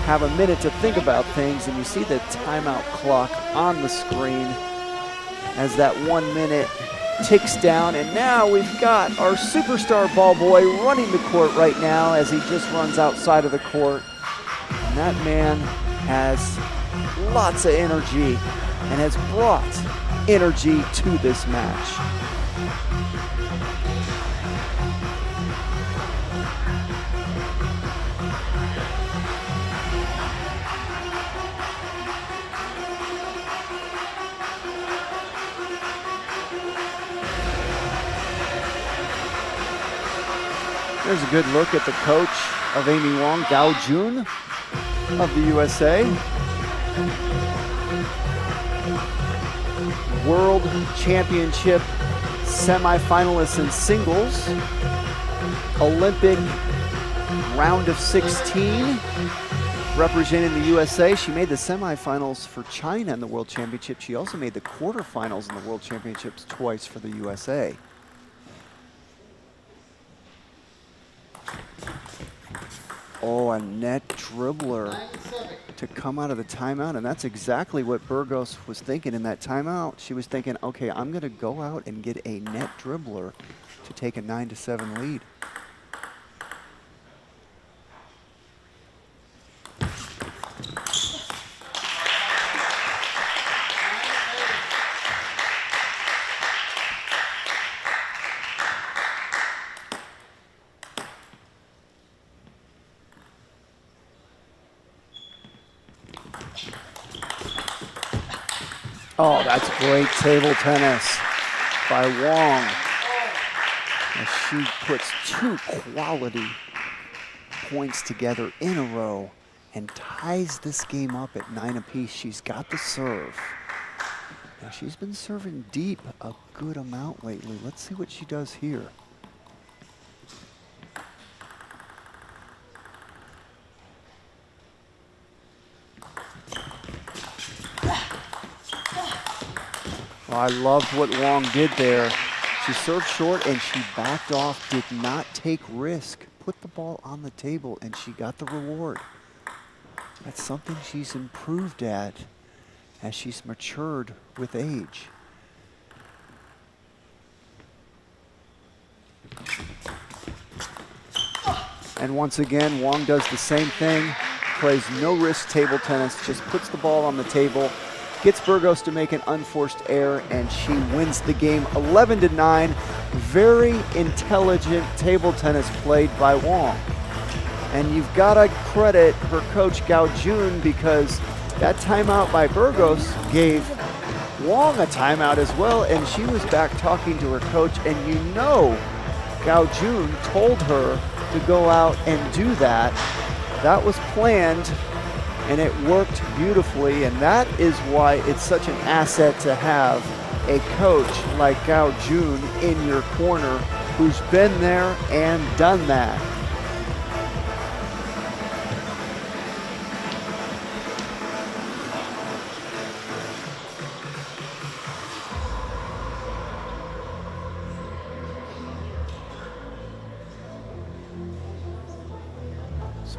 have a minute to think about things. And you see the timeout clock on the screen as that 1 minute ticks down. And now we've got our superstar ball boy running the court right now as he just runs outside of the court. And that man has lots of energy and has brought energy to this match. There's a good look at the coach of Amy Wong, Gao Jun of the USA. World Championship semifinalists in singles. Olympic round of 16 representing the USA. She made the semifinals for China in the World Championship. She also made the quarterfinals in the World Championships twice for the USA. Oh, a net dribbler to come out of the timeout, and that's exactly what Burgos was thinking in that timeout. She was thinking, okay, I'm going to go out and get a net dribbler to take a 9-7 lead. Oh, that's great table tennis by Wong. As she puts two quality points together in a row and ties this game up at 9 apiece. She's got the serve. Now she's been serving deep a good amount lately. Let's see what she does here. I loved what Wong did there. She served short and she backed off, did not take risk, put the ball on the table, and she got the reward. That's something she's improved at as she's matured with age. And once again, Wong does the same thing, plays no risk table tennis, just puts the ball on the table, gets Burgos to make an unforced error, and she wins the game 11-9. Very intelligent table tennis played by Wong. And you've got to credit her coach Gao Jun, because that timeout by Burgos gave Wong a timeout as well, and she was back talking to her coach, and you know Gao Jun told her to go out and do that. That was planned, and it worked beautifully, and that is why it's such an asset to have a coach like Gao Jun in your corner who's been there and done that.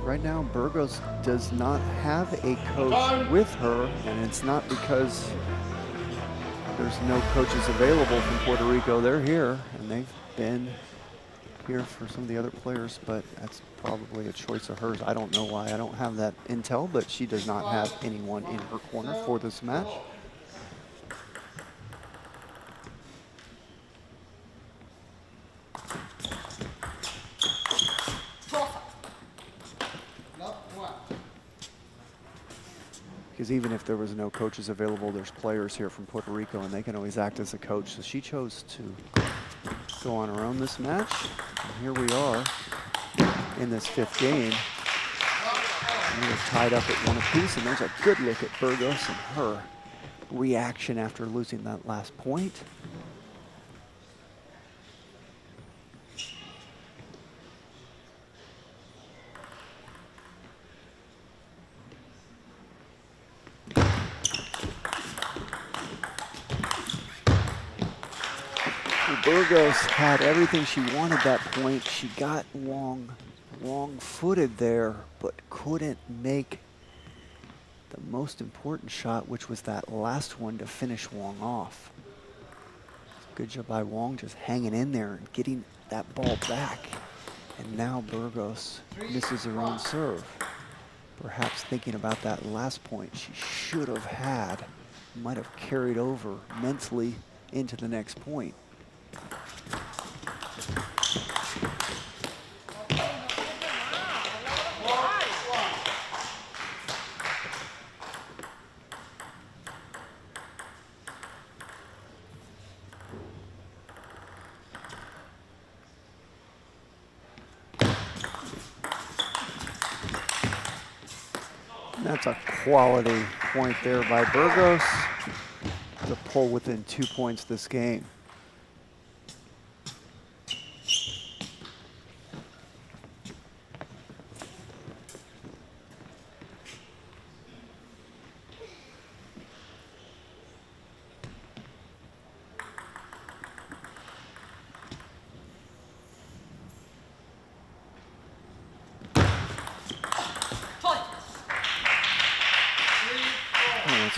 Right now, Burgos does not have a coach with her, and it's not because there's no coaches available from Puerto Rico. They're here, and they've been here for some of the other players, but that's probably a choice of hers. I don't know why. I don't have that intel, but she does not have anyone in her corner for this match. Because even if there was no coaches available, there's players here from Puerto Rico, and they can always act as a coach. So she chose to go on her own this match. And here we are in this 5th game. And we're tied up at 1 apiece, and there's a good look at Burgos and her reaction after losing that last point. Burgos had everything she wanted that point. She got Wong wrong-footed there, but couldn't make the most important shot, which was that last one to finish Wong off. Good job by Wong just hanging in there and getting that ball back. And now Burgos misses her own serve. Perhaps thinking about that last point she should have had, might have carried over mentally into the next point. That's a quality point there by Burgos to pull within 2 points this game.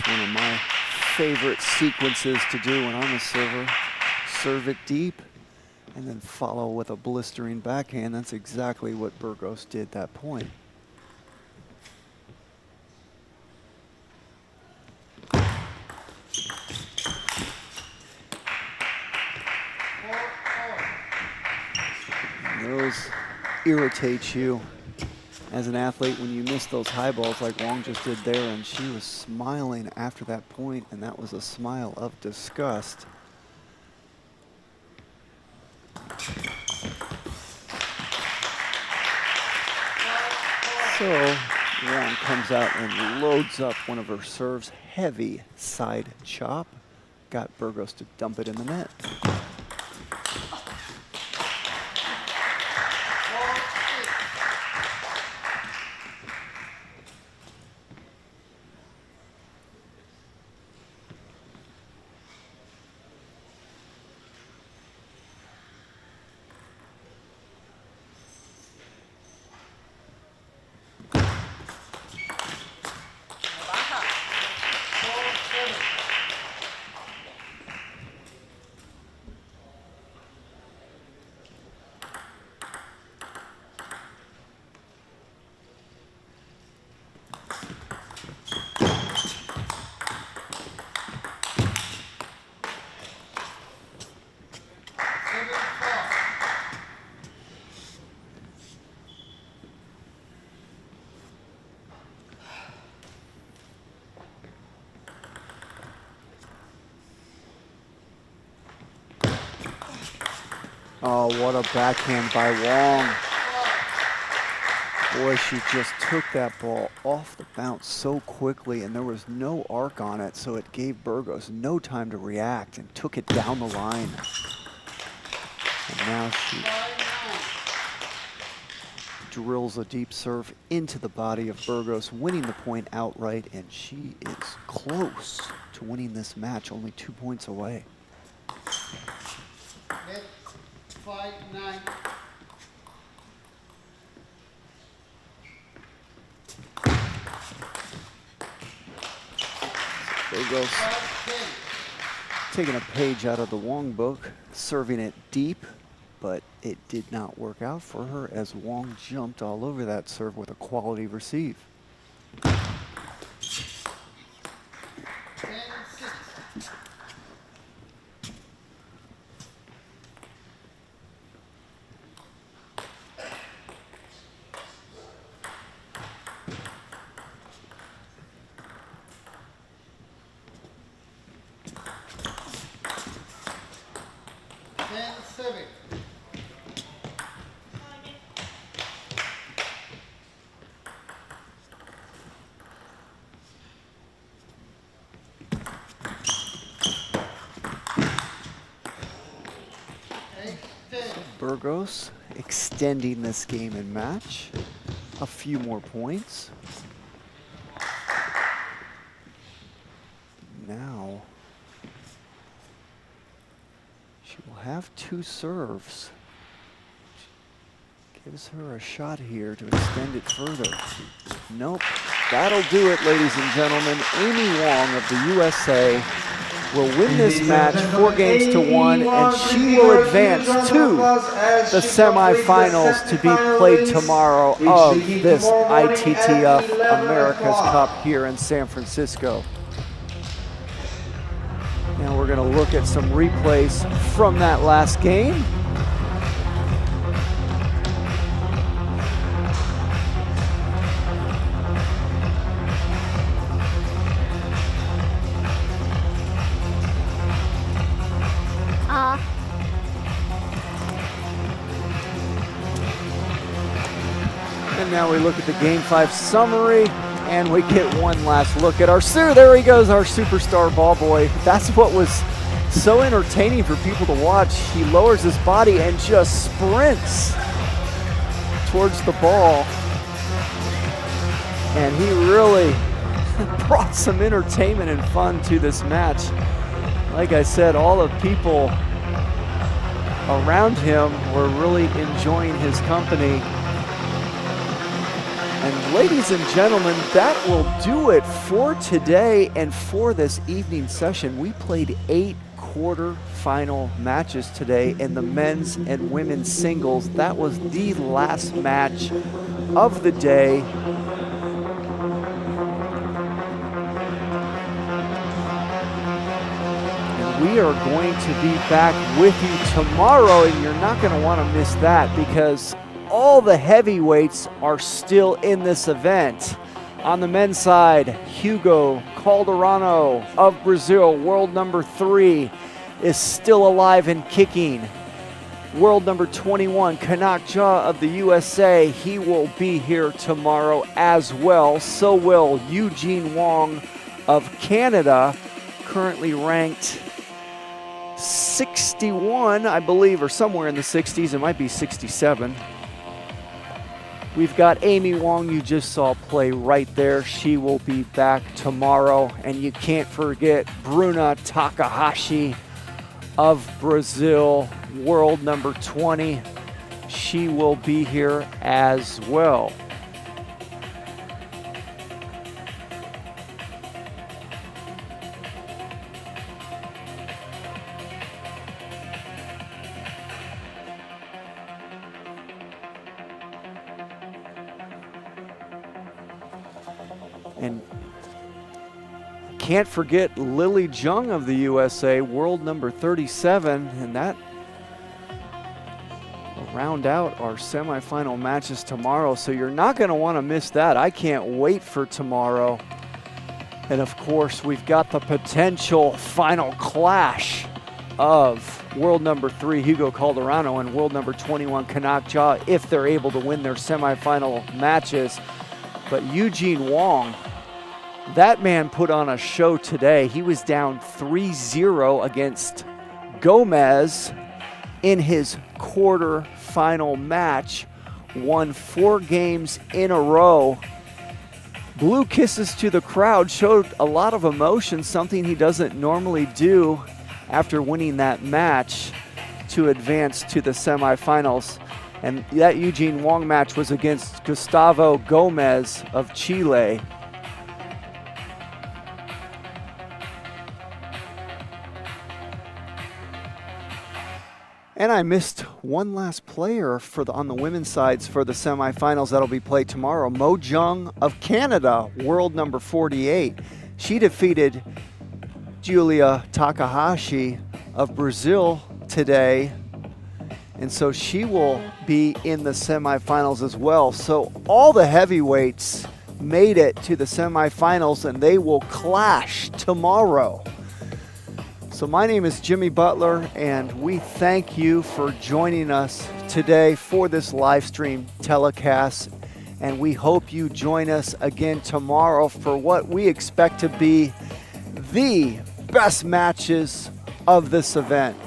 One of my favorite sequences to do when I'm a server. Serve it deep and then follow with a blistering backhand. That's exactly what Burgos did that point. And those irritate you as an athlete when you miss those high balls like Wong just did there, and she was smiling after that point, and that was a smile of disgust. So Wong comes out and loads up one of her serves, heavy side chop. Got Burgos to dump it in the net. Oh, what a backhand by Wong. Boy, she just took that ball off the bounce so quickly, and there was no arc on it, so it gave Burgos no time to react and took it down the line. And now she drills a deep serve into the body of Burgos, winning the point outright, and she is close to winning this match, only 2 points away. 5-9. Burgos taking a page out of the Wong book, serving it deep, but it did not work out for her as Wong jumped all over that serve with a quality receive. 10-6. Burgos extending this game and match. A few more points. Now, she will have 2 serves. Gives her a shot here to extend it further. Nope, that'll do it, ladies and gentlemen. Amy Wong of the USA will win this match 4-1, and she will advance to the semifinals to be played tomorrow of this ITTF America's Cup here in San Francisco. Now we're going to look at some replays from that last game. And now we look at the Game 5 summary, and we get one last look at our there he goes, our superstar ball boy. That's what was so entertaining for people to watch. He lowers his body and just sprints towards the ball. And he really brought some entertainment and fun to this match. Like I said, all the people around him were really enjoying his company. And ladies and gentlemen, that will do it for today and for this evening session. We played 8 quarter-final matches today in the men's and women's singles. That was the last match of the day. And we are going to be back with you tomorrow, and you're not going to want to miss that because all the heavyweights are still in this event. On the men's side, Hugo Calderano of Brazil, world number 3, is still alive and kicking. World number 21, Kanak of the USA, he will be here tomorrow as well. So will Eugene Wong of Canada, currently ranked 61, I believe, or somewhere in the 60s. It might be 67. We've got Amy Wong, you just saw play right there. She will be back tomorrow. And you can't forget Briana Takahashi of Brazil, world number 20. She will be here as well. And can't forget Lily Jung of the USA, world number 37, and that will round out our semifinal matches tomorrow. So you're not going to want to miss that. I can't wait for tomorrow. And of course, we've got the potential final clash of world number 3, Hugo Calderano, and world number 21, Kanak if they're able to win their semifinal matches. But Eugene Wong, that man put on a show today. He was down 3-0 against Gomez in his quarter-final match, won 4 games in a row. Blew kisses to the crowd, showed a lot of emotion, something he doesn't normally do after winning that match to advance to the semifinals. And that Eugene Wong match was against Gustavo Gomez of Chile. And I missed one last player on the women's sides for the semifinals that'll be played tomorrow. Mo Jung of Canada, world number 48. She defeated Julia Takahashi of Brazil today. And so she will be in the semifinals as well. So all the heavyweights made it to the semifinals, and they will clash tomorrow. So my name is Jimmy Butler, and we thank you for joining us today for this live stream telecast. And we hope you join us again tomorrow for what we expect to be the best matches of this event.